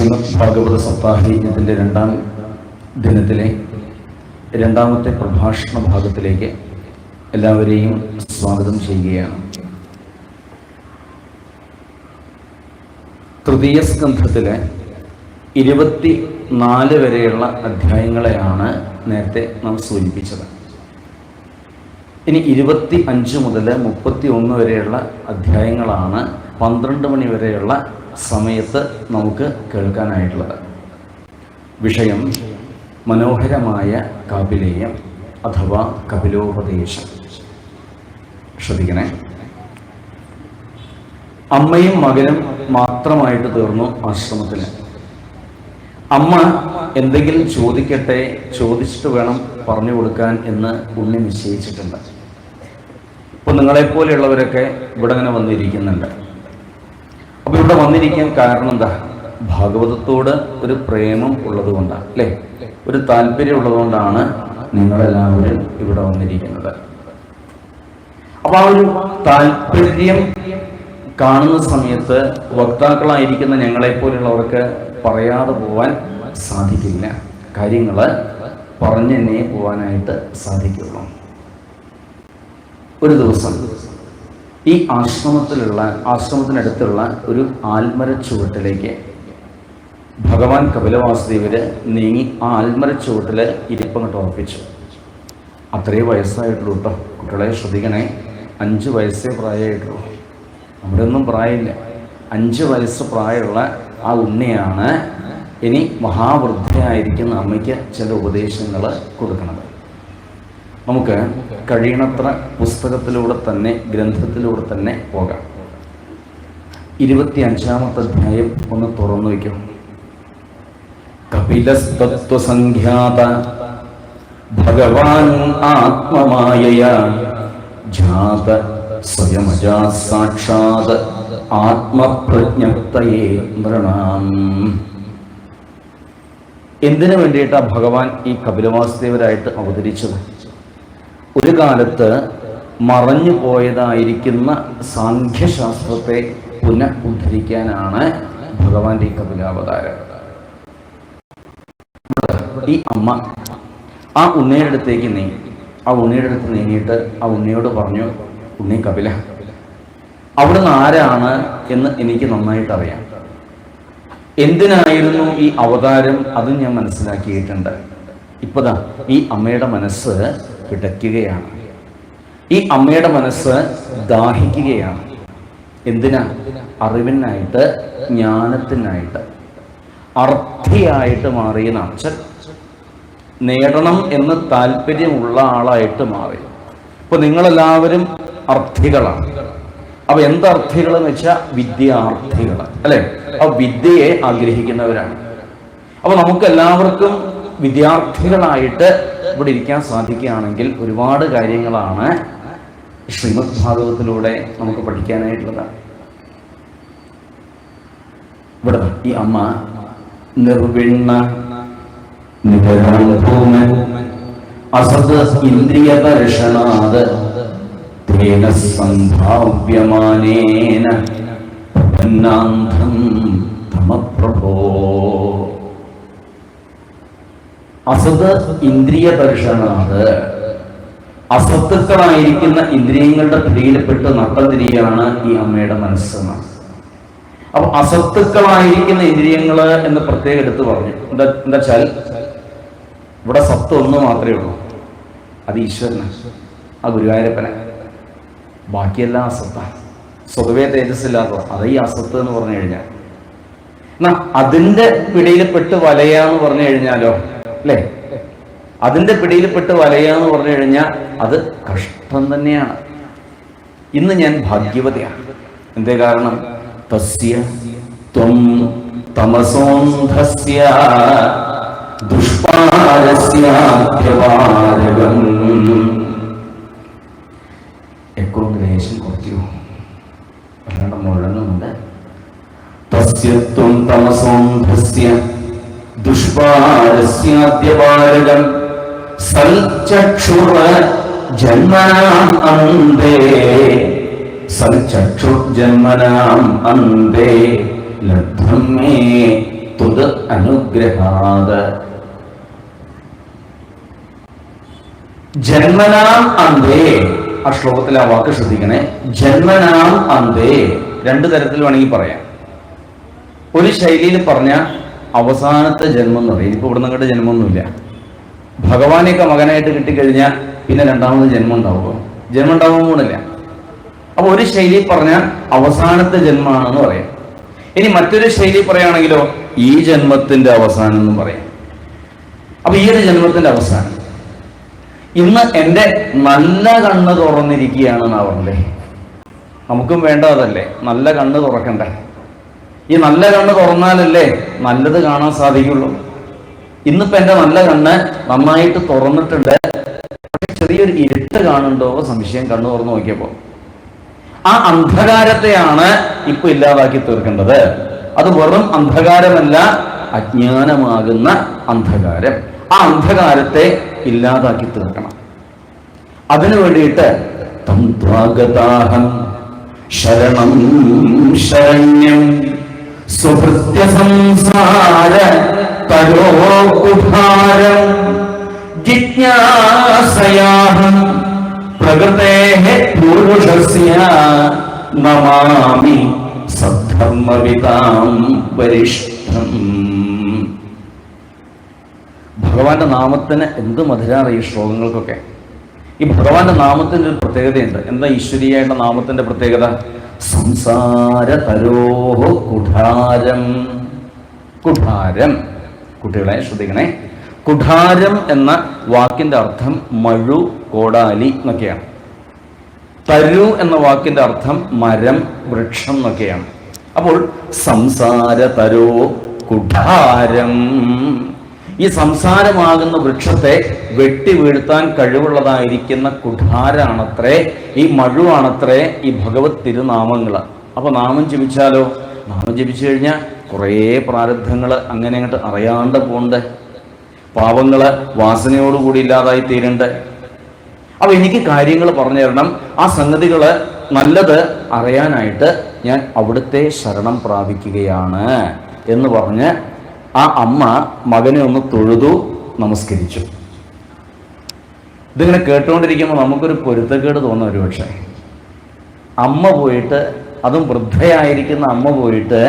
ശ്രീമദ് ഭാഗവത സപ്താഹയജ്ഞത്തിൻ്റെ രണ്ടാം ദിനത്തിലെ രണ്ടാമത്തെ പ്രഭാഷണ ഭാഗത്തിലേക്ക് എല്ലാവരെയും സ്വാഗതം ചെയ്യുകയാണ്. തൃതീയ സ്കന്ധത്തിലെ 24 വരെയുള്ള അധ്യായങ്ങളെയാണ് നേരത്തെ നാം സൂചിപ്പിച്ചത്. ഇനി 25 മുതൽ 31 വരെയുള്ള അധ്യായങ്ങളാണ് 12 മണി വരെയുള്ള സമയത്ത് നമുക്ക് കേൾക്കാനായിട്ടുള്ളത്. വിഷയം മനോഹരമായ കാപിലേയം അഥവാ കപിലോപദേശം. ശ്രദ്ധിക്കണേ. അമ്മയും മകനും മാത്രമായിട്ട് തീർന്നു ആശ്രമത്തിന്. അമ്മ എന്തെങ്കിലും ചോദിക്കട്ടെ, ചോദിച്ചിട്ട് വേണം പറഞ്ഞു കൊടുക്കാൻ എന്ന് ഉണ്ണി നിശ്ചയിച്ചിട്ടുണ്ട്. ഇപ്പോൾ നിങ്ങളെപ്പോലെയുള്ളവരൊക്കെ ഇവിടെ ഇങ്ങനെ വന്നിരിക്കുന്നുണ്ട്. അപ്പോൾ ഇവിടെ വന്നിരിക്കാൻ കാരണം എന്താ? ഭാഗവതത്തോട് ഒരു പ്രേമം ഉള്ളതുകൊണ്ടാണ്, അല്ലേ? ഒരു താല്പര്യം ഉള്ളതുകൊണ്ടാണ് നിങ്ങളെല്ലാവരും ഇവിടെ വന്നിരിക്കുന്നത്. അപ്പോൾ ആ ഒരു താല്പര്യം കാണുന്ന സമയത്ത് വക്താക്കളായിരിക്കുന്ന ഞങ്ങളെപ്പോലുള്ളവർക്ക് പറയാതെ പോവാൻ സാധിക്കില്ല. കാര്യങ്ങൾ പറഞ്ഞു തന്നെ പോവാനായിട്ട് സാധിക്കുള്ളൂ. ഒരു ദിവസം ഈ ആശ്രമത്തിനടുത്തുള്ള ഒരു ആൽമര ചുവട്ടിലേക്ക് ഭഗവാൻ കപിലവാസുദേവര് നീങ്ങി ആ ആൽമര ചുവട്ടിൽ ഇരിപ്പങ്ങോട്ട് ഉറപ്പിച്ചു. അത്രയും വയസ്സായിട്ടുള്ളൂ കേട്ടോ. കുട്ടികളെ ശ്രദ്ധിക്കണേ. 5 വയസ്സേ പ്രായമായിട്ടുള്ളൂ. നമ്മുടെ ഒന്നും പ്രായമില്ല. 5 വയസ്സ് പ്രായമുള്ള ആ ഉണ്ണിയാണ് ഇനി മഹാവൃദ്ധയായിരിക്കുന്ന അമ്മയ്ക്ക് ചില ഉപദേശങ്ങൾ കൊടുക്കുന്നത്. നമുക്ക് കഴിയണത്ര പുസ്തകത്തിലൂടെ തന്നെ, ഗ്രന്ഥത്തിലൂടെ തന്നെ പോകാം. 25-ാമത്തെ അധ്യായം ഒന്ന് തുറന്നു വയ്ക്കും. കപിലസ്തത്വസംഖ്യാത ഭഗവാൻ ആത്മമായയാ ജാത സ്വയമജാ സാക്ഷാത് ആത്മപ്രജ്ഞപ്തയേ നൃണാം. എന്തിനു വേണ്ടിയിട്ടാണ് ഭഗവാൻ ഈ കപിലവാസുദേവരായിട്ട് അവതരിച്ചത്? ഒരു കാലത്ത് മറഞ്ഞു പോയതായിരിക്കുന്ന സാഖ്യശാസ്ത്രത്തെ പുനഃഉദ്ധരിക്കാനാണ് ഭഗവാന്റെ ഈ കപിലാവതാരം. ഈ അമ്മ ആ ഉണ്ണിയുടെ അടുത്തേക്ക് നീങ്ങി. ആ ഉണ്ണിയുടെ അടുത്ത് നീങ്ങിയിട്ട് ആ ഉണ്ണിയോട് പറഞ്ഞു, ഉണ്ണി കപില, അവിടുന്ന് ആരാണ് എന്ന് എനിക്ക് നന്നായിട്ട് അറിയാം. എന്തിനായിരുന്നു ഈ അവതാരം അതും ഞാൻ മനസ്സിലാക്കിയിട്ടുണ്ട്. ഇപ്പതാ ഈ അമ്മയുടെ മനസ്സ് പിടയ്ക്കുകയാണ്. ഈ അമ്മയുടെ മനസ്സ് ദാഹിക്കുകയാണ്. എന്തിനാ? അറിവിനായിട്ട്, ജ്ഞാനത്തിനായിട്ട്, അർത്ഥിയായിട്ട് മാറിയ അച്ഛൻ നേടണം എന്ന് താല്പര്യമുള്ള ആളായിട്ട് മാറി. ഇപ്പൊ നിങ്ങളെല്ലാവരും അർത്ഥികളാണ്. അപ്പൊ എന്തർത്ഥികളെന്ന് വെച്ചാൽ വിദ്യാർത്ഥികൾ, അല്ലെ? ആ വിദ്യയെ ആഗ്രഹിക്കുന്നവരാണ്. അപ്പൊ നമുക്കെല്ലാവർക്കും വിദ്യാർത്ഥികളായിട്ട് ഇവിടെ ഇരിക്കാൻ സാധിക്കുകയാണെങ്കിൽ ഒരുപാട് കാര്യങ്ങളാണ് ശ്രീമദ് ഭാഗവതത്തിലൂടെ നമുക്ക് പഠിക്കാനായിട്ടുള്ളത്. ഇവിടെ ഈ അമ്മ നിർവിണ്ണ നിപരാധൂമൻ അസത് ഇന്ദ്രിയ ദർശനാത് തേന സംഭാവ്യമാനേന പ്രപന്നാന്ധം തമപ്രഭോ. അസത് ഇന്ദ്രിയ ദർശനാത്, അസത്തുക്കളായിരിക്കുന്ന ഇന്ദ്രിയങ്ങളുടെ പിടിയിൽപ്പെട്ട് നട്ടം തിരിയാണ് ഈ അമ്മയുടെ മനസ്സെന്നാണ്. അപ്പൊ അസത്തുക്കളായിരിക്കുന്ന ഇന്ദ്രിയങ്ങള് എന്ന് പ്രത്യേകം എടുത്ത് പറഞ്ഞു. എന്താ വെച്ചാൽ ഇവിടെ സത്ത് ഒന്ന് മാത്രമേ ഉള്ളൂ. അത് ഈശ്വരന്, ആ ഗുരുവായൂരപ്പനെ. ബാക്കിയെല്ലാം അസത്താണ്. സ്വതവേ തേജസ്സില്ലാത്ത അത് ഈ അസത്ത് എന്ന് പറഞ്ഞു കഴിഞ്ഞാൽ. എന്നാ അതിന്റെ പിടിയിൽപ്പെട്ട് വലയാന്ന് പറഞ്ഞു കഴിഞ്ഞാലോ, അല്ലേ? അതിന്റെ പിടിയിൽപ്പെട്ട് വലയാന്ന് പറഞ്ഞു കഴിഞ്ഞാൽ അത് കഷ്ടം തന്നെയാണ്. ഇന്ന് ഞാൻ ഭാഗ്യവതിയാണ്. എന്തേ കാരണം? തസ്യ ത്വം തമസോന്ധസ്യ ദുഷ്പാരസ്യാദ്യവാരകം. എക്കോഗ്രേഷൻ കുറയ്ക്കൂ, അല്ലാണ്ട് മുഴങ്ങുന്നുണ്ട്. തസ്യ ത്വം തമസോന്ധസ്യ ദുഷ്പാരസ്യാദ്യവാരകം സൽചക്ഷുർ ജന്മനാം അന്തേ സൽചക്ഷുർ ജന്മനാം അന്തേ ലബ്ധം മേ തുദ അനുഗ്രഹാത്. ജന്മനാം അന്തേ, ആ ശ്ലോകത്തിലെ ആ വാക്ക് ശ്രദ്ധിക്കണേ. ജന്മനാം അന്തേ രണ്ടു തരത്തിൽ വേണമെങ്കിൽ പറയാം. ഒരു ശൈലിയിൽ പറഞ്ഞ അവസാനത്തെ ജന്മം എന്ന് പറയും. ഇപ്പൊ ഇവിടെ നിങ്ങളുടെ ജന്മമൊന്നുമില്ല. ഭഗവാനെയൊക്കെ മകനായിട്ട് കിട്ടിക്കഴിഞ്ഞാൽ പിന്നെ രണ്ടാമത് ജന്മം ഉണ്ടാവുമോ? ജന്മം ഉണ്ടാവുന്നില്ല. അപ്പൊ ഒരു ശൈലി പറഞ്ഞാൽ അവസാനത്തെ ജന്മമാണെന്ന് പറയാം. ഇനി മറ്റൊരു ശൈലി പറയുകയാണെങ്കിലോ ഈ ജന്മത്തിന്റെ അവസാനം എന്നും പറയാം. അപ്പൊ ഈ ഒരു ജന്മത്തിന്റെ അവസാനം ഇന്ന് എൻ്റെ നല്ല കണ്ണ് തുറന്നിരിക്കുകയാണെന്നാ പറഞ്ഞേ. നമുക്കും വേണ്ടതല്ലേ നല്ല കണ്ണ് തുറക്കണ്ടേ? ഈ നല്ല കണ്ണ് തുറന്നാലല്ലേ നല്ലത് കാണാൻ സാധിക്കുള്ളൂ. ഇന്നിപ്പോ എൻ്റെ നല്ല കണ്ണ് നന്നായിട്ട് തുറന്നിട്ടുണ്ട്, പക്ഷെ ചെറിയൊരു ഇരുട്ട് കാണുന്നുണ്ടോ സംശയം. കണ്ണ് തുറന്നു നോക്കിയപ്പോ ആ അന്ധകാരത്തെയാണ് ഇപ്പൊ ഇല്ലാതാക്കി തീർക്കേണ്ടത്. അത് വെറും അന്ധകാരമല്ല, അജ്ഞാനമാകുന്ന അന്ധകാരം. ആ അന്ധകാരത്തെ ഇല്ലാതാക്കി തീർക്കണം. അതിനു വേണ്ടിയിട്ട് തംത്വാഗതാഹം ശരണം ശരണ്യം സുഹൃത്യ സംസാര തരോകുഭാരം ജിജ്ഞാസയാഹം പ്രകൃതേഃ പുരുഷസ്യ നമാമി സദ്ധർമ്മവിതാം വരിഷ്ഠം. ഭഗവാന്റെ നാമത്തിന് എന്ത് മധുരാണ് ഈ ശ്ലോകങ്ങൾക്കൊക്കെ. ഈ ഭഗവാന്റെ നാമത്തിന്റെ ഒരു പ്രത്യേകതയുണ്ട്. എന്താ ഈശ്വരീയായിട്ട് നാമത്തിന്റെ പ്രത്യേകത? സംസാര തരോഹോ കുഠാരം. കുഠാരം, കുട്ടികളെ ശ്രദ്ധിക്കണേ. കുഠാരം എന്ന വാക്കിന്റെ അർത്ഥം മഴു, കോടാലി എന്നൊക്കെയാണ്. തരു എന്ന വാക്കിന്റെ അർത്ഥം മരം, വൃക്ഷം എന്നൊക്കെയാണ്. അപ്പോൾ സംസാര തരോ കുഠാരം, ഈ സംസാരമാകുന്ന വൃക്ഷത്തെ വെട്ടി വീഴ്ത്താൻ കഴിവുള്ളതായിരിക്കുന്ന കുഠാരാണത്രേ, ഈ മഴുവാണത്രേ ഈ ഭഗവത് തിരുനാമങ്ങൾ. അപ്പൊ നാമം ജപിച്ചാലോ? നാമം ജപിച്ചു കഴിഞ്ഞാൽ കുറേ പ്രാരബ്ധങ്ങൾ അങ്ങനെ അങ്ങോട്ട് അറിയാണ്ട് പോണ്ട്, പാവങ്ങള് വാസനയോടുകൂടി ഇല്ലാതായി തീരണ്ട്. അപ്പൊ എനിക്ക് കാര്യങ്ങൾ പറഞ്ഞു തരണം, ആ സംഗതികള് നല്ലത് അറിയാനായിട്ട് ഞാൻ അവിടുത്തെ ശരണം പ്രാപിക്കുകയാണ് എന്ന് പറഞ്ഞ് ആ അമ്മ മകനെ ഒന്ന് തൊഴുതു, നമസ്കരിച്ചു. ഇതിങ്ങനെ കേട്ടുകൊണ്ടിരിക്കുമ്പോൾ നമുക്കൊരു പൊരുത്തക്കേട് തോന്നും. ഒരു പക്ഷേ അമ്മ പോയിട്ട്, അതും വൃദ്ധയായിരിക്കുന്ന അമ്മ പോയിട്ട്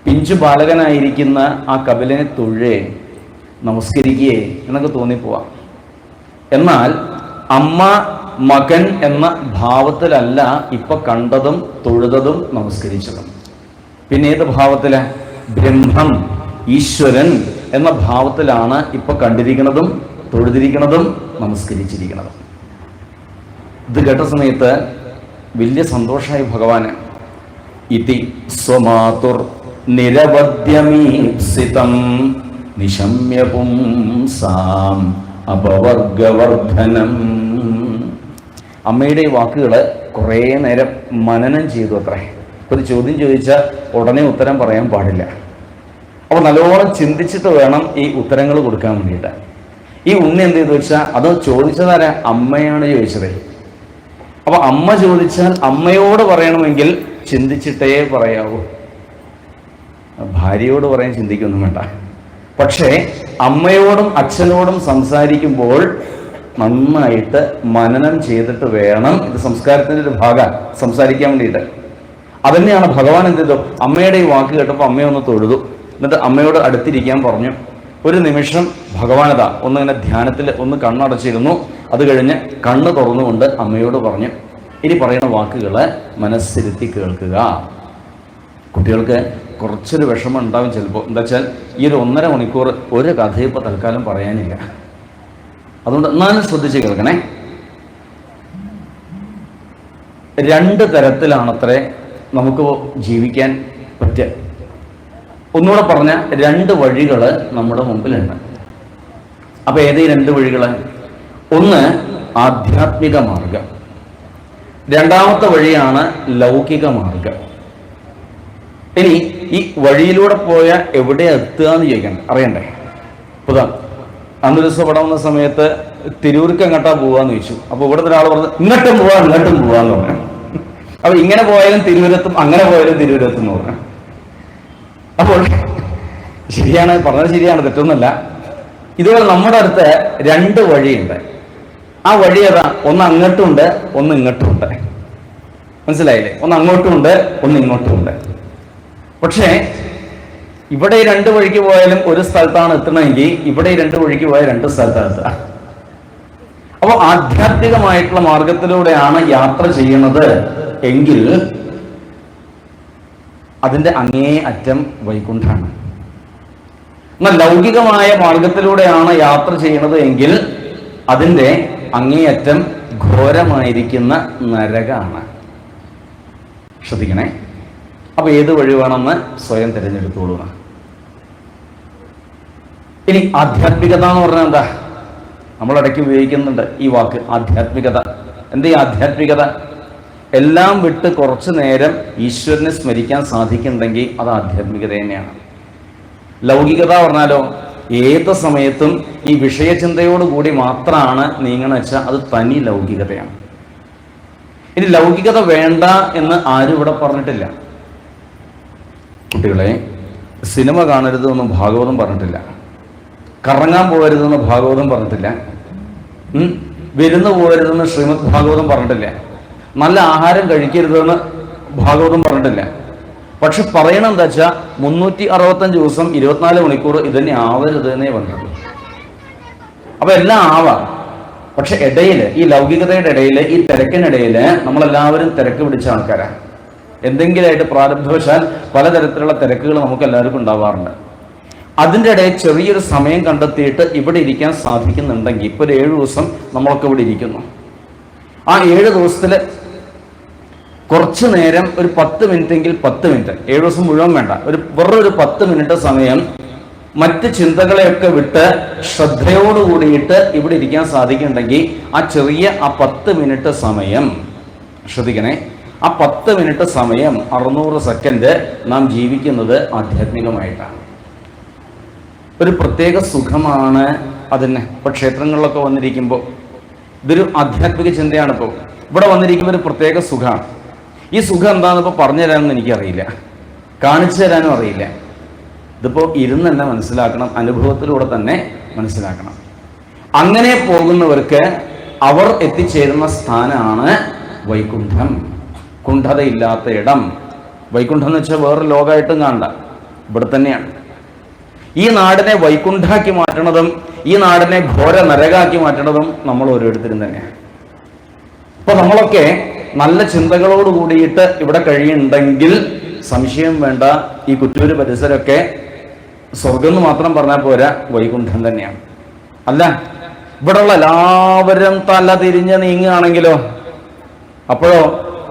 പിഞ്ചു ബാലകനായിരിക്കുന്ന ആ കപിലനെ തൊഴേ നമസ്കരിക്കുകയെ എന്നൊക്കെ തോന്നിപ്പോവാം. എന്നാൽ അമ്മ മകൻ എന്ന ഭാവത്തിലല്ല ഇപ്പൊ കണ്ടതും തൊഴുതതും നമസ്കരിച്ചതും. പിന്നെ ഏത് ഭാവത്തില്? ബ്രഹ്മം, ഈശ്വരൻ എന്ന ഭാവത്തിലാണ് ഇപ്പൊ കണ്ടിരിക്കുന്നതും തൊഴുതിരിക്കുന്നതും നമസ്കരിച്ചിരിക്കുന്നതും. ഇത് കേട്ട സമയത്ത് വലിയ സന്തോഷമായി ഭഗവാന്. ഇതി സ്വമാതുർ നിരവധ്യമീപ്സിതം നിശമ്യ പുംസാം അപവർഗവർദ്ധനം. അമ്മയുടെ ഈ വാക്കുകൾ കുറേ നേരം മനനം ചെയ്തു അത്രേ. ഒരു ചോദ്യം ചോദിച്ചാൽ ഉടനെ ഉത്തരം പറയാൻ പാടില്ല. അപ്പോൾ നല്ലോണം ചിന്തിച്ചിട്ട് വേണം ഈ ഉത്തരങ്ങൾ കൊടുക്കാൻ വേണ്ടിയിട്ട്. ഈ ഉണ്ണി എന്ത് ചെയ്തു വെച്ചാൽ അത് ചോദിച്ചതാരാ? അമ്മയാണ് ചോദിച്ചത്. അപ്പൊ അമ്മ ചോദിച്ചാൽ അമ്മയോട് പറയണമെങ്കിൽ ചിന്തിച്ചിട്ടേ പറയാവൂ. ഭാര്യയോട് പറയാൻ ചിന്തിക്കൊന്നും വേണ്ട. പക്ഷേ അമ്മയോടും അച്ഛനോടും സംസാരിക്കുമ്പോൾ നന്നായിട്ട് മനനം ചെയ്തിട്ട് വേണം. ഇത് സംസ്കാരത്തിന്റെ ഒരു ഭാഗം സംസാരിക്കാൻ വേണ്ടിയിട്ട്. അതന്നെയാണ് ഭഗവാൻ എന്ത് ചെയ്തു? അമ്മയുടെ ഈ വാക്ക് കേട്ടപ്പോൾ അമ്മയൊന്ന് തൊഴുതു. എന്നിട്ട് അമ്മയോട് അടുത്തിരിക്കാൻ പറഞ്ഞു. ഒരു നിമിഷം ഭഗവാനതാ ഒന്നിങ്ങനെ ധ്യാനത്തിൽ ഒന്ന് കണ്ണടച്ചിരുന്നു. അത് കഴിഞ്ഞ് കണ്ണ് തുറന്നുകൊണ്ട് അമ്മയോട് പറഞ്ഞു, ഇനി പറയുന്ന വാക്കുകള് മനസ്സിരുത്തി കേൾക്കുക. കുട്ടികൾക്ക് കുറച്ചൊരു വിഷമം ഉണ്ടാവും ചിലപ്പോൾ. എന്താ വെച്ചാൽ ഈ ഒരു 1.5 മണിക്കൂർ ഒരു കഥ ഇപ്പോൾ തൽക്കാലം പറയാനില്ല. അതുകൊണ്ട് എന്നാലും ശ്രദ്ധിച്ച് കേൾക്കണേ. 2 തരത്തിലാണത്രേ നമുക്ക് ജീവിക്കാൻ പറ്റുക. ഒന്നുകൂടെ പറഞ്ഞ 2 വഴികൾ നമ്മുടെ മുമ്പിലുണ്ട്. അപ്പൊ ഏത് 2 വഴികൾ? ഒന്ന് ആധ്യാത്മിക മാർഗം, രണ്ടാമത്തെ വഴിയാണ് ലൗകിക മാർഗം. ഇനി ഈ വഴിയിലൂടെ പോയാൽ എവിടെ എത്തുക എന്ന് ചോദിക്കണ്ട, അറിയണ്ടേ? ഇപ്പൊ അന്നൊരു ദിവസം ഇവിടെ വന്ന സമയത്ത് തിരൂർക്ക് എങ്ങോട്ടാ പോവാന്ന് ചോദിച്ചു. അപ്പൊ ഇവിടുത്തെ ഒരാൾ പറഞ്ഞു ഇങ്ങോട്ടും പോവാന്ന് പറഞ്ഞു. അപ്പൊ ഇങ്ങനെ പോയാലും തിരൂരെത്തും, അങ്ങനെ പോയാലും തിരൂരെത്തും എന്ന് പറഞ്ഞു. അപ്പോൾ ശരിയാണ്, പറഞ്ഞത് ശരിയാണ്, തെറ്റൊന്നുമല്ല. ഇതുപോലെ നമ്മുടെ അടുത്ത് രണ്ട് വഴിയുണ്ട്. ആ വഴി ഏതാ? ഒന്ന് അങ്ങോട്ടുമുണ്ട്, ഒന്ന് ഇങ്ങോട്ടുമുണ്ട്. മനസ്സിലായില്ലേ? ഒന്ന് അങ്ങോട്ടുമുണ്ട്, ഒന്ന് ഇങ്ങോട്ടുമുണ്ട്. പക്ഷേ ഇവിടെ ഈ രണ്ട് വഴിക്ക് പോയാലും ഒരു സ്ഥലത്താണ് എത്തണമെങ്കിൽ ഇവിടെ ഈ രണ്ട് വഴിക്ക് പോയാൽ രണ്ട് സ്ഥലത്താണ് എത്തുക. അപ്പോൾ ആധ്യാത്മികമായിട്ടുള്ള മാർഗത്തിലൂടെയാണ് യാത്ര ചെയ്യുന്നത് എങ്കിൽ അതിന്റെ അങ്ങേ അറ്റം വൈകുണ്ഠാണ്. എന്നാൽ ലൗകികമായ മാർഗത്തിലൂടെയാണ് യാത്ര ചെയ്യുന്നത് എങ്കിൽ അതിന്റെ അങ്ങേയറ്റം ഘോരമായിരിക്കുന്ന നരകാണ്. ശ്രദ്ധിക്കണേ. അപ്പൊ ഏത് വഴി വേണമെന്ന് സ്വയം തിരഞ്ഞെടുത്തോളൂ. ഇനി ആധ്യാത്മികത എന്ന് പറഞ്ഞാൽ എന്താ? നമ്മളിടയ്ക്ക് ഉപയോഗിക്കുന്നുണ്ട് ഈ വാക്ക് ആധ്യാത്മികത. എന്താ ഈ ആധ്യാത്മികത? എല്ലാം വിട്ട് കുറച്ചു നേരം ഈശ്വരനെ സ്മരിക്കാൻ സാധിക്കുന്നുണ്ടെങ്കിൽ അത് ആധ്യാത്മികത തന്നെയാണ്. ലൗകികത പറഞ്ഞാലോ ഏത് സമയത്തും ഈ വിഷയചിന്തയോടുകൂടി മാത്രമാണ് നീങ്ങണമെന്ന് വെച്ചാൽ അത് തനി ലൗകികതയാണ്. ഇനി ലൗകികത വേണ്ട എന്ന് ആരും ഇവിടെ പറഞ്ഞിട്ടില്ല. കുട്ടികളെ, സിനിമ കാണരുതെന്ന് ഭാഗവതം പറഞ്ഞിട്ടില്ല. കറങ്ങാൻ പോകരുതെന്ന് ഭാഗവതം പറഞ്ഞിട്ടില്ല. വിരുന്ന് പോകരുതെന്ന് ശ്രീമദ് ഭാഗവതം പറഞ്ഞിട്ടില്ല. നല്ല ആഹാരം കഴിക്കരുതെന്ന് ഭാഗവതം പറഞ്ഞിട്ടില്ല. പക്ഷെ പറയണം എന്താ വെച്ചാൽ 365 ദിവസം 24 മണിക്കൂർ ഇതന്നെ ആവരുത് എന്നേ പറഞ്ഞിട്ടുള്ളൂ. അപ്പൊ എല്ലാം ആവാം. പക്ഷെ ഇടയില് ഈ ലൗകികതയുടെ ഇടയിൽ, ഈ തിരക്കിനിടയിൽ നമ്മളെല്ലാവരും തിരക്ക് പിടിച്ച ആൾക്കാരാണ്. എന്തെങ്കിലുമായിട്ട് പ്രാരബ്ധവശാൽ പലതരത്തിലുള്ള തിരക്കുകൾ നമുക്ക് എല്ലാവർക്കും ഉണ്ടാവാറുണ്ട്. അതിൻ്റെ ഇടയിൽ ചെറിയൊരു സമയം കണ്ടെത്തിയിട്ട് ഇവിടെ ഇരിക്കാൻ സാധിക്കുന്നുണ്ടെങ്കിൽ, ഇപ്പോൾ ഒരു 7 ദിവസം നമ്മളൊക്കെ ഇവിടെ ഇരിക്കുന്നു. ആ 7 ദിവസത്തിൽ കുറച്ചു നേരം ഒരു 10 മിനിറ്റെങ്കിൽ 10 മിനിറ്റ്, 7 ദിവസം മുഴുവൻ വേണ്ട, വെറൊരു 10 മിനിറ്റ് സമയം മറ്റ് ചിന്തകളെയൊക്കെ വിട്ട് ശ്രദ്ധയോടുകൂടിയിട്ട് ഇവിടെ ഇരിക്കാൻ സാധിക്കുന്നുണ്ടെങ്കിൽ ആ 10 മിനിറ്റ് സമയം, ശ്രദ്ധിക്കണേ, ആ 10 മിനിറ്റ് സമയം 600 സെക്കൻഡ് നാം ജീവിക്കുന്നത് ആധ്യാത്മികമായിട്ടാണ്. ഒരു പ്രത്യേക സുഖമാണ് അതിന്. ഇപ്പൊ ക്ഷേത്രങ്ങളിലൊക്കെ വന്നിരിക്കുമ്പോൾ ഇതൊരു ആധ്യാത്മിക ചിന്തയാണ്. ഇപ്പോൾ ഇവിടെ വന്നിരിക്കുമ്പോൾ ഒരു പ്രത്യേക സുഖമാണ്. ഈ സുഖം എന്താണെന്ന് ഇപ്പോൾ പറഞ്ഞു തരാനൊന്നും എനിക്കറിയില്ല, കാണിച്ചു തരാനും അറിയില്ല. ഇതിപ്പോൾ ഇരുന്ന് തന്നെ മനസ്സിലാക്കണം, അനുഭവത്തിലൂടെ തന്നെ മനസ്സിലാക്കണം. അങ്ങനെ പോകുന്നവർക്ക് അവർ എത്തിച്ചേരുന്ന സ്ഥാനമാണ് വൈകുണ്ഠം, കുണ്ഠതയില്ലാത്ത ഇടം. വൈകുണ്ഠം എന്ന് വെച്ചാൽ വേറെ ലോകമായിട്ടും കാണണ്ട, ഇവിടെ തന്നെയാണ്. ഈ നാടിനെ വൈകുണ്ഠാക്കി മാറ്റണതും ഈ നാടിനെ ഘോര നരകാക്കി മാറ്റണതും നമ്മൾ ഓരോരുത്തരും തന്നെയാണ്. ഇപ്പൊ നമ്മളൊക്കെ നല്ല ചിന്തകളോട് കൂടിയിട്ട് ഇവിടെ കഴിയുന്നുണ്ടെങ്കിൽ സംശയം വേണ്ട, ഈ കുറ്റൂര് പരിസരമൊക്കെ സ്വർഗം എന്ന് മാത്രം പറഞ്ഞാൽ പോരാ, വൈകുണ്ഠം തന്നെയാണ്. അല്ല, ഇവിടെയുള്ള എല്ലാവരും തല തിരിഞ്ഞ് നീങ്ങുകയാണെങ്കിലോ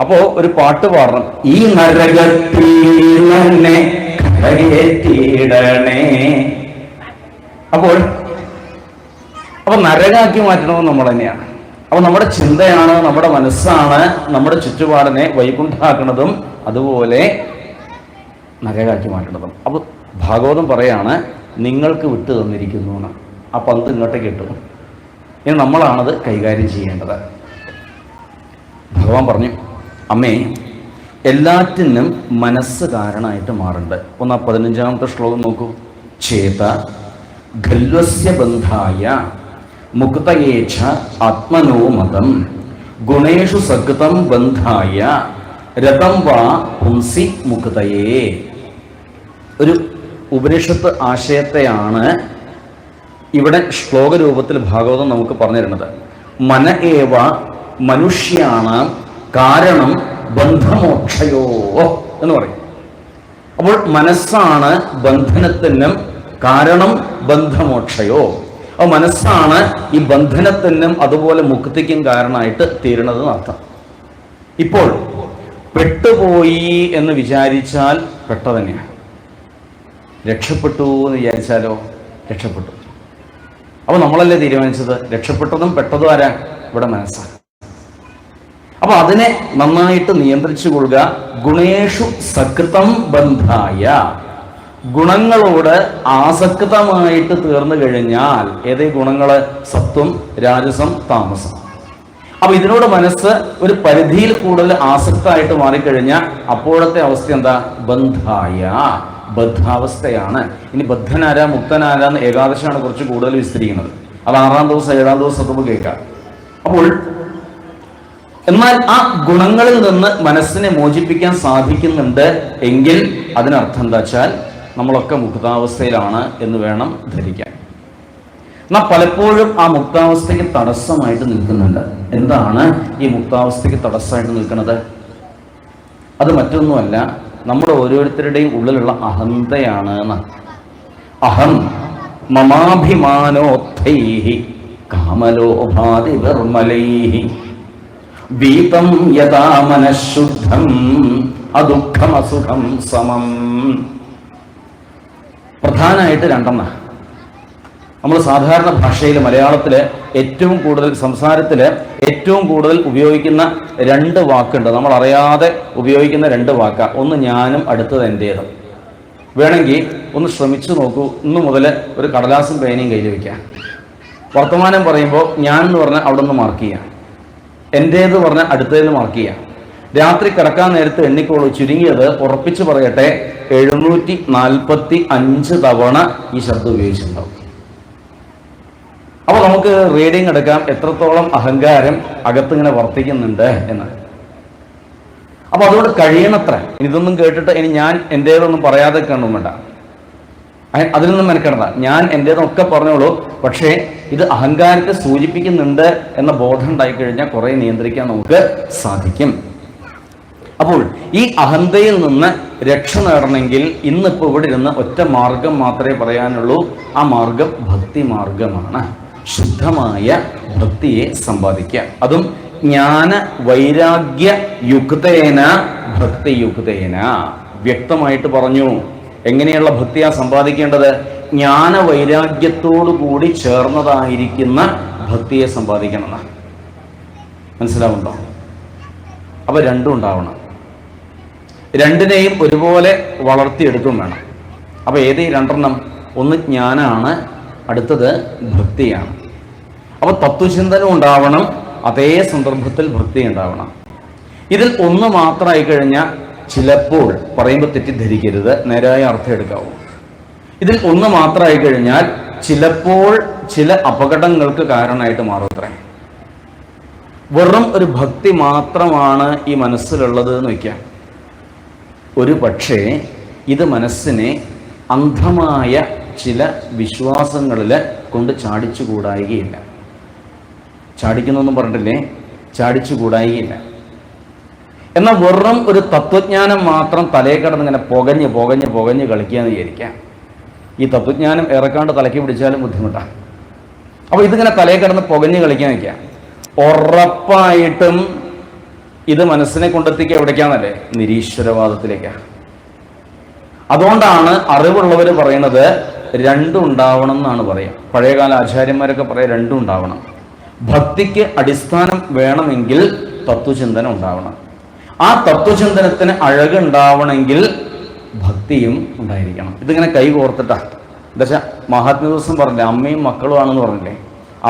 അപ്പോ ഒരു പാട്ട് പാടണം. ഈ നരകത്തിൽ തന്നെ കരകയറ്റിയിടണേ. അപ്പൊ നരകാക്കി മാറ്റണമെന്ന് നമ്മൾ തന്നെയാണ്. അപ്പൊ നമ്മുടെ ചിന്തയാണ്, നമ്മുടെ മനസ്സാണ് നമ്മുടെ ചുറ്റുപാടിനെ വൈകുണ്ഠാക്കുന്നതും അതുപോലെ നരകാക്കി മാറ്റണതും. അപ്പൊ ഭാഗവതം പറയാണ് നിങ്ങൾക്ക് വിട്ടു തന്നിരിക്കുന്നു എന്ന്. ആ പന്ത് ഇങ്ങോട്ടേക്ക് ഇട്ടു. ഇനി നമ്മളാണത് കൈകാര്യം ചെയ്യേണ്ടത്. ഭഗവാൻ പറഞ്ഞു, അമ്മേ, എല്ലാറ്റിനും മനസ്സ് കാരണമായിട്ട് മാറുന്നുണ്ട്. ഒന്ന് 15ാമത്തെ ശ്ലോകം നോക്കൂ. ചേത ഖൽവസ്യ ബന്ധായ മുക്തയേച്ഛ ആത്മനോ മതം ഗുണേഷു സകൃതം ബന്ധായ രതം വാ പുംസി മുക്തയേ. ഒരു ഉപനിഷത്ത് ആശയത്തെയാണ് ഇവിടെ ശ്ലോക രൂപത്തിൽ ഭാഗവതം നമുക്ക് പറഞ്ഞു തരുന്നത്. മന ഏവ മനുഷ്യാണ് കാരണം ബന്ധമോക്ഷയോ എന്ന് പറയും. അപ്പോൾ മനസ്സാണ് ബന്ധനത്തിനും കാരണം ബന്ധമോക്ഷയോ. അപ്പോൾ മനസ്സാണ് ഈ ബന്ധനത്തിനും അതുപോലെ മുക്തിക്കും കാരണമായിട്ട് തീരണത് എന്നർത്ഥം. ഇപ്പോൾ പെട്ടുപോയി എന്ന് വിചാരിച്ചാൽ പെട്ട തന്നെയാണ്. രക്ഷപ്പെട്ടു എന്ന് വിചാരിച്ചാലോ രക്ഷപ്പെട്ടു. അപ്പോൾ നമ്മളല്ലേ തീരുമാനിച്ചത്? രക്ഷപ്പെട്ടതും പെട്ടതും ആരാ? ഇവിടെ മനസ്സാണ്. അപ്പൊ അതിനെ നന്നായിട്ട് നിയന്ത്രിച്ചു കൊള്ളുക. ഗുണേഷു സകൃതം ബന്ധായ, ഗുണങ്ങളോട് ആസക്തമായിട്ട് തീർന്നു കഴിഞ്ഞാൽ, ഏതേ ഗുണങ്ങള്? സത്വം, രാജസം, താമസം. അപ്പൊ ഇതിനോട് മനസ്സ് ഒരു പരിധിയിൽ കൂടുതൽ ആസക്തമായിട്ട് മാറിക്കഴിഞ്ഞാൽ അപ്പോഴത്തെ അവസ്ഥ എന്താ? ബന്ധായ, ബദ്ധാവസ്ഥയാണ്. ഇനി ബദ്ധനാരാ മുക്തനാരാന്ന് ഏകാദശിയാണ് കുറച്ച് കൂടുതൽ വിസ്തരിക്കുന്നത്. അത് 6-ാം ദിവസം 7-ാം ദിവസം നമുക്ക് കേൾക്കാം. അപ്പോൾ എന്നാൽ ആ ഗുണങ്ങളിൽ നിന്ന് മനസ്സിനെ മോചിപ്പിക്കാൻ സാധിക്കുന്നുണ്ട് എങ്കിൽ അതിനർത്ഥം എന്താ വെച്ചാൽ നമ്മളൊക്കെ മുക്താവസ്ഥയിലാണ് എന്ന് വേണം ധരിക്കാൻ. എന്നാൽ പലപ്പോഴും ആ മുക്താവസ്ഥയ്ക്ക് തടസ്സമായിട്ട് നിൽക്കുന്നുണ്ട്. എന്താണ് ഈ മുക്താവസ്ഥയ്ക്ക് തടസ്സമായിട്ട് നിൽക്കുന്നത്? അത് മറ്റൊന്നുമല്ല, നമ്മുടെ ഓരോരുത്തരുടെയും ഉള്ളിലുള്ള അഹന്തയാണ്. അഹം മമാഭിമാനോത്തൈഹി കാമലോഭാതി നിർമ്മലൈഹി വീതം യഥാ മനഃശുദ്ധം അദുഃഖം അസുഖം സമം. പ്രധാനമായിട്ട് രണ്ടെണ്ണ. നമ്മൾ സാധാരണ ഭാഷയിൽ മലയാളത്തിൽ ഏറ്റവും കൂടുതൽ സംസാരത്തിൽ ഏറ്റവും കൂടുതൽ ഉപയോഗിക്കുന്ന 2 വാക്കുണ്ട്. നമ്മൾ അറിയാതെ ഉപയോഗിക്കുന്ന 2 വാക്കാണ്. ഒന്ന് ഞാനും, അടുത്തത് എൻ്റേതും. വേണമെങ്കിൽ ഒന്ന് ശ്രമിച്ചു നോക്കൂ. ഇന്ന് മുതൽ ഒരു കടലാസും പേനയും കയ്യിൽ വയ്ക്കുക. വർത്തമാനം പറയുമ്പോൾ ഞാൻ എന്ന് പറഞ്ഞാൽ അവിടെ നിന്ന് മാർക്ക് ചെയ്യാം, എൻ്റേത് പറഞ്ഞാൽ അടുത്തതിൽ മാർക്ക് ചെയ്യാം. രാത്രി കിടക്കാൻ നേരത്ത് എണ്ണിക്കോളൂ. ചുരുങ്ങിയത് ഉറപ്പിച്ച് പറയട്ടെ 745 തവണ ഈ ശബ്ദം ഉപയോഗിച്ചിട്ടുണ്ടാവും. അപ്പോൾ നമുക്ക് റീഡിങ് എടുക്കാം എത്രത്തോളം അഹങ്കാരം അകത്തിങ്ങനെ വർത്തിക്കുന്നുണ്ട് എന്ന്. അപ്പോൾ അതുകൊണ്ട് കഴിയണത്ര ഇതൊന്നും കേട്ടിട്ട് ഇനി ഞാൻ എൻ്റേതൊന്നും പറയാതെ കാണും വേണ്ട, അതിൽ നിന്നും മെനക്കെടണ്ട. ഞാൻ എൻ്റേതൊക്കെ പറഞ്ഞോളൂ. പക്ഷേ ഇത് അഹങ്കാരത്തെ സൂചിപ്പിക്കുന്നുണ്ട് എന്ന ബോധം ഉണ്ടായിക്കഴിഞ്ഞാൽ കുറെ നിയന്ത്രിക്കാൻ നമുക്ക് സാധിക്കും. അപ്പോൾ ഈ അഹന്തയിൽ നിന്ന് രക്ഷ നേടണമെങ്കിൽ ഇന്നിപ്പോൾ ഇവിടെ ഇരുന്ന് ഒറ്റ മാർഗം മാത്രമേ പറയാനുള്ളൂ. ആ മാർഗം ഭക്തി മാർഗമാണ്. ശുദ്ധമായ ഭക്തിയെ സമ്പാദിക്കുക. അതും ജ്ഞാന വൈരാഗ്യ യുക്തേന ഭക്തിയുക്തേന. വ്യക്തമായിട്ട് പറഞ്ഞു എങ്ങനെയുള്ള ഭക്തിയാണ് സമ്പാദിക്കേണ്ടത്. ജ്ഞാന വൈരാഗ്യത്തോടു കൂടി ചേർന്നതായിരിക്കുന്ന ഭക്തിയെ സമ്പാദിക്കണം. മനസ്സിലാവുണ്ടോ? അപ്പൊ രണ്ടും ഉണ്ടാവണം. രണ്ടിനെയും ഒരുപോലെ വളർത്തിയെടുക്കും വേണം. അപ്പൊ ഏത് 2 ഒന്ന് ജ്ഞാനാണ്, അടുത്തത് ഭക്തിയാണ്. അപ്പൊ തത്വചിന്തനം ഉണ്ടാവണം, അതേ സന്ദർഭത്തിൽ ഭക്തി ഉണ്ടാവണം. ഇതിൽ ഒന്ന് മാത്രമായി കഴിഞ്ഞാൽ ചിലപ്പോൾ പറയുമ്പോൾ തെറ്റിദ്ധരിക്കരുത്, നേരായ അർത്ഥം എടുക്കാവൂ. ഇതിൽ ഒന്ന് മാത്രമായി കഴിഞ്ഞാൽ ചിലപ്പോൾ ചില അപകടങ്ങൾക്ക് കാരണമായിട്ട് മാറുമത്രേ. വെറും ഒരു ഭക്തി മാത്രമാണ് ഈ മനസ്സിലുള്ളത് എന്ന് വയ്ക്കാം. ഒരു പക്ഷേ ഇത് മനസ്സിനെ അന്ധമായ ചില വിശ്വാസങ്ങളിൽ കൊണ്ട് ചാടിച്ചുകൂടായികയില്ല. ചാടിക്കുന്നൊന്നും പറഞ്ഞിട്ടില്ലേ, ചാടിച്ചുകൂടായികയില്ല. എന്നാൽ വെറും ഒരു തത്വജ്ഞാനം മാത്രം തലേ കിടന്ന് ഇങ്ങനെ പുകഞ്ഞ് പുകഞ്ഞ് പുകഞ്ഞ് കളിക്കുകയെന്ന് വിചാരിക്കാം. ഈ തത്വജ്ഞാനം ഏറെക്കാണ്ട് തലയ്ക്ക് പിടിച്ചാലും ബുദ്ധിമുട്ടാണ്. അപ്പോൾ ഇതിങ്ങനെ തലേ കിടന്ന് പുകഞ്ഞ് കളിക്കാൻ വയ്ക്കുക. ഉറപ്പായിട്ടും ഇത് മനസ്സിനെ കൊണ്ടെത്തിക്കുക എവിടേക്കാന്നല്ലേ? നിരീശ്വരവാദത്തിലേക്കാണ്. അതുകൊണ്ടാണ് അറിവുള്ളവർ പറയുന്നത് 2 ഉണ്ടാവണം എന്നാണ് പറയുക. പഴയകാല ആചാര്യന്മാരൊക്കെ പറയാം 2 ഉണ്ടാവണം. ഭക്തിക്ക് അടിസ്ഥാനം വേണമെങ്കിൽ തത്വചിന്തനം ഉണ്ടാവണം. ആ തത്വചിന്തനത്തിന് അഴകുണ്ടാവണമെങ്കിൽ ഭക്തിയും ഉണ്ടായിരിക്കണം. ഇതിങ്ങനെ കൈ കോർത്തിട്ടാ. എന്താ വെച്ചാൽ മഹാത്മ്യ ദിവസം പറഞ്ഞില്ലേ, അമ്മയും മക്കളും ആണെന്ന് പറഞ്ഞില്ലേ.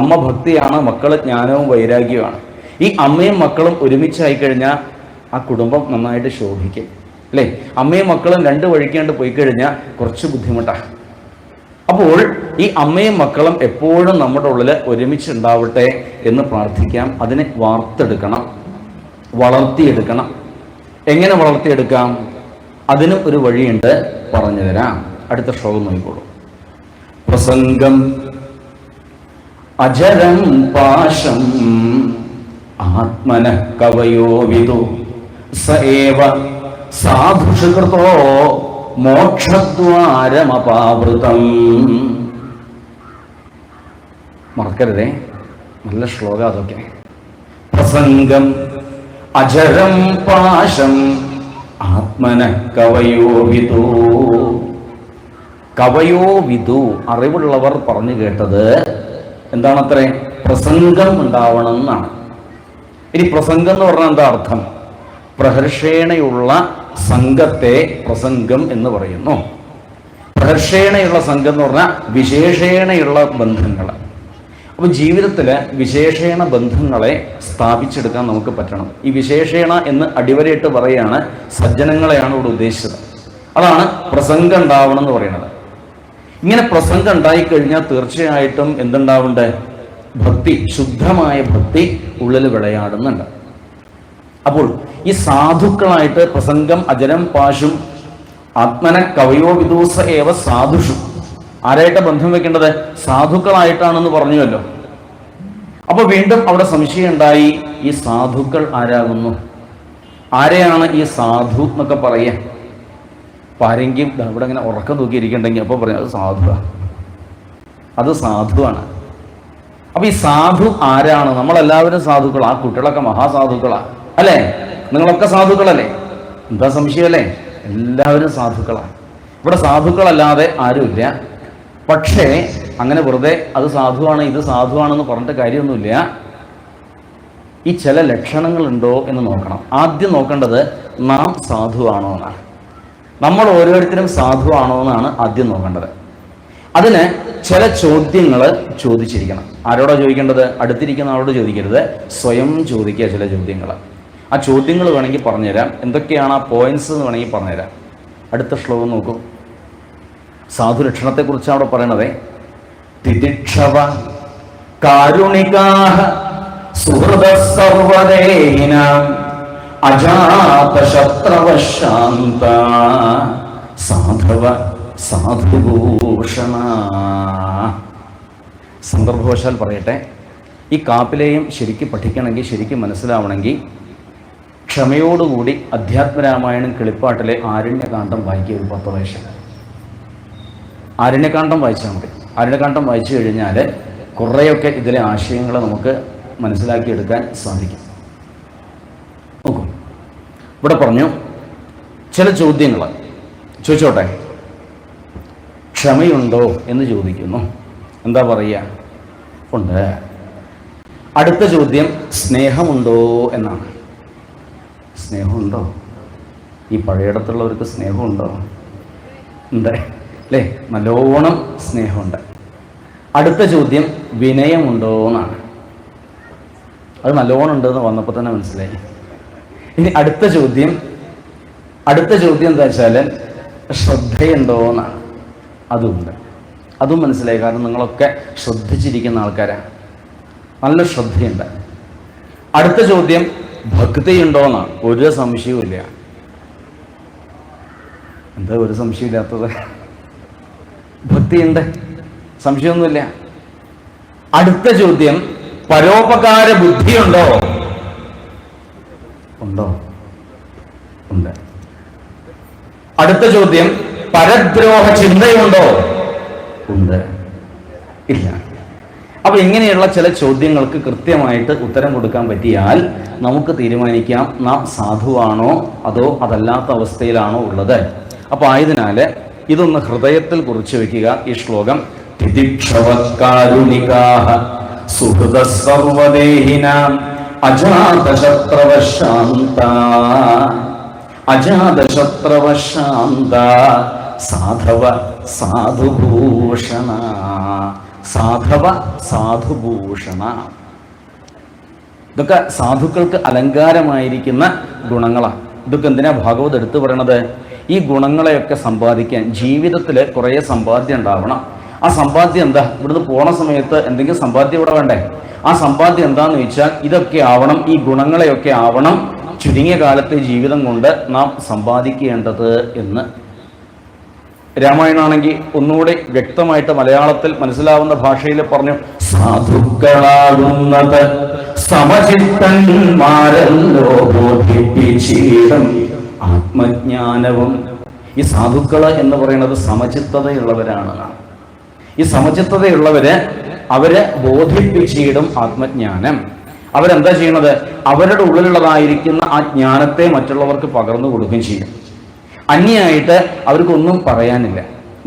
അമ്മ ഭക്തിയാണ്, മക്കൾ ജ്ഞാനവും വൈരാഗ്യവുമാണ്. ഈ അമ്മയും മക്കളും ഒരുമിച്ചായി കഴിഞ്ഞാൽ ആ കുടുംബം നന്നായിട്ട് ശോഭിക്കും അല്ലേ? അമ്മയും മക്കളും 2 വഴിക്കാണ്ട് പോയി കഴിഞ്ഞാൽ കുറച്ച് ബുദ്ധിമുട്ടാണ്. അപ്പോൾ ഈ അമ്മയും മക്കളും എപ്പോഴും നമ്മുടെ ഉള്ളിൽ ഒരുമിച്ചുണ്ടാവട്ടെ എന്ന് പ്രാർത്ഥിക്കാം. അതിനെ വാർത്തെടുക്കണം, വളർത്തിയെടുക്കണം. എങ്ങനെ വളർത്തിയെടുക്കാം? അതിനും ഒരു വഴിയുണ്ട്, പറഞ്ഞു തരാം. അടുത്ത ശ്ലോകം നോക്കിക്കോളൂ. പ്രസംഗം അജരം പാശം ആത്മന കവയോ വിദു സേവ സാധുഷൃതോ മോക്ഷദ്വാരമപാവൃതം. മറക്കരുതേ, നല്ല ശ്ലോകം അതൊക്കെ. പ്രസംഗം അജരം പാശം ആത്മന കവയോ വിദു. കവയോ വിദു, അറിവുള്ളവർ പറഞ്ഞു കേട്ടത് എന്താണത്രേ? പ്രസംഗം ഉണ്ടാവണം എന്നാണ്. ഇനി പ്രസംഗം എന്ന് പറഞ്ഞാൽ എന്താ അർത്ഥം? പ്രഹർഷേണയുള്ള സംഘത്തെ പ്രസംഗം എന്ന് പറയുന്നു. പ്രഹർഷേണയുള്ള സംഘം എന്ന് പറഞ്ഞാൽ വിശേഷേണയുള്ള ബന്ധങ്ങൾ. അപ്പോൾ ജീവിതത്തിൽ വിശേഷേണ ബന്ധങ്ങളെ സ്ഥാപിച്ചെടുക്കാൻ നമുക്ക് പറ്റണം. ഈ വിശേഷേണ എന്ന് അടിവരയിട്ട് പറയുകയാണ്, സജ്ജനങ്ങളെയാണ് ഇവിടെ ഉദ്ദേശിച്ചത്. അതാണ് പ്രസംഗം ഉണ്ടാവണം എന്ന് പറയുന്നത്. ഇങ്ങനെ പ്രസംഗം ഉണ്ടായിക്കഴിഞ്ഞാൽ തീർച്ചയായിട്ടും എന്തുണ്ടാവുന്നുണ്ട്? ഭക്തി, ശുദ്ധമായ ഭക്തി ഉള്ളിൽ വിളയാടുന്നുണ്ട്. അപ്പോൾ ഈ സാധുക്കളായിട്ട് പ്രസംഗം അജരം പാശും ആത്മന കവയോ വിദൂസ ഏവ സാധുഷു, ആരായിട്ട് ബന്ധം വെക്കേണ്ടത്? സാധുക്കളായിട്ടാണെന്ന് പറഞ്ഞുവല്ലോ. അപ്പൊ വീണ്ടും അവിടെ സംശയം ഉണ്ടായി, ഈ സാധുക്കൾ ആരാകുന്നു? ആരെയാണ് ഈ സാധു എന്നൊക്കെ പറയുക? അപ്പൊ ആരെങ്കിലും ഇവിടെ ഇങ്ങനെ ഉറക്കം തൂക്കിയിരിക്കണ്ടെങ്കിൽ അപ്പൊ പറയാം അത് സാധുവാണ്, അത് സാധുവാണ്. അപ്പൊ ഈ സാധു ആരാണ്? നമ്മളെല്ലാവരും സാധുക്കളാ. ആ കുട്ടികളൊക്കെ മഹാസാധുക്കളാ അല്ലേ? നിങ്ങളൊക്കെ സാധുക്കളല്ലേ? എന്താ സംശയമല്ലേ? എല്ലാവരും സാധുക്കളാണ്. ഇവിടെ സാധുക്കളല്ലാതെ ആരുമില്ല. പക്ഷേ അങ്ങനെ വെറുതെ അത് സാധുവാണ് ഇത് സാധുവാണെന്ന് പറഞ്ഞിട്ട് കാര്യമൊന്നുമില്ല. ഈ ചില ലക്ഷണങ്ങളുണ്ടോ എന്ന് നോക്കണം. ആദ്യം നോക്കേണ്ടത് നാം സാധുവാണോ എന്നാണ്. നമ്മൾ ഓരോരുത്തരും സാധുവാണോ എന്നാണ് ആദ്യം നോക്കേണ്ടത്. അതിന് ചില ചോദ്യങ്ങൾ ചോദിച്ചിരിക്കണം. ആരോടാ ചോദിക്കേണ്ടത്? അടുത്തിരിക്കുന്ന ആളോട് ചോദിക്കരുത്, സ്വയം ചോദിക്കുക ചില ചോദ്യങ്ങൾ. ആ ചോദ്യങ്ങൾ വേണമെങ്കിൽ പറഞ്ഞുതരാം. എന്തൊക്കെയാണ് ആ പോയിന്റ്സ് എന്ന് വേണമെങ്കിൽ പറഞ്ഞുതരാം. അടുത്ത ശ്ലോകം നോക്കൂ. സാധു ലക്ഷണത്തെക്കുറിച്ച് അവിടെ പറയണതേ, തിതിക്ഷവ കാരുണികാഹ സുഹൃദ സർവദേഹിനാം അജാതശത്രവശാന്ത സാധവ സാധുഭൂഷണ. സന്ദർഭവശാൽ പറയട്ടെ, ഈ കാപ്പിലെയും ശരിക്കും പഠിക്കണമെങ്കിൽ, ശരിക്കും മനസ്സിലാവണമെങ്കിൽ ക്ഷമയോടുകൂടി അധ്യാത്മരാമായണം കിളിപ്പാട്ടിലെ ആരണ്യകാന്ഡം വായിക്കുക. ഒരു 10 വയസ്സ് ആരണ്യകാന്ഡം വായിച്ചാൽ മതി. ആരണ്യകാന്ഡം വായിച്ചു കഴിഞ്ഞാൽ കുറേയൊക്കെ ഇതിലെ ആശയങ്ങൾ നമുക്ക് മനസ്സിലാക്കിയെടുക്കാൻ സാധിക്കും. നോക്കൂ, ഇവിടെ പറഞ്ഞു ചില ചോദ്യങ്ങൾ ചോദിച്ചോട്ടെ. ക്ഷമയുണ്ടോ എന്ന് ചോദിക്കുന്നു. എന്താ പറയുക? ഉണ്ട്. അടുത്ത ചോദ്യം സ്നേഹമുണ്ടോ എന്നാണ്. സ്നേഹമുണ്ടോ? ഈ പഴയയിടത്തുള്ളവർക്ക് സ്നേഹമുണ്ടോ? ഉണ്ട് അല്ലേ? നല്ലോണം സ്നേഹമുണ്ട്. അടുത്ത ചോദ്യം വിനയമുണ്ടോ എന്നാണ്. അത് നല്ലോണം ഉണ്ടെന്ന് വന്നപ്പോൾ തന്നെ മനസ്സിലായി. ഇനി അടുത്ത ചോദ്യം എന്താ വെച്ചാൽ ശ്രദ്ധയുണ്ടോ എന്നാണ്. അതുമുണ്ട്. അതും മനസ്സിലായി. കാരണം നിങ്ങളൊക്കെ ശ്രദ്ധിച്ചിരിക്കുന്ന ആൾക്കാരാണ്. നല്ല ശ്രദ്ധയുണ്ട്. അടുത്ത ചോദ്യം ഭക്തിയുണ്ടോന്നാണ്. ഒരു സംശയവുമില്ല. എന്താ ഒരു സംശയമില്ലാത്തത്? ഭക്തിയുണ്ട്, സംശയമൊന്നുമില്ല. അടുത്ത ചോദ്യം പരോപകാര ബുദ്ധിയുണ്ടോ? ഉണ്ടോ? ഉണ്ട്. അടുത്ത ചോദ്യം പരദ്രോഹ ചിന്തയുണ്ടോ? ഉണ്ട്. ഇല്ല. അപ്പൊ ഇങ്ങനെയുള്ള ചില ചോദ്യങ്ങൾക്ക് കൃത്യമായിട്ട് ഉത്തരം കൊടുക്കാൻ പറ്റിയാൽ നമുക്ക് തീരുമാനിക്കാം നാം സാധുവാണോ അതോ അതല്ലാത്ത അവസ്ഥയിലാണോ ഉള്ളത്. അപ്പൊ ആയതിനാല് ഇതൊന്ന് ഹൃദയത്തിൽ കുറിച്ച് വെക്കുക. ഈ ശ്ലോകം തിതിക്ഷവകാരുണികാഹ സുഹൃദ സർവദേഹിനാം അജാതശത്രവശാന്ത അജാതശത്രവശാന്ത സാധവ സാധുഭൂഷണ. സാധവ സാധുഭൂഷണ. ഇതൊക്കെ സാധുക്കൾക്ക് അലങ്കാരമായിരിക്കുന്ന ഗുണങ്ങളാണ്. ഇതൊക്കെ എന്തിനാ ഭാഗവത് എടുത്തു പറയണത്? ഈ ഗുണങ്ങളെയൊക്കെ സമ്പാദിക്കാൻ ജീവിതത്തിൽ കുറേ സമ്പാദ്യം ഉണ്ടാവണം. ആ സമ്പാദ്യം എന്താ? ഇവിടുന്ന് പോണ സമയത്ത് എന്തെങ്കിലും സമ്പാദ്യം ഇവിടെ വേണ്ടേ? ആ സമ്പാദ്യം എന്താന്ന് ചോദിച്ചാൽ ഇതൊക്കെ ആവണം, ഈ ഗുണങ്ങളെയൊക്കെ ആവണം ചുരുങ്ങിയ കാലത്തെ ജീവിതം കൊണ്ട് നാം സമ്പാദിക്കേണ്ടത് എന്ന്. രാമായണാണെങ്കിൽ ഒന്നുകൂടി വ്യക്തമായിട്ട് മലയാളത്തിൽ മനസ്സിലാവുന്ന ഭാഷയിൽ പറഞ്ഞു, സാധുക്കളാകുന്നത് സമചിത്തന്മാരല്ലോ ബോധിപ്പിച്ചിടം ആത്മജ്ഞാനവും. ഈ സാധുക്കള് എന്ന് പറയുന്നത് സമചിത്തതയുള്ളവരാണ്. ഈ സമചിത്തതയുള്ളവര് അവരെ ബോധിപ്പിച്ചിടും ആത്മജ്ഞാനം. അവരെന്താ ചെയ്യണത്? അവരുടെ ഉള്ളിലുള്ളതായിരിക്കുന്ന ആ ജ്ഞാനത്തെ മറ്റുള്ളവർക്ക് പകർന്നു കൊടുക്കുകയും ചെയ്യും. അന്യായിട്ട് അവർക്കൊന്നും പറയാനില്ല.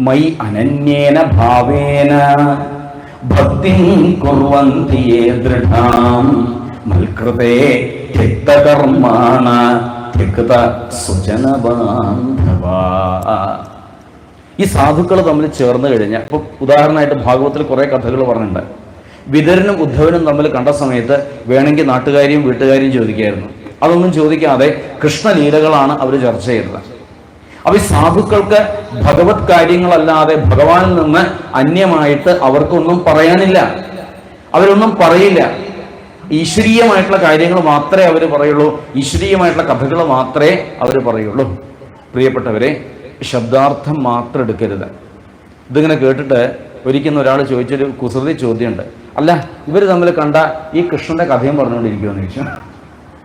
മൈ അനന്യേന ഭാവേന ഭക്തിം കുർവന്തി യേ ദൃഢാം മൽകൃതേ ത്യക്തകർമാണ ത്യക്ത സുജനബാന്ധവാ. ഈ സാധുക്കൾ തമ്മിൽ ചേർന്ന് കഴിഞ്ഞാൽ, ഇപ്പൊ ഉദാഹരണമായിട്ട് ഭാഗവത്തിൽ കുറെ കഥകൾ പറഞ്ഞിട്ടുണ്ട്. വിതുരനും ഉദ്ധവനും തമ്മിൽ കണ്ട സമയത്ത് വേണമെങ്കിൽ നാട്ടുകാരെയും വീട്ടുകാരെയും ചോദിക്കായിരുന്നു. അതൊന്നും ചോദിക്കാതെ കൃഷ്ണലീലകളാണ് അവർ ചർച്ച ചെയ്തത്. അപ്പൊ ഈ സാധുക്കൾക്ക് ഭഗവത് കാര്യങ്ങളല്ലാതെ ഭഗവാനിൽ നിന്ന് അന്യമായിട്ട് അവർക്കൊന്നും പറയാനില്ല, അവരൊന്നും പറയില്ല. ഈശ്വരീയമായിട്ടുള്ള കാര്യങ്ങൾ മാത്രമേ അവർ പറയുള്ളൂ, ഈശ്വരീയമായിട്ടുള്ള കഥകൾ മാത്രമേ അവർ പറയുള്ളൂ. പ്രിയപ്പെട്ടവരെ, ശബ്ദാർത്ഥം മാത്രം എടുക്കരുത്. ഇതിങ്ങനെ കേട്ടിട്ട് ഒരിക്കലും ഒരാൾ ചോദിച്ചൊരു കുസൃതി ചോദ്യമുണ്ട്, അല്ല ഇവർ തമ്മിൽ കണ്ട ഈ കൃഷ്ണന്റെ കഥയും പറഞ്ഞുകൊണ്ടിരിക്കുമെന്ന് ചോദിച്ചു.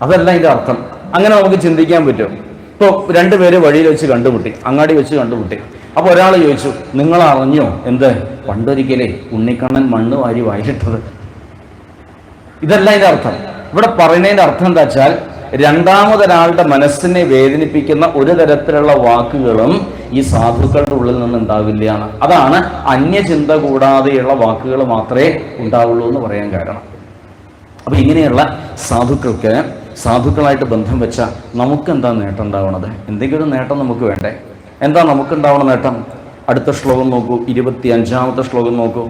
അതല്ല ഇതിന്റെ അർത്ഥം. അങ്ങനെ നമുക്ക് ചിന്തിക്കാൻ പറ്റും. ഇപ്പോൾ രണ്ടുപേര് വഴിയിൽ വെച്ച് കണ്ടുമുട്ടി, അങ്ങാടി വെച്ച് കണ്ടുമുട്ടി. അപ്പൊ ഒരാൾ ചോദിച്ചു, നിങ്ങൾ അറിഞ്ഞോ എന്ത് പണ്ടൊരിക്കലേ ഉണ്ണിക്കണ്ണൻ മണ്ണ് വാരി വായിലിട്ടത്? ഇതല്ല ഇതിന്റെ അർത്ഥം. ഇവിടെ പറയുന്നതിന്റെ അർത്ഥം എന്താ വെച്ചാൽ, രണ്ടാമതൊരാളുടെ മനസ്സിനെ വേദനിപ്പിക്കുന്ന ഒരു തരത്തിലുള്ള വാക്കുകളും ഈ സാധുക്കളുടെ ഉള്ളിൽ നിന്ന് ഉണ്ടാവില്ല. അതാണ് അന്യചിന്ത കൂടാതെയുള്ള വാക്കുകൾ മാത്രമേ ഉണ്ടാവുള്ളൂ എന്ന് പറയാൻ കാരണം. അപ്പൊ ഇങ്ങനെയുള്ള സാധുക്കളായിട്ട് ബന്ധം വെച്ച നമുക്ക് എന്താ നേട്ടം ഉണ്ടാവണത്? എന്തെങ്കിലും നേട്ടം നമുക്ക് വേണ്ടേ? എന്താ നമുക്കുണ്ടാവണ നേട്ടം? അടുത്ത ശ്ലോകം നോക്കൂ, 25-ാമത്തെ ശ്ലോകം നോക്കൂ.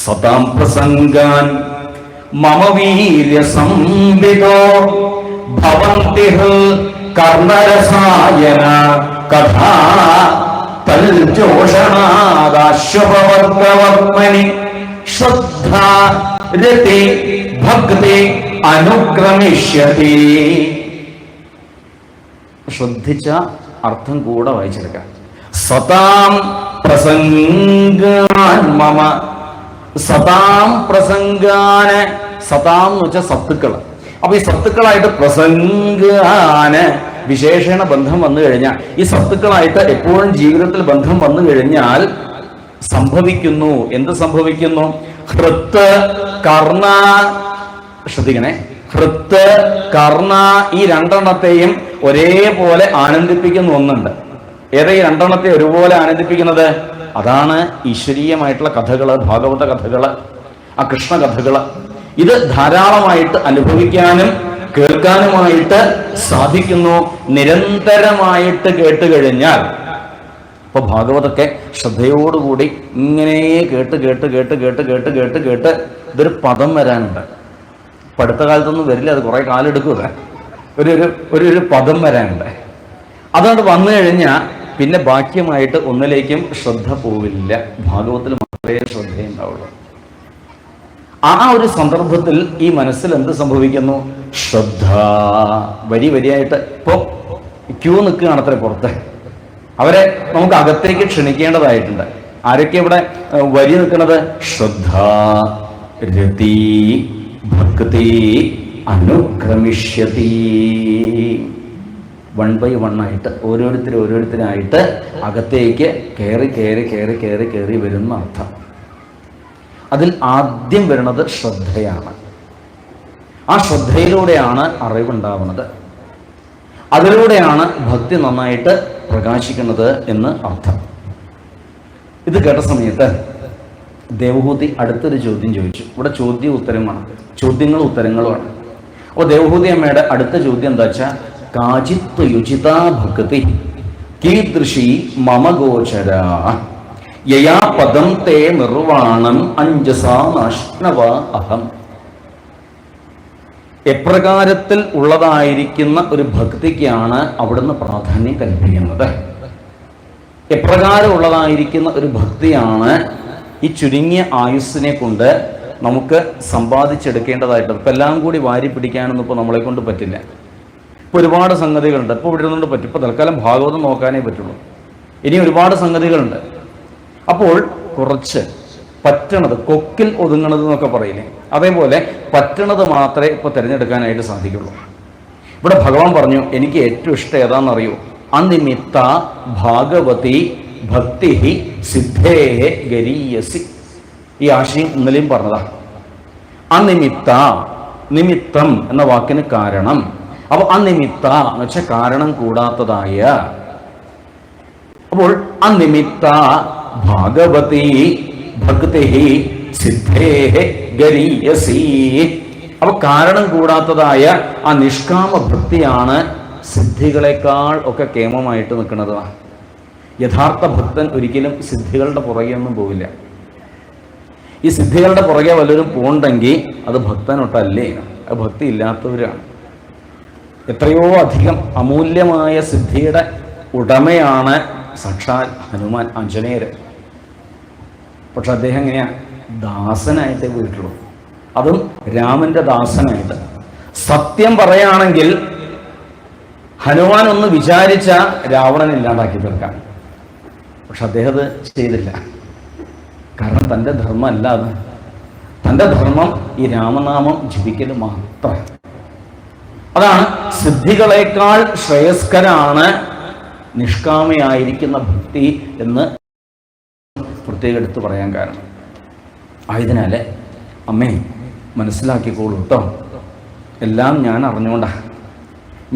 സതാം പ്രസംഗാൻ മമ വീര്യ സംവിദോ ഭവന്തി കർണരസായന കഥാ തൽജോഷണാദാശ്വപവർഗവർമ്മനി ശ്രദ്ധാ രതി ഭക്തി അനുക്രമിഷ്യതി. ശ്രദ്ധിച്ച അർത്ഥം കൂടെ വായിച്ചെടുക്കാം. സതാം പ്രസംഗാൻ മമ. സതാം പ്രസംഗാന്, സതാം എന്ന് വെച്ചാൽ സത്തുക്കൾ. അപ്പൊ ഈ സത്തുക്കളായിട്ട് പ്രസംഗാന് വിശേഷണ ബന്ധം വന്നു കഴിഞ്ഞാൽ, ഈ സത്തുക്കളായിട്ട് എപ്പോഴും ജീവിതത്തിൽ ബന്ധം വന്നു കഴിഞ്ഞാൽ സംഭവിക്കുന്നു. എന്ത് സംഭവിക്കുന്നു? ഹൃത്ത് കർണ. ശ്രദ്ധിക്കണേ, ഹൃത്ത് കർണ ഈ രണ്ടെണ്ണത്തെയും ഒരേപോലെ ആനന്ദിപ്പിക്കുന്ന ഒന്നുണ്ട്. ഏതാ ഈ രണ്ടെണ്ണത്തെ ഒരുപോലെ ആനന്ദിപ്പിക്കുന്നത്? അതാണ് ഈശ്വരീയമായിട്ടുള്ള കഥകള്, ഭാഗവത കഥകള്, ആ കൃഷ്ണ കഥകള്. ഇത് ധാരാളമായിട്ട് അനുഭവിക്കാനും കേൾക്കാനുമായിട്ട് സാധിക്കുന്നു. നിരന്തരമായിട്ട് കേട്ട് കഴിഞ്ഞാൽ, ഇപ്പൊ ഭാഗവതൊക്കെ ശ്രദ്ധയോടുകൂടി ഇങ്ങനെ കേട്ട് കേട്ട് കേട്ട് കേട്ട് കേട്ട് കേട്ട് കേട്ട് ഇതൊരു പദം വരാനുണ്ട്. ഇപ്പൊ അടുത്ത കാലത്തൊന്നും വരില്ല, അത് കുറെ കാലം എടുക്കുക. ഒരു പദം വരാനുണ്ട്. അതുകൊണ്ട് വന്നു കഴിഞ്ഞാൽ പിന്നെ ബാക്യമായിട്ട് ഒന്നിലേക്കും ശ്രദ്ധ പോവില്ല. ഭാഗവത്തിൽ മാത്രമേ ശ്രദ്ധയുണ്ടാവുള്ളൂ. ആ ഒരു സന്ദർഭത്തിൽ ഈ മനസ്സിൽ എന്ത് സംഭവിക്കുന്നു? ശ്രദ്ധ. വരി വരിയായിട്ട് ഇപ്പോ ക്യൂ നിൽക്കുകയാണ് അത്ര പുറത്ത്. അവരെ നമുക്ക് അകത്തേക്ക് ക്ഷണിക്കേണ്ടതായിട്ടുണ്ട്. ആരൊക്കെ ഇവിടെ വരി നിൽക്കുന്നത്? ശ്രദ്ധ, രതി, ഭക്തി, അനുക്രമിഷ്യതി. 1 by 1 ആയിട്ട് ഓരോരുത്തരായിട്ട് അകത്തേക്ക് കയറി വരുന്ന അർത്ഥം. അതിൽ ആദ്യം വരുന്നത് ശ്രദ്ധയാണ്. ആ ശ്രദ്ധയിലൂടെയാണ് അറിവുണ്ടാവുന്നത്. അതിലൂടെയാണ് ഭക്തി നന്നായിട്ട് പ്രകാശിക്കുന്നത് എന്ന് അർത്ഥം. ഇത് കേട്ട സമയത്ത് ദേവഹൂതി അടുത്തൊരു ചോദ്യം ചോദിച്ചു. ഇവിടെ ചോദ്യ ഉത്തരമാണ്, ചോദ്യങ്ങളും ഉത്തരങ്ങളുമാണ്. അപ്പോൾ ദേവഹൂതി അമ്മയുടെ അടുത്ത ചോദ്യം എന്താ വെച്ചാൽ, കാചിത്വ യുചിതാ ഭക്തി കീദൃശി മമ ഗോചര യയാ പദം തേ നിർവാണം അഞ്ജസാ നാഷ്ണവ അഹം. എപ്രകാരത്തിൽ ഉള്ളതായിരിക്കുന്ന ഒരു ഭക്തിക്കാണ് അവിടുന്ന് പ്രാധാന്യം കൽപ്പിക്കുന്നത്? എപ്രകാരം ഉള്ളതായിരിക്കുന്ന ഒരു ഭക്തിയാണ് ഈ ചുരുങ്ങിയ ആയുസ്സിനെ കൊണ്ട് നമുക്ക് സമ്പാദിച്ചെടുക്കേണ്ടതായിട്ട്? ഇപ്പം എല്ലാം കൂടി വാരി പിടിക്കാനൊന്നും ഇപ്പോൾ നമ്മളെ കൊണ്ട് പറ്റില്ല. ഇപ്പോൾ ഒരുപാട് സംഗതികളുണ്ട്. ഇപ്പോൾ ഇവിടെ നിന്നുകൊണ്ട് പറ്റും. ഇപ്പോൾ തൽക്കാലം ഭാഗവതം നോക്കാനേ പറ്റുള്ളൂ. ഇനി ഒരുപാട് സംഗതികളുണ്ട്. അപ്പോൾ കുറച്ച് പറ്റണത്, കൊക്കിൽ ഒതുങ്ങണത് എന്നൊക്കെ പറയില്ലേ, അതേപോലെ പറ്റണത് മാത്രമേ ഇപ്പോൾ തിരഞ്ഞെടുക്കാനായിട്ട് സാധിക്കുള്ളൂ. ഇവിടെ ഭഗവാൻ പറഞ്ഞു, എനിക്ക് ഏറ്റവും ഇഷ്ടം ഏതാണെന്നറിയോ? അനിമിത്ത ഭാഗവതി ഭക്തി സിദ്ധേ ഗരീയസി. ഈ ആശയം ഇന്നലെയും പറഞ്ഞതാണ്. അനിമിത്ത, നിമിത്തം എന്ന വാക്കിന് കാരണം. അപ്പൊ അനിമിത്ത എന്ന് വെച്ചാൽ കാരണം കൂടാത്തതായ. അപ്പോൾ അനിമിത്ത ഭാഗവതി ഭക്തി സിദ്ധേ ഗരീയസി. അപ്പൊ കാരണം കൂടാത്തതായ ആ നിഷ്കാമ ഭക്തിയാണ് സിദ്ധികളെക്കാൾ ഒക്കെ കേമമായിട്ട് നിൽക്കുന്നത്. യഥാർത്ഥ ഭക്തൻ ഒരിക്കലും സിദ്ധികളുടെ പുറകെയൊന്നും പോവില്ല. ഈ സിദ്ധികളുടെ പുറകെ വല്ലവരും പോണ്ടെങ്കിൽ അത് ഭക്തനൊട്ടല്ലേ, അത് ഭക്തി ഇല്ലാത്തവരാണ്. എത്രയോ അധികം അമൂല്യമായ സിദ്ധിയുടെ ഉടമയാണ് സാക്ഷാൽ ഹനുമാൻ, ആഞ്ജനേയർ. പക്ഷെ അദ്ദേഹം എങ്ങനെയാ? ദാസനായിട്ടേ പോയിട്ടുള്ളൂ, അതും രാമന്റെ ദാസനായിട്ട്. സത്യം പറയുകയാണെങ്കിൽ ഹനുമാൻ ഒന്ന് വിചാരിച്ച രാവണൻ ഇല്ലാണ്ടാക്കി തീർക്കാം. പക്ഷെ അദ്ദേഹം അത് ചെയ്തില്ല. കാരണം തൻ്റെ ധർമ്മം അല്ലാതെ, തൻ്റെ ധർമ്മം ഈ രാമനാമം ജപിക്കൽ മാത്രം. അതാണ് സിദ്ധികളെക്കാൾ ശ്രേയസ്കരാണ് നിഷ്കാമയായിരിക്കുന്ന ഭക്തി എന്ന് പ്രത്യേകം എടുത്ത് പറയാൻ കാരണം. ആയതിനാൽ അമ്മേ മനസ്സിലാക്കിക്കോളൂ കേട്ടോ, എല്ലാം ഞാൻ അറിഞ്ഞുകൊണ്ടാണ്.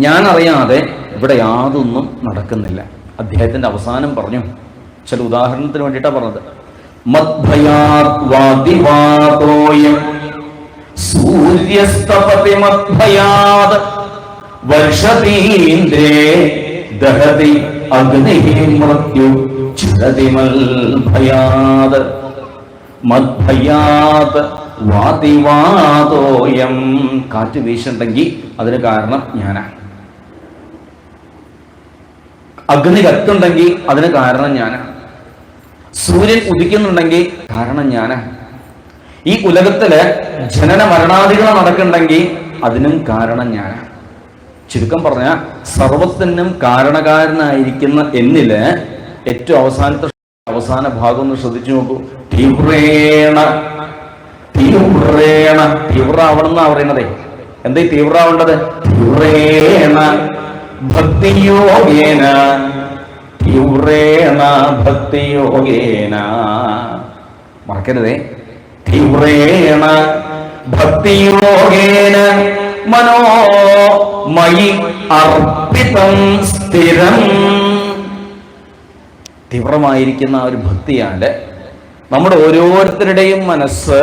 ഞാൻ അറിയാതെ ഇവിടെ യാതൊന്നും നടക്കുന്നില്ല. അദ്ദേഹത്തിൻ്റെ അവസാനം പറഞ്ഞു, ചില ഉദാഹരണത്തിന് വേണ്ടിയിട്ടാണ് പറഞ്ഞത്. മദ്ഭയാത് വാദിവാതോയം സൂര്യസ്തപതി മദ്ഭയാത് വർഷതീന്ദ്രേ ദഹതി അഗ്നിഹി മൃത്യു ചിരതി മൽഭയാത് മദ്ഭയാത് വാദിവാതോയം. കാറ്റ് വീശുണ്ടെങ്കിൽ അതിന് കാരണം ഞാനാണ്. അഗ്നി കത്തുണ്ടെങ്കിൽ അതിന് കാരണം ഞാനാണ്. സൂര്യൻ ഉദിക്കുന്നുണ്ടെങ്കിൽ കാരണം ഞാനാണ്. ഈ ഉലകത്തില് ജനന മരണാദികൾ നടക്കുന്നുണ്ടെങ്കിൽ അതിനും കാരണം ഞാനാണ്. ചുരുക്കം പറഞ്ഞാൽ സർവത്തിനും കാരണക്കാരനായിരിക്കുന്ന എന്നില് ഏറ്റവും അവസാന ഭാഗം ഒന്ന് ശ്രദ്ധിച്ചു നോക്കൂ. തീവ്രേണ തീവ്രേണ തീവ്രാവണമെന്നാ പറയുന്നതേ. എന്താ ഈ തീവ്രാവേണ്ടത്? തീവ്രേണ ഭക്തിയോഗേന തീവ്രേണ ഭക്തിയോഗേന. മറക്കരുതേ. തീവ്രേണ ഭക്തിയോഗേന മനോ മയി അർപ്പിതം സ്ഥിരം. തീവ്രമായിരിക്കുന്ന ഒരു ഭക്തിയാല് നമ്മുടെ ഓരോരുത്തരുടെയും മനസ്സ്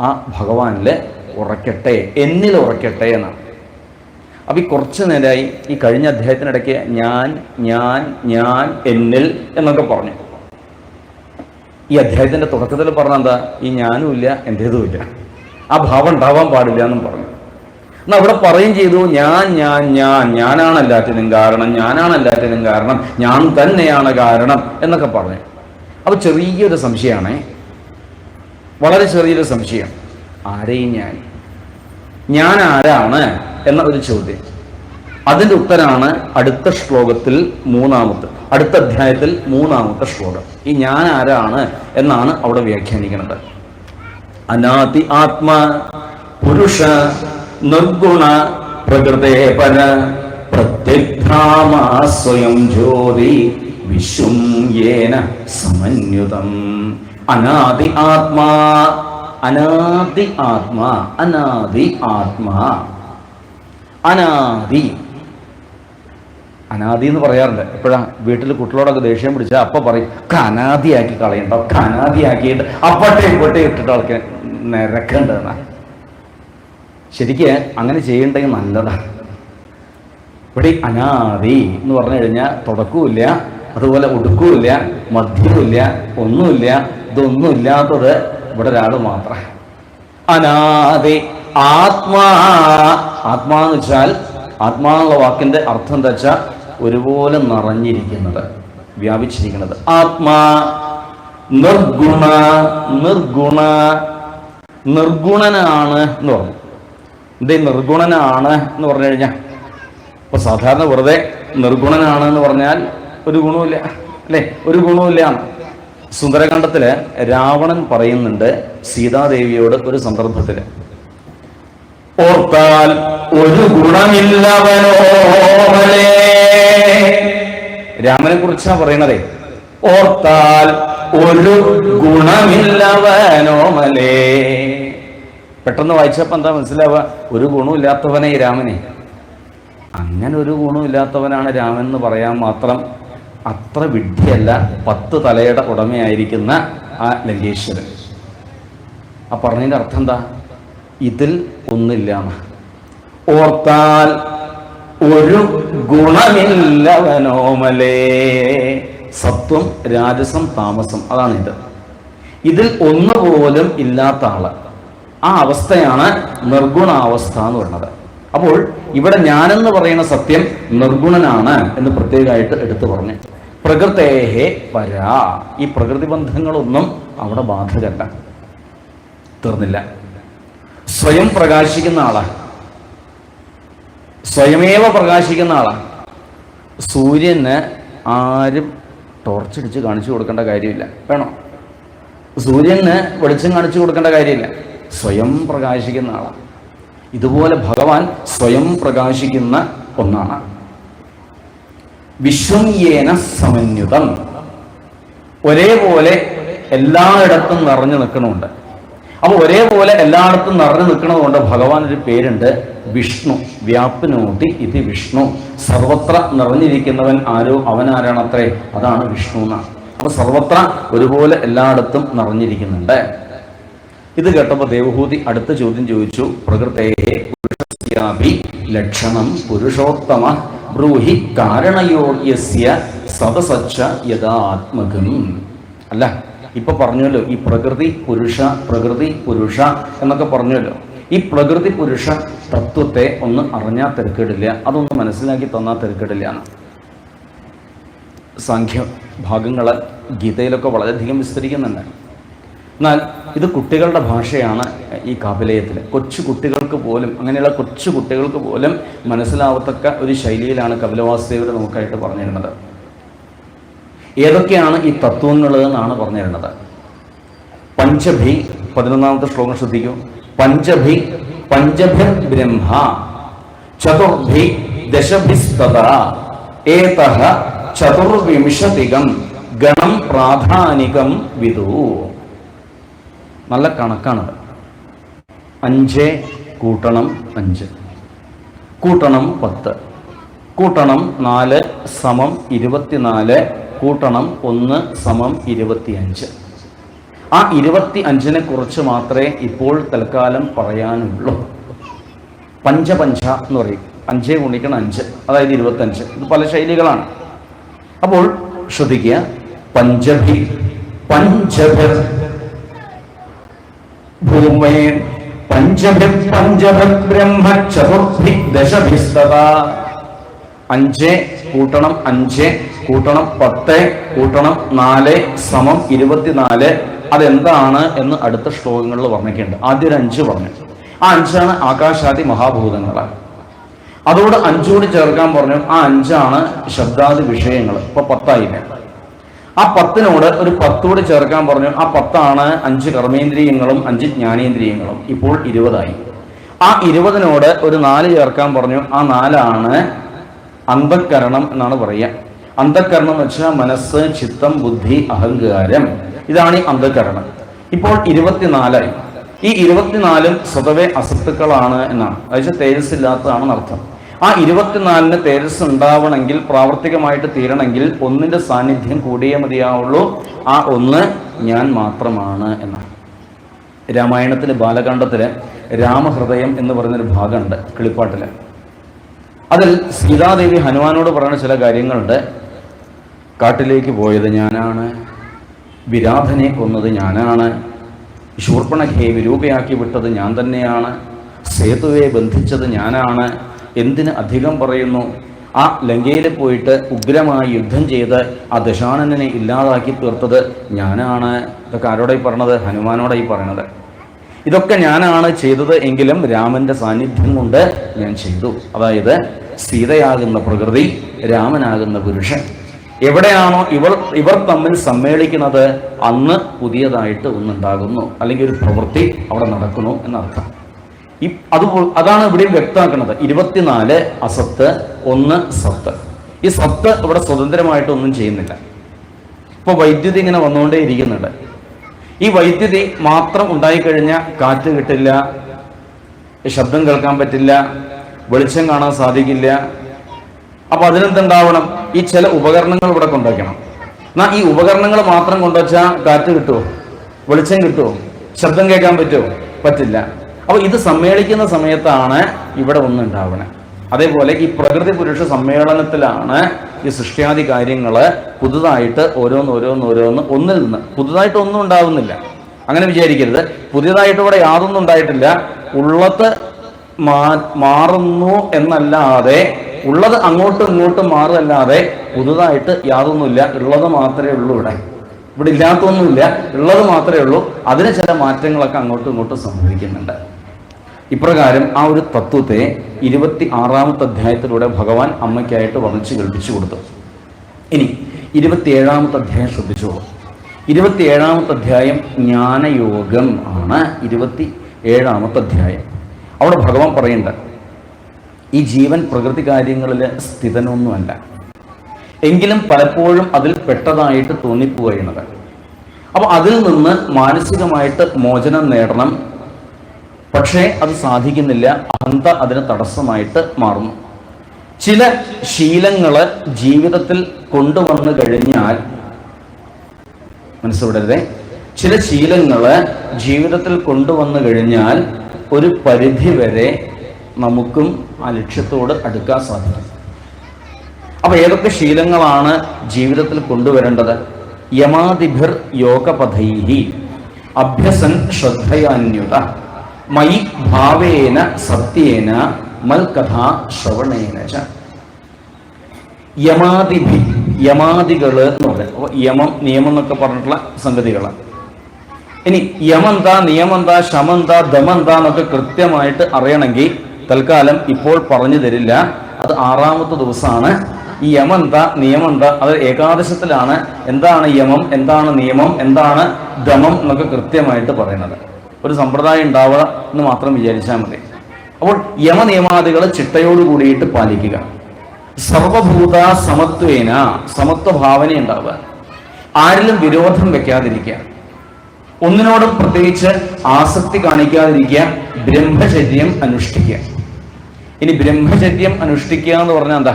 ആ ഭഗവാനില് ഉറക്കട്ടെ, എന്നിൽ ഉറക്കട്ടെ എന്നാണ്. അപ്പം ഈ കുറച്ച് നേരമായി ഈ കഴിഞ്ഞ അധ്യായത്തിനിടയ്ക്ക് ഞാൻ ഞാൻ ഞാൻ എന്നിൽ എന്നൊക്കെ പറഞ്ഞു. ഈ അധ്യായത്തിൻ്റെ തുടക്കത്തിൽ പറഞ്ഞ എന്താ? ഈ ഞാനും ഇല്ല എൻ്റേതും ഇല്ല, ആ ഭാവം ഉണ്ടാവാൻ പാടില്ല എന്നും പറഞ്ഞു. എന്നാൽ അവിടെ പറയുകയും ചെയ്തു ഞാൻ ഞാൻ ഞാൻ ഞാനാണ് എല്ലാറ്റിനും കാരണം, ഞാനാണ് എല്ലാറ്റിനും കാരണം, ഞാൻ തന്നെയാണ് കാരണം എന്നൊക്കെ പറഞ്ഞു. അപ്പോൾ ചെറിയൊരു സംശയമാണേ, വളരെ ചെറിയൊരു സംശയം. ആരെയും ഞാൻ ആരാണ് എന്ന ഒരു ചോദ്യം. അതിൻ്റെ ഉത്തരമാണ് അടുത്ത ശ്ലോകത്തിൽ അടുത്ത അധ്യായത്തിൽ 3-ാമത്തെ ശ്ലോകം. ഈ ഞാൻ ആരാണ് എന്നാണ് അവിടെ വ്യാഖ്യാനിക്കുന്നത്. അനാദി ആത്മ പുരുഷ നിർഗുണ പ്രകൃതേ പര പ്രത്യഗ്ധാമാ സ്വയം ജ്യോതി വിശ്വം യേന സമന്യുതം. അനാദി ആത്മാ അനാദി ആത്മാ അനാദി ആത്മാ. അനാദി അനാദി എന്ന് പറയാറുണ്ട്. എപ്പോഴാ വീട്ടിൽ കുട്ടികളോടൊക്കെ ദേഷ്യം പിടിച്ചാൽ അപ്പം പറയും അനാദിയാക്കി കളയണ്ട, അനാദിയാക്കിയിട്ട് അപ്പട്ടെ ഇപ്പോട്ടെ ഇട്ടിട്ട് ആൾക്ക് നിരക്കേണ്ടതെന്നാ. ശരിക്ക് അങ്ങനെ ചെയ്യണ്ടെങ്കിൽ നല്ലതാണ്. ഇവിടെ അനാദി എന്ന് പറഞ്ഞു കഴിഞ്ഞാൽ തുടക്കവുമില്ല, അതുപോലെ ഒടുക്കവുമില്ല, മധ്യവുമില്ല, ഒന്നുമില്ല. ഇതൊന്നും ഇല്ലാത്തത് ഇവിടെ ഒരാൾ മാത്രം. അനാദി ആത്മാ. ആത്മാന്ന് വെച്ചാൽ, ആത്മാന്നുള്ള വാക്കിന്റെ അർത്ഥം എന്താ വെച്ചാൽ ഒരുപോലെ നിറഞ്ഞിരിക്കുന്നത്, വ്യാപിച്ചിരിക്കുന്നത്. ആത്മാ നിർഗുണ. നിർഗുണ നിർഗുണനാണ് എന്ന് പറഞ്ഞു. എന്തേ നിർഗുണനാണ് എന്ന് പറഞ്ഞു കഴിഞ്ഞാൽ, ഇപ്പൊ സാധാരണ വെറുതെ നിർഗുണനാണ് എന്ന് പറഞ്ഞാൽ ഒരു ഗുണവുമില്ല അല്ലേ, ഒരു ഗുണവുമില്ല. സുന്ദരകാണ്ഡത്തില് രാവണൻ പറയുന്നുണ്ട് സീതാദേവിയോട് ഒരു സന്ദർഭത്തില്, ഓർത്താൽ ഒരു ഗുണമില്ലവനോമലേ. രാമനെ കുറിച്ചാ പറയണതേ. ഓർത്താൽ ഒരു ഗുണമില്ലവനോമലേ. പെട്ടെന്ന് വായിച്ചപ്പോ എന്താ മനസ്സിലാവുക? ഒരു ഗുണമില്ലാത്തവനെ രാമനെ. അങ്ങനെ ഒരു ഗുണമില്ലാത്തവനാണ് രാമൻ എന്ന് പറയാൻ മാത്രം അത്ര വിഡ്ഢിയല്ല 10 തലയുടെ ഉടമയായിരിക്കുന്ന ആ ലങ്കേശ്വരൻ. ആ പറഞ്ഞതിൻ്റെ അർത്ഥം എന്താ? ഇതിൽ ഒന്നില്ല. ഓർത്താൽ ഒരു ഗുണമില്ലവനോമലേ. സത്വം രാജസം താമസം, അതാണ് ഇത്. ഇതിൽ ഒന്നുപോലും ഇല്ലാത്ത ആള്, ആ അവസ്ഥയാണ് നിർഗുണാവസ്ഥ എന്ന് പറയുന്നത്. അപ്പോൾ ഇവിടെ ഞാനെന്ന് പറയുന്ന സത്യം നിർഗുണനാണ് എന്ന് പ്രത്യേകമായിട്ട് എടുത്തു പറഞ്ഞു. പ്രകൃതേഹേ പരാ, ഈ പ്രകൃതി ബന്ധങ്ങളൊന്നും അവിടെ ബാധകല്ല. തീർന്നില്ല. സ്വയം പ്രകാശിക്കുന്ന ആളാണ്, സ്വയമേവ പ്രകാശിക്കുന്ന ആളാണ്. സൂര്യന് ആരും ടോർച്ചടിച്ച് കാണിച്ചു കൊടുക്കേണ്ട കാര്യമില്ല. വേണോ? സൂര്യന് വെളിച്ചം കാണിച്ചു കൊടുക്കേണ്ട കാര്യമില്ല. സ്വയം പ്രകാശിക്കുന്ന ആളാണ്. ഇതുപോലെ ഭഗവാൻ സ്വയം പ്രകാശിക്കുന്ന ഒന്നാണ്. വിശ്വംയേന സമന്വിതം, ഒരേപോലെ എല്ലായിടത്തും നിറഞ്ഞു നിൽക്കണമുണ്ട്. അപ്പൊ ഒരേപോലെ എല്ലായിടത്തും നിറഞ്ഞു നിൽക്കണതുകൊണ്ട് ഭഗവാൻ ഒരു പേരുണ്ട്, വിഷ്ണു. വ്യാപ്നോതി ഇത് വിഷ്ണു, സർവത്ര നിറഞ്ഞിരിക്കുന്നവൻ ആരോ അവനാരാണത്രേ, അതാണ് വിഷ്ണു എന്നാണ്. അപ്പൊ സർവത്ര ഒരുപോലെ എല്ലായിടത്തും നിറഞ്ഞിരിക്കുന്നുണ്ട്. ഇത് കേട്ടപ്പോൾ ദേവഹൂതി അടുത്ത ചോദ്യം ചോദിച്ചു. പ്രകൃതേഹേ പുരുഷസ്യാഭി ലക്ഷണം പുരുഷോത്തമ ബ്രൂഹി കാരണയോഗ്യസ്യ സദസച്ച യഥാത്മകം. അല്ല, ഇപ്പൊ പറഞ്ഞല്ലോ ഈ പ്രകൃതി പുരുഷ എന്നൊക്കെ പറഞ്ഞല്ലോ. ഈ പ്രകൃതി പുരുഷ തത്വത്തെ ഒന്ന് അറിഞ്ഞാൽ തിരക്കേടില്ല, അതൊന്ന് മനസ്സിലാക്കി തന്നാൽ തിരക്കേടില്ല എന്ന്. സാഖ്യ ഭാഗങ്ങൾ ഗീതയിലൊക്കെ വളരെയധികം വിസ്തരിക്കുന്നുണ്ട്. എന്നാൽ ഇത് കുട്ടികളുടെ ഭാഷയാണ്. ഈ കാപിലയത്തിൽ കൊച്ചു കുട്ടികൾക്ക് പോലും, അങ്ങനെയുള്ള കൊച്ചു കുട്ടികൾക്ക് പോലും മനസ്സിലാവത്തക്ക ഒരു ശൈലിയിലാണ് കപിലവാസുദേവർ നമുക്കായിട്ട് പറഞ്ഞിരുന്നത്. ഏതൊക്കെയാണ് ഈ തത്വങ്ങളെന്നാണ് പറഞ്ഞിരുന്നത്. പഞ്ചഭി, 11ാമത്തെ ശ്ലോകം ശ്രദ്ധിക്കൂ. പഞ്ചഭി പഞ്ചഭിർ ബ്രഹ്മ ചതുർഭി ദശഭിസ്തത ഏതഃ ചതുർവിംശതികം ഗണം പ്രാധാനികം വിദു. നല്ല കണക്കാണത്. 5 കൂട്ടണം 5 കൂട്ടണം 10 കൂട്ടണം 4 സമം 24 കൂട്ടണം 1 സമം 25. ആ 25നെ കുറിച്ച് മാത്രമേ ഇപ്പോൾ തൽക്കാലം പറയാനുള്ളൂ. പഞ്ചപഞ്ച എന്ന് പറയും. 5 ഗുണിക്കണം 5, അതായത് 25. ഇത് പല ശൈലികളാണ്. അപ്പോൾ ശ്രദ്ധിക്കുക. പഞ്ചഭി പഞ്ചഭിർ ഭൂമേ പഞ്ചഭിർ പഞ്ചഭിർ ബ്രഹ്മ ചതുർഭി ദശഭിസ്തത. 5 കൂട്ടണം 5 കൂട്ടണം 10 കൂട്ടണം 4 സമം 24. അതെന്താണ് എന്ന് അടുത്ത ശ്ലോകങ്ങളിൽ പറഞ്ഞിട്ടുണ്ട്. ആദ്യം 5 പറഞ്ഞു. ആ 5 ആകാശാദി മഹാഭൂതങ്ങൾ. അതോട് 5 കൂടി ചേർക്കാൻ പറഞ്ഞു. ആ 5 ശബ്ദാദി വിഷയങ്ങൾ. ഇപ്പൊ 10 ആയില്ലേ. ആ 10നോട് ഒരു 10 കൂടി ചേർക്കാൻ പറഞ്ഞു. ആ 10 5 കർമ്മേന്ദ്രിയങ്ങളും 5 ജ്ഞാനേന്ദ്രിയങ്ങളും. ഇപ്പോൾ 20 ആ 20നോട് ഒരു 4 ചേർക്കാൻ പറഞ്ഞു. ആ 4 അന്ധക്കരണം എന്നാണ് പറയുക. അന്ധക്കരണം എന്ന് വെച്ചാൽ മനസ്സ്, ചിത്തം, ബുദ്ധി, അഹങ്കാരം. ഇതാണ് ഈ അന്ധക്കരണം. ഇപ്പോൾ 24 ഈ 24 സ്വതവേ അസത്തുക്കളാണ് എന്നാണ്. അതായത് തേജസ് ഇല്ലാത്തതാണെന്ന് അർത്ഥം. ആ 24 തേജസ് ഉണ്ടാവണമെങ്കിൽ, പ്രാവർത്തികമായിട്ട് തീരണമെങ്കിൽ ഒന്നിന്റെ സാന്നിധ്യം കൂടിയേ മതിയാവുള്ളൂ. ആ ഒന്ന് ഞാൻ മാത്രമാണ് എന്നാണ്. രാമായണത്തില് ബാലകാണ്ഡത്തില് രാമഹൃദയം എന്ന് പറയുന്നൊരു ഭാഗമുണ്ട് കിളിപ്പാട്ടില്. അതിൽ സീതാദേവി ഹനുമാനോട് പറയുന്ന ചില കാര്യങ്ങളുണ്ട്. കാട്ടിലേക്ക് പോയത് ഞാനാണ്, വിരാധനെ കൊന്നത് ഞാനാണ്, ശൂർപ്പണഖയെ വിരൂപയാക്കി വിട്ടത് ഞാൻ തന്നെയാണ്, സേതുവെ ബന്ധിച്ചത് ഞാനാണ്, എന്തിന് അധികം പറയുന്നു, ആ ലങ്കയിൽ പോയിട്ട് ഉഗ്രമായി യുദ്ധം ചെയ്ത് ആ ദശാനനെ ഇല്ലാതാക്കി തീർത്തത് ഞാനാണ്. ഇതൊക്കെ ആരോടായി പറഞ്ഞത്? ഹനുമാനോടായി പറയണത്. ഇതൊക്കെ ഞാനാണ് ചെയ്തത് എങ്കിലും രാമന്റെ സാന്നിധ്യം കൊണ്ട് ഞാൻ ചെയ്തു. അതായത് സീതയാകുന്ന പ്രകൃതി, രാമനാകുന്ന പുരുഷൻ എവിടെയാണോ ഇവർ തമ്മിൽ സമ്മേളിക്കുന്നത്, അന്ന് പുതിയതായിട്ട് ഒന്നുണ്ടാകുന്നു, അല്ലെങ്കിൽ ഒരു പ്രവൃത്തി അവിടെ നടക്കുന്നു എന്നർത്ഥം. അതാണ് ഇവിടെയും വ്യക്തമാക്കുന്നത്. 24 അസത്ത്, 1 സത്ത്. ഈ സത്ത് ഇവിടെ സ്വതന്ത്രമായിട്ടൊന്നും ചെയ്യുന്നില്ല. ഇപ്പൊ വൈദ്യുതി ഇങ്ങനെ വന്നുകൊണ്ടേ ഇരിക്കുന്നുണ്ട്. ഈ വൈദ്യുതി മാത്രം ഉണ്ടായിക്കഴിഞ്ഞാൽ കാറ്റ് കിട്ടില്ല, ശബ്ദം കേൾക്കാൻ പറ്റില്ല, വെളിച്ചം കാണാൻ സാധിക്കില്ല. അപ്പൊ അതിനെന്തുണ്ടാവണം? ഈ ചില ഉപകരണങ്ങൾ ഇവിടെ കൊണ്ടുവയ്ക്കണം. എന്നാൽ ഈ ഉപകരണങ്ങൾ മാത്രം കൊണ്ടുവച്ചാൽ കാറ്റ് കിട്ടുമോ? വെളിച്ചം കിട്ടുമോ? ശബ്ദം കേൾക്കാൻ പറ്റുമോ? പറ്റില്ല. അപ്പൊ ഇത് സമ്മേളിക്കുന്ന സമയത്താണ് ഇവിടെ ഒന്നുണ്ടാവണേ. അതേപോലെ ഈ പ്രകൃതി പുരുഷ സമ്മേളനത്തിലാണ് ഈ സൃഷ്ടിയാദി കാര്യങ്ങള് പുതുതായിട്ട് ഓരോന്ന് ഒന്നിൽ നിന്ന് പുതുതായിട്ട് ഒന്നും ഉണ്ടാവുന്നില്ല. അങ്ങനെ വിചാരിക്കരുത്. പുതിയതായിട്ട് ഇവിടെ യാതൊന്നും ഉണ്ടായിട്ടില്ല. ഉള്ളത് മാറുന്നു എന്നല്ലാതെ, ഉള്ളത് അങ്ങോട്ടും ഇങ്ങോട്ടും മാറുമല്ലാതെ പുതുതായിട്ട് യാതൊന്നുമില്ല. ഉള്ളത് മാത്രമേ ഉള്ളൂ. ഇവിടെ ഇല്ലാത്തൊന്നുമില്ല, ഉള്ളത് മാത്രമേ ഉള്ളൂ. അതിന് ചില മാറ്റങ്ങളൊക്കെ അങ്ങോട്ടും ഇങ്ങോട്ടും സംഭവിക്കുന്നുണ്ട്. ഇപ്രകാരം ആ ഒരു തത്വത്തെ 26-ാമത്തെ അധ്യായത്തിലൂടെ ഭഗവാൻ അമ്മയ്ക്കായിട്ട് വർണ്ണിച്ച് കേൾപ്പിച്ചു കൊടുത്തു. ഇനി 27-ാമത്തെ അധ്യായം ശ്രദ്ധിച്ചോളൂ. 27-ാമത്തെ അധ്യായം ജ്ഞാനയോഗം ആണ്. 27-ാമത്തെ അധ്യായം. അവിടെ ഭഗവാൻ പറയുന്നുണ്ട്, ഈ ജീവൻ പ്രകൃതി കാര്യങ്ങളിൽ സ്ഥിതനൊന്നുമല്ല, എങ്കിലും പലപ്പോഴും അതിൽ പെട്ടതായിട്ട് തോന്നിപ്പോവുകയാണ്. അപ്പോൾ അതിൽ നിന്ന് മാനസികമായിട്ട് മോചനം നേടണം. പക്ഷേ അത് സാധിക്കുന്നില്ല. അഹന്ത അതിന് തടസ്സമായിട്ട് മാറുന്നു. ചില ശീലങ്ങൾ ജീവിതത്തിൽ കൊണ്ടുവന്നു കഴിഞ്ഞാൽ, മനസ്സിലൂടരുതേ, ചില ശീലങ്ങൾ ജീവിതത്തിൽ കൊണ്ടുവന്നു കഴിഞ്ഞാൽ ഒരു പരിധി വരെ നമുക്കും ആ ലക്ഷ്യത്തോട് അടുക്കാൻ സാധിക്കും. അപ്പൊ ഏതൊക്കെ ശീലങ്ങളാണ് ജീവിതത്തിൽ കൊണ്ടുവരേണ്ടത്? യമാതിഭിർ യോഗപഥൈഹി അഭ്യസൻ ശ്രദ്ധയാന്യുത മയി ഭാവേന സത്യേന മൽകഥാ ശ്രവണേന ച. യമാതിഭി, യമാദികള് എന്ന് പറയാം. അപ്പൊ യമം, നിയമം എന്നൊക്കെ പറഞ്ഞിട്ടുള്ള സംഗതികളാണ്. ഇനി യമന്താ, നിയമന്താ, ശമന്താ, ദമന്താ എന്നൊക്കെ കൃത്യമായിട്ട് അറിയണമെങ്കിൽ തൽക്കാലം ഇപ്പോൾ പറഞ്ഞു തരില്ല. അത് 6-ാമത്തെ ദിവസമാണ്. ഈ യമന്ത, നിയമന്ത, അത് ഏകാദശത്തിലാണ്. എന്താണ് യമം, എന്താണ് നിയമം, എന്താണ് ദമം എന്നൊക്കെ കൃത്യമായിട്ട് പറയുന്നത്. ഒരു സമ്പ്രദായം ഉണ്ടാവുക എന്ന് മാത്രം വിചാരിച്ചാൽ മതി. അപ്പോൾ യമനിയമാദികൾ ചിട്ടയോട് കൂടിയിട്ട് പാലിക്കുക. സർവഭൂത സമത്വേന, സമത്വ ഭാവന ഉണ്ടാവുക. ആരിലും വിരോധം വെക്കാതിരിക്കുക. ഒന്നിനോടും പ്രത്യേകിച്ച് ആസക്തി കാണിക്കാതിരിക്കുക. ബ്രഹ്മചര്യം അനുഷ്ഠിക്കുക. ഇനി ബ്രഹ്മചര്യം അനുഷ്ഠിക്കുക എന്ന് പറഞ്ഞാൽ എന്താ?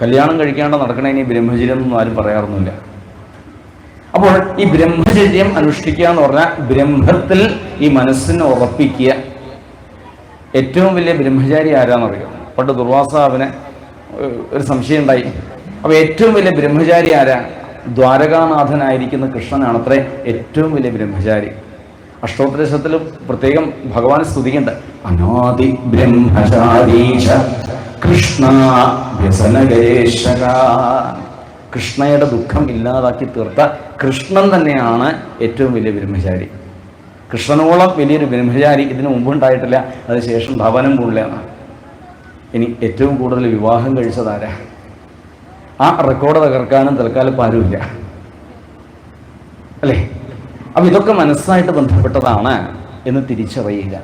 കല്യാണം കഴിക്കാണ്ട് നടക്കണ ഇനി ബ്രഹ്മചര്യം എന്നൊന്നും ആരും പറയാറൊന്നുമില്ല. അപ്പോൾ ഈ ബ്രഹ്മചര്യം അനുഷ്ഠിക്കുക എന്ന് പറഞ്ഞാൽ ബ്രഹ്മത്തിൽ ഈ മനസ്സിനെ ഉറപ്പിക്കുക. ഏറ്റവും വലിയ ബ്രഹ്മചാരി ആരാന്നറിയോ? പണ്ട് ദുർവാസാവിന് ഒരു സംശയം ഉണ്ടായി. അപ്പൊ ഏറ്റവും വലിയ ബ്രഹ്മചാരി ആരാ? ദ്വാരകാനാഥനായിരിക്കുന്ന കൃഷ്ണനാണത്രേ ഏറ്റവും വലിയ ബ്രഹ്മചാരി. അഷ്ടോത്തരത്തിൽ പ്രത്യേകം ഭഗവാനെ സ്തുതിക്കുന്നുണ്ട്. അനാദി ബ്രഹ്മചാരീശ കൃഷ്ണ വ്യസനകേശക. കൃഷ്ണയുടെ ദുഃഖം ഇല്ലാതാക്കി തീർത്ത കൃഷ്ണൻ തന്നെയാണ് ഏറ്റവും വലിയ ബ്രഹ്മചാരി. കൃഷ്ണനോളം വലിയൊരു ബ്രഹ്മചാരി ഇതിനു മുമ്പുണ്ടായിട്ടില്ല. അതിനുശേഷം ഭവനം പൂളിലാണ്. ഇനി ഏറ്റവും കൂടുതൽ വിവാഹം കഴിച്ചതാരാ? ആ റെക്കോർഡ് തകർക്കാനും തൽക്കാലം ആരുമില്ല, അല്ലേ? അപ്പൊ ഇതൊക്കെ മനസ്സായിട്ട് ബന്ധപ്പെട്ടതാണ് എന്ന് തിരിച്ചറിയുക.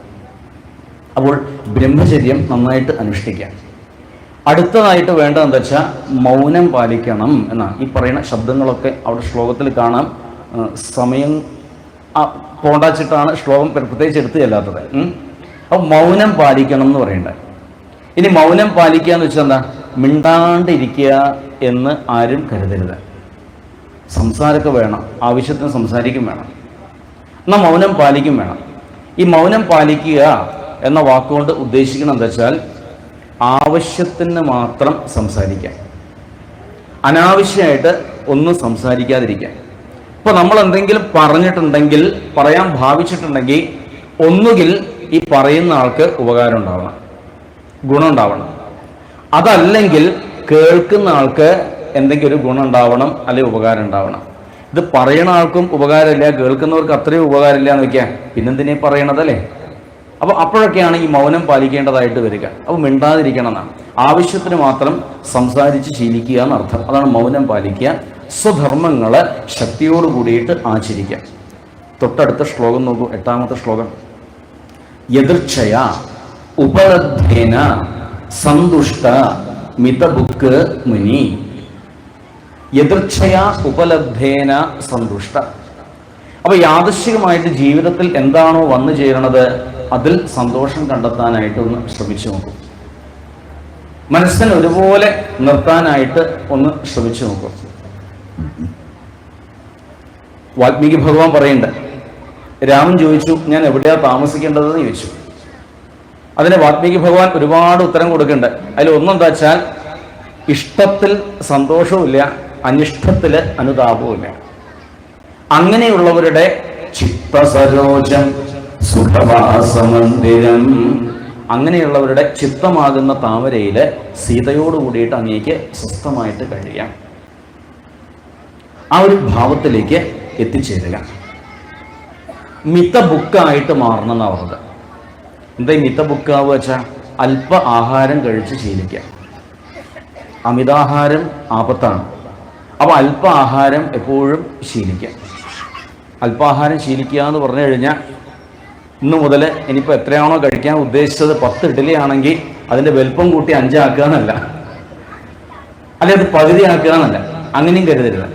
അപ്പോൾ ബ്രഹ്മചര്യം നന്നായിട്ട് അനുഷ്ഠിക്കാം. അടുത്തതായിട്ട് വേണ്ടത് എന്താ വെച്ചാൽ മൗനം പാലിക്കണം എന്നാണ്. ഈ പറയുന്ന ശബ്ദങ്ങളൊക്കെ അവിടെ ശ്ലോകത്തിൽ കാണാം. സമയം പോണ്ടാച്ചിട്ടാണ് ശ്ലോകം പ്രത്യേകിച്ച് എടുത്തു ചെല്ലാത്തത്. അപ്പോൾ മൗനം പാലിക്കണം എന്ന് പറയണ്ടേ. ഇനി മൗനം പാലിക്കുക എന്ന് വെച്ചാൽ എന്താ? മിണ്ടാണ്ടിരിക്കുക എന്ന് ആരും കരുതരുത്. സംസാരമൊക്കെ വേണം, ആവശ്യത്തിന് സംസാരിക്കും വേണം, എന്നാൽ മൗനം പാലിക്കും വേണം. ഈ മൗനം പാലിക്കുക എന്ന വാക്കുകൊണ്ട് ഉദ്ദേശിക്കുന്നത് എന്താ വെച്ചാൽ ആവശ്യത്തിന് മാത്രം സംസാരിക്കാം, അനാവശ്യമായിട്ട് ഒന്നും സംസാരിക്കാതിരിക്കാം. ഇപ്പോൾ നമ്മൾ എന്തെങ്കിലും പറഞ്ഞിട്ടുണ്ടെങ്കിൽ, പറയാൻ ഭാവിച്ചിട്ടുണ്ടെങ്കിൽ, ഒന്നുകിൽ ഈ പറയുന്ന ആൾക്ക് ഉപകാരം ഉണ്ടാവണം, ഗുണം ഉണ്ടാവണം. അതല്ലെങ്കിൽ കേൾക്കുന്ന ആൾക്ക് എന്തെങ്കിലും ഒരു ഗുണം ഉണ്ടാവണം, അല്ലെങ്കിൽ ഉപകാരം ഉണ്ടാവണം. ഇത് പറയുന്ന ആൾക്കും ഉപകാരമില്ല, കേൾക്കുന്നവർക്ക് അത്രയും ഉപകാരമില്ല എന്ന് വെക്കാം, പിന്നെന്തിനേ പറയണതല്ലേ? അപ്പോൾ അപ്പോഴൊക്കെയാണ് ഈ മൗനം പാലിക്കേണ്ടതായിട്ട് വരിക. അപ്പോൾ മിണ്ടാതിരിക്കണം എന്നാണ്. ആവശ്യത്തിന് മാത്രം സംസാരിച്ച് ശീലിക്കുക എന്നർത്ഥം. അതാണ് മൗനം പാലിക്കുക. സ്വധർമ്മങ്ങള് ശക്തിയോട് കൂടിയിട്ട് ആചരിക്കുക. തൊട്ടടുത്ത ശ്ലോകം നോക്കൂ, 8-ാമത്തെ ശ്ലോകം. യദൃച്ഛയ ഉപലബ്ധേന സന്തുഷ്ട മിതബുക്ക് മുനി. യദൃച്ഛയ ഉപലബ്ധേന സന്തുഷ്ട. അപ്പൊ യാദൃശ്ചികമായിട്ട് ജീവിതത്തിൽ എന്താണോ വന്നു ചേരണത് അതിൽ സന്തോഷം കണ്ടെത്താനായിട്ട് ഒന്ന് ശ്രമിച്ചു നോക്കും. മനസ്സിനെ ഒരുപോലെ നിർത്താനായിട്ട് ഒന്ന് ശ്രമിച്ചു നോക്കും. വാൽമീകി ഭഗവാൻ പറയുന്നുണ്ട്, രാമൻ ചോദിച്ചു ഞാൻ എവിടെയാ താമസിക്കേണ്ടതെന്ന് ചോദിച്ചു. അതിന് വാൽമീകി ഭഗവാൻ ഒരുപാട് ഉത്തരം കൊടുക്കുന്നുണ്ട്. അതിൽ ഒന്നെന്താ വെച്ചാൽ ഇഷ്ടത്തിൽ സന്തോഷവുമില്ല, അനിഷ്ടത്തില് അനുതാപവുമില്ല. അങ്ങനെയുള്ളവരുടെ ചിത്തസരോജം സുഖവാസമന്ദിരം അങ്ങനെയുള്ളവരുടെ ചിത്തമാകുന്ന താമരയിൽ സീതയോട് കൂടിയിട്ട് അങ്ങേക്ക് സ്വസ്ഥമായിട്ട് കഴിയാം. ആ ഒരു ഭാവത്തിലേക്ക് എത്തിച്ചേരുക. മിതബുക്കായിട്ട് മാറണം എന്നാണ് പറഞ്ഞത്. എന്താ ഈ മിതബുക്കാവ് വെച്ചാൽ അല്പ ആഹാരം കഴിച്ച് ശീലിക്കുക. അമിതാഹാരം ആപത്താണ്. അപ്പോൾ അല്പ ആഹാരം എപ്പോഴും ശീലിക്കുക. അല്പാഹാരം ശീലിക്കുക എന്ന് പറഞ്ഞു കഴിഞ്ഞാൽ ഇന്ന് മുതൽ ഇനിയിപ്പോൾ എത്രയാണോ കഴിക്കാൻ ഉദ്ദേശിച്ചത് 10 ഇഡ്ഡലി ആണെങ്കിൽ അതിൻ്റെ വലുപ്പം കൂട്ടി 5 ആക്കുക എന്നല്ല, അല്ലെ അത് പകുതി ആക്കുക എന്നല്ല, അങ്ങനെയും കരുതരുത്.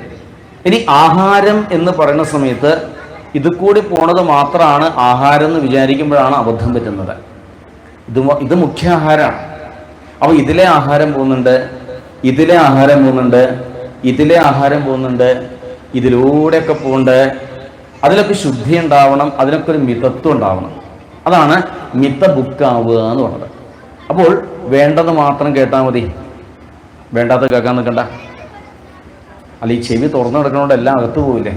ഇനി ആഹാരം എന്ന് പറയുന്ന സമയത്ത് ഇത് കൂടി പോണത് മാത്രമാണ് ആഹാരം എന്ന് വിചാരിക്കുമ്പോഴാണ് അബദ്ധം പറ്റുന്നത്. ഇത് മുഖ്യ ആഹാരമാണ്. അപ്പോൾ ഇതിലെ ആഹാരം പോകുന്നുണ്ട്, ഇതിലെ ആഹാരം പോകുന്നുണ്ട്, ഇതിലെ ആഹാരം പോകുന്നുണ്ട്, ഇതിലൂടെയൊക്കെ പോകുന്നുണ്ട്. അതിലൊക്കെ ശുദ്ധി ഉണ്ടാവണം, അതിനൊക്കെ ഒരു മിതത്വം ഉണ്ടാവണം. അതാണ് മിതബുക്കാവുക എന്ന് പറഞ്ഞത്. അപ്പോൾ വേണ്ടത് മാത്രം കേട്ടാൽ മതി, വേണ്ടാത്ത കേൾക്കാൻ നിൽക്കണ്ട. അല്ല, ഈ ചെവി തുറന്നു കിടക്കണോണ്ട് എല്ലാം അകത്ത് പോവില്ലേ?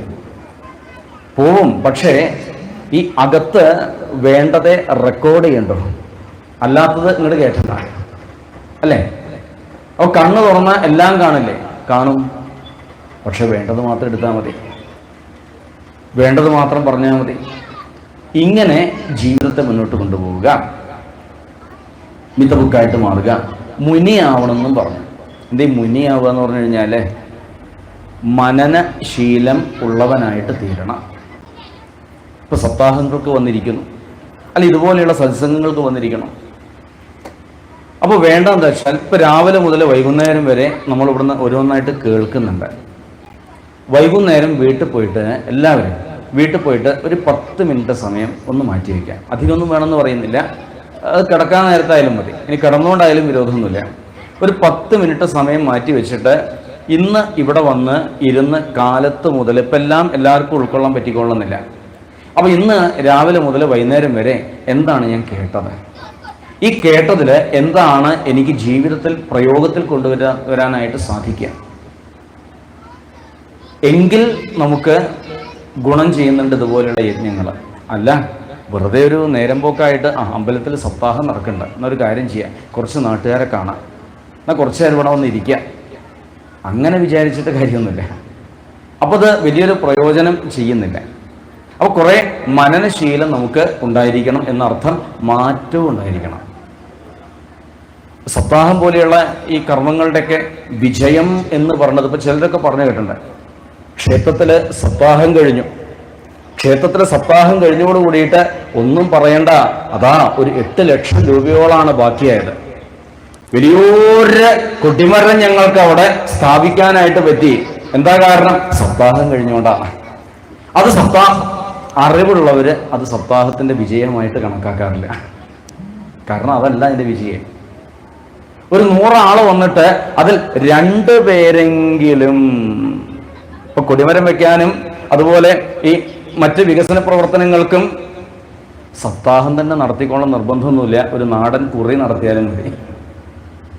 പോവും. പക്ഷേ ഈ അകത്ത് വേണ്ടതെ റെക്കോർഡ് ചെയ്യണ്ടോ, അല്ലാത്തത് ഇങ്ങോട്ട് കേട്ടണ്ട, അല്ലേ? അപ്പോൾ കണ്ണ് തുറന്ന എല്ലാം കാണില്ലേ? കാണും. പക്ഷെ വേണ്ടത് മാത്രം എടുത്താൽ മതി, വേണ്ടത് മാത്രം പറഞ്ഞാൽ മതി. ഇങ്ങനെ ജീവിതത്തെ മുന്നോട്ട് കൊണ്ടുപോവുക, മിതബുക്കായിട്ട് മാറുക, മുനിയാവണമെന്നും പറഞ്ഞു. എന്തേ മുനിയാവുക എന്ന് പറഞ്ഞു കഴിഞ്ഞാൽ മനനശീലം ഉള്ളവനായിട്ട് തീരണം. ഇപ്പോൾ സപ്താഹങ്ങൾക്ക് വന്നിരിക്കുന്നു, അല്ല ഇതുപോലെയുള്ള സത്സംഗങ്ങൾക്ക് വന്നിരിക്കണം. അപ്പോൾ വേണ്ടതെന്താ വെച്ചാൽ ഇപ്പോൾ രാവിലെ മുതൽ വൈകുന്നേരം വരെ നമ്മളിവിടുന്ന് ഓരോന്നായിട്ട് കേൾക്കുന്നുണ്ട്. വൈകുന്നേരം വീട്ടിൽ പോയിട്ട് എല്ലാവരും വീട്ടിൽ പോയിട്ട് ഒരു 10 മിനിറ്റ് സമയം ഒന്ന് മാറ്റി വയ്ക്കാം. അധികമൊന്നും വേണമെന്ന് പറയുന്നില്ല, അത് കിടക്കാൻ നേരത്തായാലും മതി, ഇനി കിടന്നുകൊണ്ടായാലും വിരോധമൊന്നുമില്ല. ഒരു 10 മിനിറ്റ് സമയം മാറ്റി വെച്ചിട്ട് ഇന്ന് ഇവിടെ വന്ന് ഇരുന്ന് കാലത്ത് മുതൽ ഇപ്പം എല്ലാവർക്കും ഉൾക്കൊള്ളാൻ പറ്റിക്കൊള്ളുന്നില്ല. അപ്പോൾ ഇന്ന് രാവിലെ മുതൽ വൈകുന്നേരം വരെ എന്താണ് ഞാൻ കേട്ടത്, ഈ കേട്ടതിൽ എന്താണ് എനിക്ക് ജീവിതത്തിൽ പ്രയോഗത്തിൽ കൊണ്ടുവരാനായിട്ട് സാധിക്കുക, എങ്കിൽ നമുക്ക് ഗുണം ചെയ്യുന്നുണ്ട് ഇതുപോലെയുള്ള യജ്ഞങ്ങൾ. അല്ല വെറുതെ ഒരു നേരം പോക്കായിട്ട് അമ്പലത്തിൽ സപ്താഹം നടക്കുന്നുണ്ട്, എന്നൊരു കാര്യം ചെയ്യാം, കുറച്ച് നാട്ടുകാരെ കാണാം, എന്നാൽ കുറച്ച് നേരം ഇവിടെ വന്ന് ഇരിക്കുക, അങ്ങനെ വിചാരിച്ചിട്ട് കാര്യമൊന്നുമില്ല. അപ്പോൾ അത് വലിയൊരു പ്രയോജനം ചെയ്യുന്നില്ല. അപ്പോൾ കുറേ മനനശീലം നമുക്ക് ഉണ്ടായിരിക്കണം എന്നർത്ഥം, മാറ്റവും ഉണ്ടായിരിക്കണം. സപ്താഹം പോലെയുള്ള ഈ കർമ്മങ്ങളുടെയൊക്കെ വിജയം എന്ന് പറഞ്ഞത് ഇപ്പോൾ ചിലരൊക്കെ പറഞ്ഞു കേട്ടിട്ടുണ്ട്. ക്ഷേത്രത്തിൽ സപ്താഹം കഴിഞ്ഞു, ക്ഷേത്രത്തിൽ സപ്താഹം കഴിഞ്ഞോട് കൂടിയിട്ട് ഒന്നും പറയണ്ട, അതാ ഒരു 8 ലക്ഷം രൂപയോളാണ് ബാക്കിയായത്. വലിയൊരു കൊടിമരം ഞങ്ങൾക്ക് അവിടെ സ്ഥാപിക്കാനായിട്ട് പറ്റി. എന്താ കാരണം? സപ്താഹം കഴിഞ്ഞുകൊണ്ടാണ്. അത് അറിവുള്ളവർ അത് സപ്താഹത്തിന്റെ വിജയമായിട്ട് കണക്കാക്കാറില്ല. കാരണം അതല്ല അതിന്റെ വിജയം. ഒരു 100 ആള് വന്നിട്ട് അതിൽ 2 പേരെങ്കിലും ഇപ്പൊ കൊടിമരം വെക്കാനും അതുപോലെ ഈ മറ്റ് വികസന പ്രവർത്തനങ്ങൾക്കും സപ്താഹം തന്നെ നടത്തിക്കോളം നിർബന്ധമൊന്നുമില്ല, ഒരു നാടൻ കുറി നടത്തിയാലും മതി,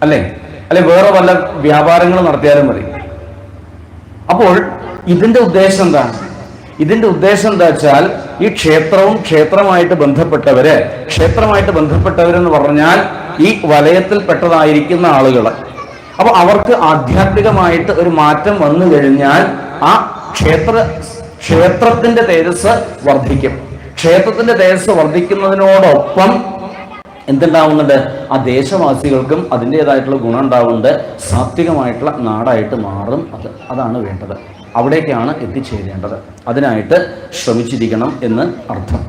അല്ലേ വേറെ വല്ല വ്യാപാരങ്ങൾ നടത്തിയാലും മതി. അപ്പോൾ ഇതിന്റെ ഉദ്ദേശം എന്താണ്? ഇതിന്റെ ഉദ്ദേശം എന്താ വെച്ചാൽ ഈ ക്ഷേത്രമായിട്ട് ബന്ധപ്പെട്ടവരെന്ന് പറഞ്ഞാൽ ഈ വലയത്തിൽപ്പെട്ടതായിരിക്കുന്ന ആളുകൾ. അപ്പൊ അവർക്ക് ആധ്യാത്മികമായിട്ട് ഒരു മാറ്റം വന്നു കഴിഞ്ഞാൽ ആ ക്ഷേത്രത്തിന്റെ തേജസ് വർദ്ധിക്കും. ക്ഷേത്രത്തിന്റെ തേജസ് വർദ്ധിക്കുന്നതിനോടൊപ്പം എന്തുണ്ടാവുന്നുണ്ട്? ആ ദേശവാസികൾക്കും അതിൻ്റെതായിട്ടുള്ള ഗുണം ഉണ്ടാവുന്നുണ്ട്. സാത്വികമായിട്ടുള്ള നാടായിട്ട് മാറും. അതാണ് വേണ്ടത്. അവിടേക്കാണ് എത്തിച്ചേരേണ്ടത്. അതിനായിട്ട് ശ്രമിച്ചിരിക്കണം എന്ന് അർത്ഥം.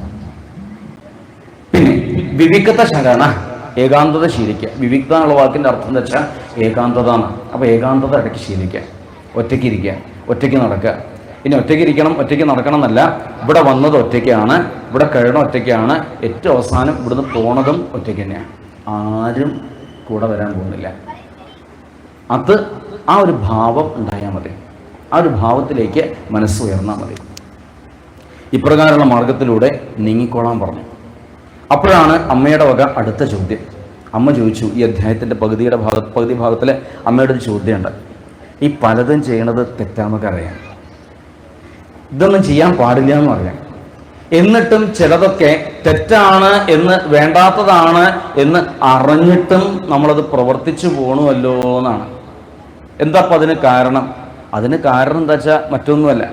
പിന്നെ വിവിക്ത ശരണ, ഏകാന്തത ശീലിക്കുക. വിവിക്ത എന്നുള്ള വാക്കിൻ്റെ അർത്ഥം എന്ന് വെച്ചാൽ ഏകാന്തത എന്നാണ്. അപ്പോൾ ഏകാന്തത ഇടയ്ക്ക് ശീലിക്കുക, ഒറ്റയ്ക്ക് ഇരിക്കുക, ഒറ്റയ്ക്ക് നടക്കുക. ഇനി ഒറ്റയ്ക്ക് ഇരിക്കണം, ഒറ്റയ്ക്ക് നടക്കണം എന്നല്ല, ഇവിടെ വന്നത് ഒറ്റയ്ക്കാണ്, ഇവിടെ കഴിയണം ഒറ്റയ്ക്കാണ്, ഏറ്റവും അവസാനം ഇവിടുന്ന് പോണതും ഒറ്റയ്ക്ക് തന്നെയാണ്. ആരും കൂടെ വരാൻ പോകുന്നില്ല. അത് ആ ഒരു ഭാവം ഉണ്ടായാൽ മതി. ആ ഒരു ഭാവത്തിലേക്ക് മനസ്സ് ഉയർന്നാൽ മതി. ഇപ്രകാരമുള്ള മാർഗത്തിലൂടെ നീങ്ങിക്കോളാൻ പറഞ്ഞു. അപ്പോഴാണ് അമ്മയുടെ വക അടുത്ത ചോദ്യം. അമ്മ ചോദിച്ചു, ഈ അധ്യായത്തിൻ്റെ പകുതി ഭാഗത്തിൽ അമ്മയുടെ ഒരു ചോദ്യമുണ്ട്. ഈ പലതും ചെയ്യണത് തെറ്റാന്നൊക്കെ അറിയാം, ഇതൊന്നും ചെയ്യാൻ പാടില്ല എന്നും അറിയാം. എന്നിട്ടും ചിലതൊക്കെ തെറ്റാണ് എന്ന്, വേണ്ടാത്തതാണ് എന്ന് അറിഞ്ഞിട്ടും നമ്മളത് പ്രവർത്തിച്ചു പോകണമല്ലോ എന്നാണ്. എന്താ അപ്പം അതിന് കാരണം? അതിന് കാരണം എന്താ വെച്ചാൽ മറ്റൊന്നുമല്ല.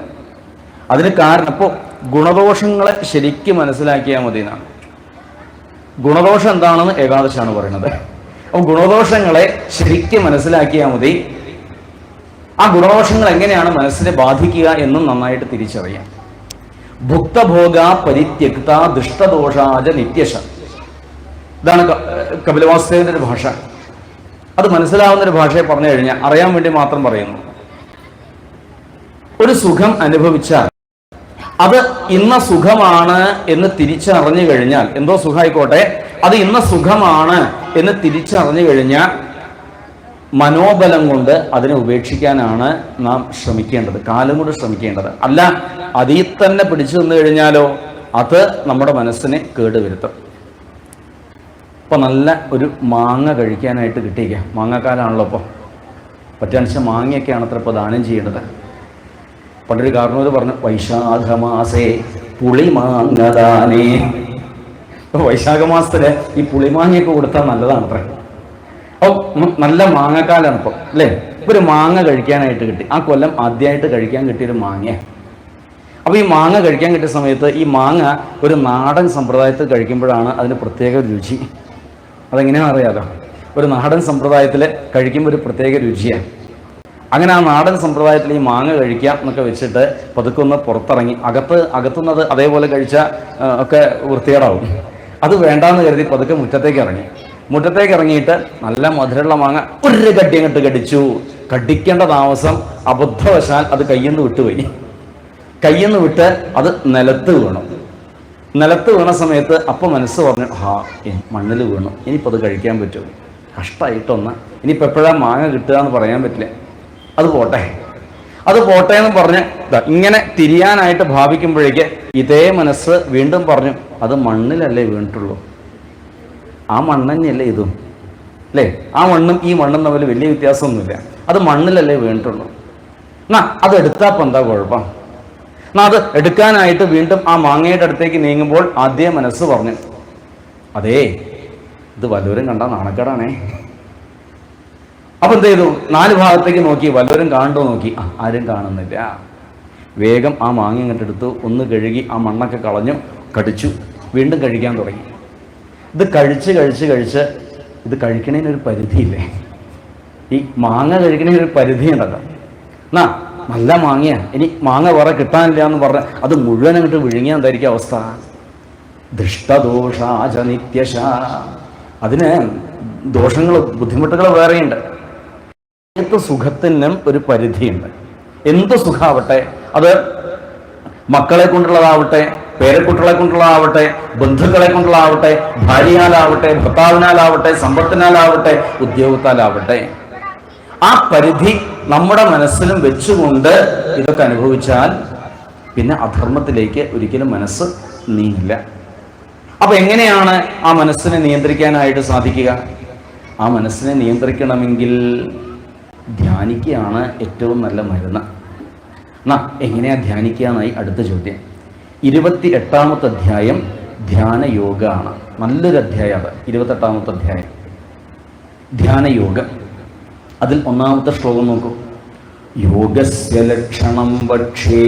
അതിന് കാരണം ഇപ്പോൾ ഗുണദോഷങ്ങളെ ശരിക്കും മനസ്സിലാക്കിയാൽ മതി എന്നാണ്. ഗുണദോഷം എന്താണെന്ന് ഏകാദശാണ് പറയുന്നത്. അപ്പോൾ ഗുണദോഷങ്ങളെ ശരിക്കും മനസ്സിലാക്കിയാൽ മതി. ആ ഗുണദോഷങ്ങൾ എങ്ങനെയാണ് മനസ്സിനെ ബാധിക്കുക എന്നും നന്നായിട്ട് തിരിച്ചറിയാം. ഭുക്തഭോഗ പരിത്യക്ത ദുഷ്ടദോഷാജ നിത്യശ, ഇതാണ് കപിലവാസുദേവന്റെ ഒരു ഭാഷ. അത് മനസ്സിലാവുന്ന ഒരു ഭാഷയെ പറഞ്ഞു കഴിഞ്ഞാൽ അറിയാൻ വേണ്ടി മാത്രം പറയുന്നു. ഒരു സുഖം അനുഭവിച്ചാൽ അത് ഇന്ന സുഖമാണ് എന്ന് തിരിച്ചറിഞ്ഞു കഴിഞ്ഞാൽ, എന്തോ സുഖമായിക്കോട്ടെ, അത് ഇന്ന സുഖമാണ് എന്ന് തിരിച്ചറിഞ്ഞു കഴിഞ്ഞാൽ മനോബലം കൊണ്ട് അതിനെ ഉപേക്ഷിക്കാനാണ് നാം ശ്രമിക്കേണ്ടത്, കാലം കൊണ്ട് ശ്രമിക്കേണ്ടത്. അല്ല അതിൽ തന്നെ പിടിച്ചു നിന്ന് കഴിഞ്ഞാലോ അത് നമ്മുടെ മനസ്സിനെ കേടുവരുത്തും. ഇപ്പൊ നല്ല ഒരു മാങ്ങ കഴിക്കാനായിട്ട് കിട്ടിയിരിക്കുക, മാങ്ങക്കാലാണല്ലോ ഇപ്പോൾ. പറ്റാണെച്ചാൽ മാങ്ങയൊക്കെയാണ് അത്ര ഇപ്പോൾ ദാനം ചെയ്യേണ്ടത്. പണ്ടൊരു കാരണവർ പറഞ്ഞു, വൈശാഖമാസേ പുളിമാങ്ങദാനേ. വൈശാഖ മാസത്തില് ഈ പുളിമാങ്ങയൊക്കെ കൊടുത്താൽ നല്ലതാണ് അത്ര. അപ്പോൾ നല്ല മാങ്ങക്കാലാണ് ഇപ്പോൾ അല്ലേ. ഒരു മാങ്ങ കഴിക്കാനായിട്ട് കിട്ടി, ആ കൊല്ലം ആദ്യമായിട്ട് കഴിക്കാൻ കിട്ടിയൊരു മാങ്ങ. അപ്പോൾ ഈ മാങ്ങ കഴിക്കാൻ കിട്ടിയ സമയത്ത് ഈ മാങ്ങ ഒരു നാടൻ സമ്പ്രദായത്തിൽ കഴിക്കുമ്പോഴാണ് അതിന് പ്രത്യേക രുചി. അതെങ്ങനെയാണെന്ന് അറിയാലോ. ഒരു നാടൻ സമ്പ്രദായത്തിൽ കഴിക്കുമ്പോൾ ഒരു പ്രത്യേക രുചിയാണ്. അങ്ങനെ ആ നാടൻ സമ്പ്രദായത്തിൽ ഈ മാങ്ങ കഴിക്കാം എന്നൊക്കെ വെച്ചിട്ട് പതുക്കൊന്ന് പുറത്തിറങ്ങി, അകത്തുന്നത് അതേപോലെ കഴിച്ചാൽ ഒക്കെ വൃത്തികേടാവും. അത് വേണ്ടാന്ന് കരുതി പതുക്കെ മുറ്റത്തേക്ക് ഇറങ്ങിയിട്ട് നല്ല മധുരമുള്ള മാങ്ങ ഒരു കട്ടി അങ്ങോട്ട് കടിച്ചു. കടിക്കേണ്ട താമസം അബദ്ധവശാൽ അത് കയ്യിൽ നിന്ന് വിട്ടുപോയി. കയ്യിൽ നിന്ന് വിട്ട് അത് നിലത്ത് വീണ സമയത്ത് അപ്പം മനസ്സ് പറഞ്ഞു, മണ്ണിൽ വീണു, ഇനിയിപ്പോൾ അത് കഴിക്കാൻ പറ്റുമോ? കഷ്ടമായിട്ടൊന്ന്, ഇനിയിപ്പോൾ എപ്പോഴാണ് മാങ്ങ കിട്ടുക എന്ന് പറയാൻ പറ്റില്ല. അത് പോട്ടെ എന്ന് പറഞ്ഞ് ഇങ്ങനെ തിരിയാനായിട്ട് ഭാവിക്കുമ്പോഴേക്ക് ഇതേ മനസ്സ് വീണ്ടും പറഞ്ഞു, അത് മണ്ണിലല്ലേ വീണിട്ടുള്ളൂ, ആ മണ്ണന്നെയല്ലേ ഇതും അല്ലേ, ആ മണ്ണും ഈ മണ്ണും തമ്മിൽ വലിയ വ്യത്യാസമൊന്നുമില്ല, അത് മണ്ണിലല്ലേ വീണിട്ടുള്ളൂ. എന്നാ അത് എടുത്താപ്പോൾ എന്താ കുഴപ്പം? എന്നാ അത് എടുക്കാനായിട്ട് വീണ്ടും ആ മാങ്ങയുടെ അടുത്തേക്ക് നീങ്ങുമ്പോൾ ആദ്യ മനസ്സ് പറഞ്ഞു, അതേ ഇത് വല്ലവരും കണ്ടാൽ നാണക്കേടാണേ. അപ്പൊ എന്ത് ചെയ്തു? 4 ഭാഗത്തേക്ക് നോക്കി, വല്ലവരും കാണണ്ടോ നോക്കി, ആരും കാണുന്നില്ല. വേഗം ആ മാങ്ങ ഇങ്ങോട്ട് എടുത്തു, ഒന്ന് കഴുകി ആ മണ്ണൊക്കെ കളഞ്ഞു, കടിച്ചു, വീണ്ടും കഴിക്കാൻ തുടങ്ങി. ഇത് കഴിച്ച് ഇത് കഴിക്കണതിനൊരു പരിധിയില്ലേ? ഈ മാങ്ങ കഴിക്കണതിനൊരു പരിധി ഉണ്ടല്ലോ. എന്നാ നല്ല മാങ്ങയാ, ഇനി മാങ്ങ വേറെ കിട്ടാനില്ല എന്ന് പറഞ്ഞ് അത് മുഴുവൻ അങ്ങോട്ട് വിഴുങ്ങിയാൽ എന്തായിരിക്കും അവസ്ഥ? ദുഷ്ടദോഷാച നിത്യശ. അതിന് ദോഷങ്ങൾ, ബുദ്ധിമുട്ടുകൾ വേറെയുണ്ട്. ഏത് സുഖത്തിനും ഒരു പരിധിയുണ്ട്. എന്ത് സുഖാവട്ടെ, അത് മക്കളെ കൊണ്ടുള്ളതാവട്ടെ, പേരക്കുട്ടികളെ കൊണ്ടുള്ളതാവട്ടെ, ബന്ധുക്കളെ കൊണ്ടുള്ളതാവട്ടെ, ഭാര്യയാലാവട്ടെ, ഭർത്താവിനാലാവട്ടെ, സമ്പത്തിനാലാവട്ടെ, ഉദ്യോഗത്താലാവട്ടെ, ആ പരിധി നമ്മുടെ മനസ്സിലും വെച്ചുകൊണ്ട് ഇതൊക്കെ അനുഭവിച്ചാൽ പിന്നെ അധർമ്മത്തിലേക്ക് ഒരിക്കലും മനസ്സ് നീങ്ങില്ല. അപ്പൊ എങ്ങനെയാണ് ആ മനസ്സിനെ നിയന്ത്രിക്കാനായിട്ട് സാധിക്കുക? ആ മനസ്സിനെ നിയന്ത്രിക്കണമെങ്കിൽ ധ്യാനിക്കുകയാണ് ഏറ്റവും നല്ല മരുന്ന്. എന്നാ എങ്ങനെയാ ധ്യാനിക്കുക എന്നായി അടുത്ത ചോദ്യം. 28-ാമത്തെ അധ്യായം ധ്യാനയോഗ ആണ്. നല്ലൊരു അധ്യായം അത്, 28-ാമത്തെ അധ്യായം ധ്യാനയോഗം. അതിൽ 1-ാമത്തെ ശ്ലോകം നോക്കൂ. യോഗസ്യ ലക്ഷണം വക്ഷ്യേ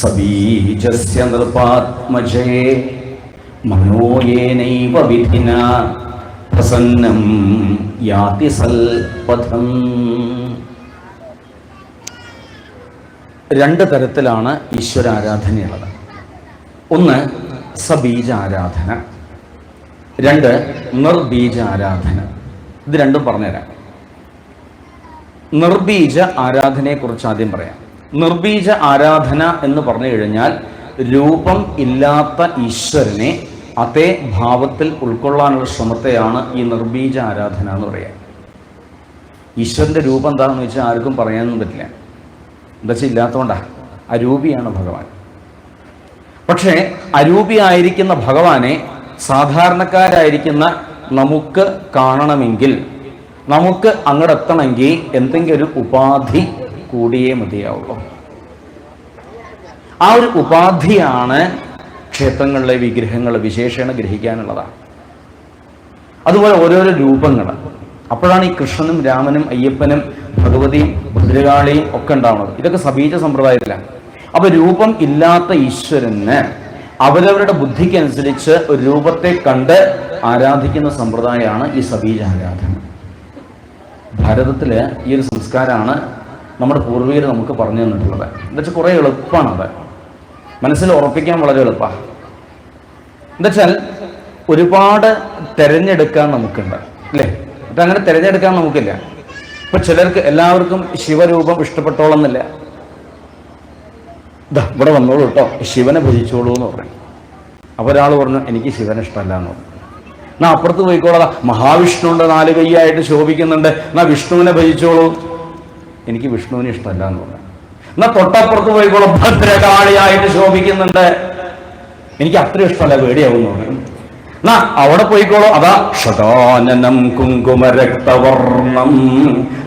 സബീജസ്യ നൃപാത്മജേ മനോയേനൈവ വിധിന പ്രസന്നം യാതി സൽപഥം. 2 തരത്തിലാണ് ഈശ്വരാരാധനയുള്ളത്. ഒന്ന് സബീജ ആരാധന, 2 നിർബീജ ആരാധന. ഇത് രണ്ടും പറഞ്ഞുതരാം. നിർബീജ ആരാധനയെക്കുറിച്ച് ആദ്യം പറയാം. നിർബീജ ആരാധന എന്ന് പറഞ്ഞു കഴിഞ്ഞാൽ രൂപം ഇല്ലാത്ത ഈശ്വരനെ അതേ ഭാവത്തിൽ ഉൾക്കൊള്ളാനുള്ള ശ്രമത്തെയാണ് ഈ നിർബീജ ആരാധന എന്ന് പറയാം. ഈശ്വരൻ്റെ രൂപം എന്താണെന്ന് വെച്ചാൽ ആർക്കും പറയാനൊന്നും പറ്റില്ല, എന്താ വെച്ചാൽ ഇല്ലാത്തതുകൊണ്ടാണ്. അരൂപിയാണ് ഭഗവാൻ. പക്ഷേ അരൂപിയായിരിക്കുന്ന ഭഗവാനെ സാധാരണക്കാരായിരിക്കുന്ന നമുക്ക് കാണണമെങ്കിൽ, നമുക്ക് അങ്ങോട്ട് എത്തണമെങ്കിൽ എന്തെങ്കിലും ഒരു ഉപാധി കൂടിയേ മതിയാവുള്ളൂ. ആ ഒരു ഉപാധിയാണ് ക്ഷേത്രങ്ങളിലെ വിഗ്രഹങ്ങൾ വിശേഷണ ഗ്രഹിക്കാനുള്ളതാണ്. അതുപോലെ ഓരോരോ രൂപങ്ങൾ. അപ്പോഴാണ് ഈ കൃഷ്ണനും രാമനും അയ്യപ്പനും ഭഗവതിയും ഭദ്രകാളിയും ഒക്കെ ഉണ്ടാവുന്നത്. ഇതൊക്കെ സബീജ സമ്പ്രദായത്തിലാണ്. അപ്പൊ രൂപം ഇല്ലാത്ത ഈശ്വരന് അവരവരുടെ ബുദ്ധിക്കനുസരിച്ച് ഒരു രൂപത്തെ കണ്ട് ആരാധിക്കുന്ന സമ്പ്രദായമാണ് ഈ സബീജ ആരാധന. ഭാരതത്തില് ഈ ഒരു സംസ്കാരമാണ് നമ്മുടെ പൂർവികർ നമുക്ക് പറഞ്ഞു തന്നിട്ടുള്ളത്. എന്താ കുറേ എളുപ്പമാണത്, മനസ്സിൽ ഉറപ്പിക്കാൻ വളരെ എളുപ്പമാണ്. എന്താ ഒരുപാട് തിരഞ്ഞെടുക്കാൻ നമുക്കുണ്ട്, അല്ലേ? എന്നിട്ട് അങ്ങനെ തിരഞ്ഞെടുക്കാൻ നമുക്കില്ല. ഇപ്പൊ ചിലർക്ക് എല്ലാവർക്കും ശിവരൂപം ഇഷ്ടപ്പെട്ടോളന്നില്ല. ഇവിടെ വന്നോളൂ കേട്ടോ, ശിവനെ ഭജിച്ചോളൂ എന്ന് പറഞ്ഞു. അപ്പോൾ ഒരാൾ പറഞ്ഞു എനിക്ക് ശിവനെ ഇഷ്ടമല്ല എന്ന് പറഞ്ഞു. എന്നാ അപ്പുറത്ത് പോയിക്കോളാ, മഹാവിഷ്ണുവിൻ്റെ 4 കൈയായിട്ട് ശോഭിക്കുന്നുണ്ട്, എന്നാ വിഷ്ണുവിനെ ഭജിച്ചോളൂ, എനിക്ക് വിഷ്ണുവിനെ ഇഷ്ടമല്ല എന്ന് പറഞ്ഞു. എന്നാ തൊട്ടപ്പുറത്ത് പോയിക്കോളാം, ഭദ്രകാളിയായിട്ട് ശോഭിക്കുന്നുണ്ട്, എനിക്ക് അത്ര ഇഷ്ടമല്ല, പേടിയാവും എന്ന് പറഞ്ഞു. എന്നാ അവിടെ പോയിക്കോളൂ, അതാ ഷടാനനം കുങ്കുമരക്തവർണം,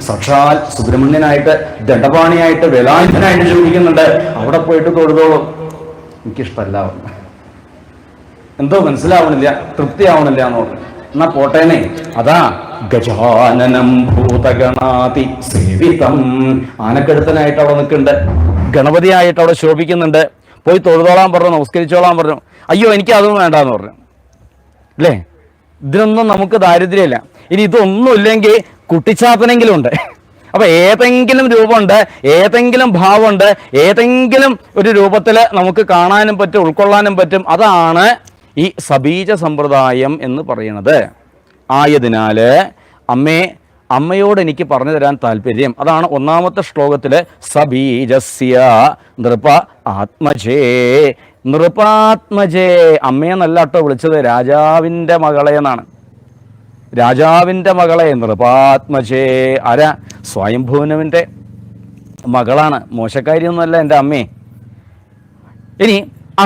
സാക്ഷാൽ സുബ്രഹ്മണ്യനായിട്ട് ദണ്ഡപാണിയായിട്ട് വേലായുധനായിട്ട് ശോഭിക്കുന്നുണ്ട്, അവിടെ പോയിട്ട് തൊഴുതോളൂ, എനിക്കിഷ്ടമല്ല. എന്തോ മനസ്സിലാവണില്ല, തൃപ്തിയാവണില്ല എന്ന് പറഞ്ഞു. എന്നാ പോട്ടേനെ, അതാ ഗജാനനം ഭൂതഗണാതി സേവിതം, ആനക്കെടുത്തനായിട്ട് അവിടെ നിൽക്കുന്നുണ്ട്, ഗണപതിയായിട്ട് അവിടെ ശോഭിക്കുന്നുണ്ട്, പോയി തൊഴുതോളാൻ പറഞ്ഞു, നമസ്കരിച്ചോളാൻ പറഞ്ഞു. അയ്യോ എനിക്ക് അതൊന്നും വേണ്ടാന്ന് പറഞ്ഞു, അല്ലേ? ഇതിനൊന്നും നമുക്ക് ദാരിദ്ര്യമില്ല. ഇനി ഇതൊന്നും ഇല്ലെങ്കിൽ കുട്ടിച്ചാത്തനെങ്കിലും ഉണ്ട്. അപ്പൊ ഏതെങ്കിലും രൂപമുണ്ട്, ഏതെങ്കിലും ഭാവമുണ്ട്, ഏതെങ്കിലും ഒരു രൂപത്തിൽ നമുക്ക് കാണാനും പറ്റും, ഉൾക്കൊള്ളാനും പറ്റും. അതാണ് ഈ സബീജ സമ്പ്രദായം എന്ന് പറയുന്നത്. ആയതിനാല് അമ്മയോട് എനിക്ക് പറഞ്ഞു തരാൻ താല്പര്യം. അതാണ് 1-ാമത്തെ ശ്ലോകത്തില് സബീജസ്യ നൃപ ആത്മജേ. നൃപാത്മജേ, അമ്മയെന്നല്ല കേട്ടോ വിളിച്ചത്, രാജാവിൻ്റെ മകളെ എന്നാണ്. രാജാവിൻ്റെ മകളെ നൃപാത്മജേ. ആരാ? സ്വയംഭൂവനുവിൻ്റെ മകളാണ്, മോശക്കാരിയൊന്നുമല്ല എൻ്റെ അമ്മേ. ഇനി ആ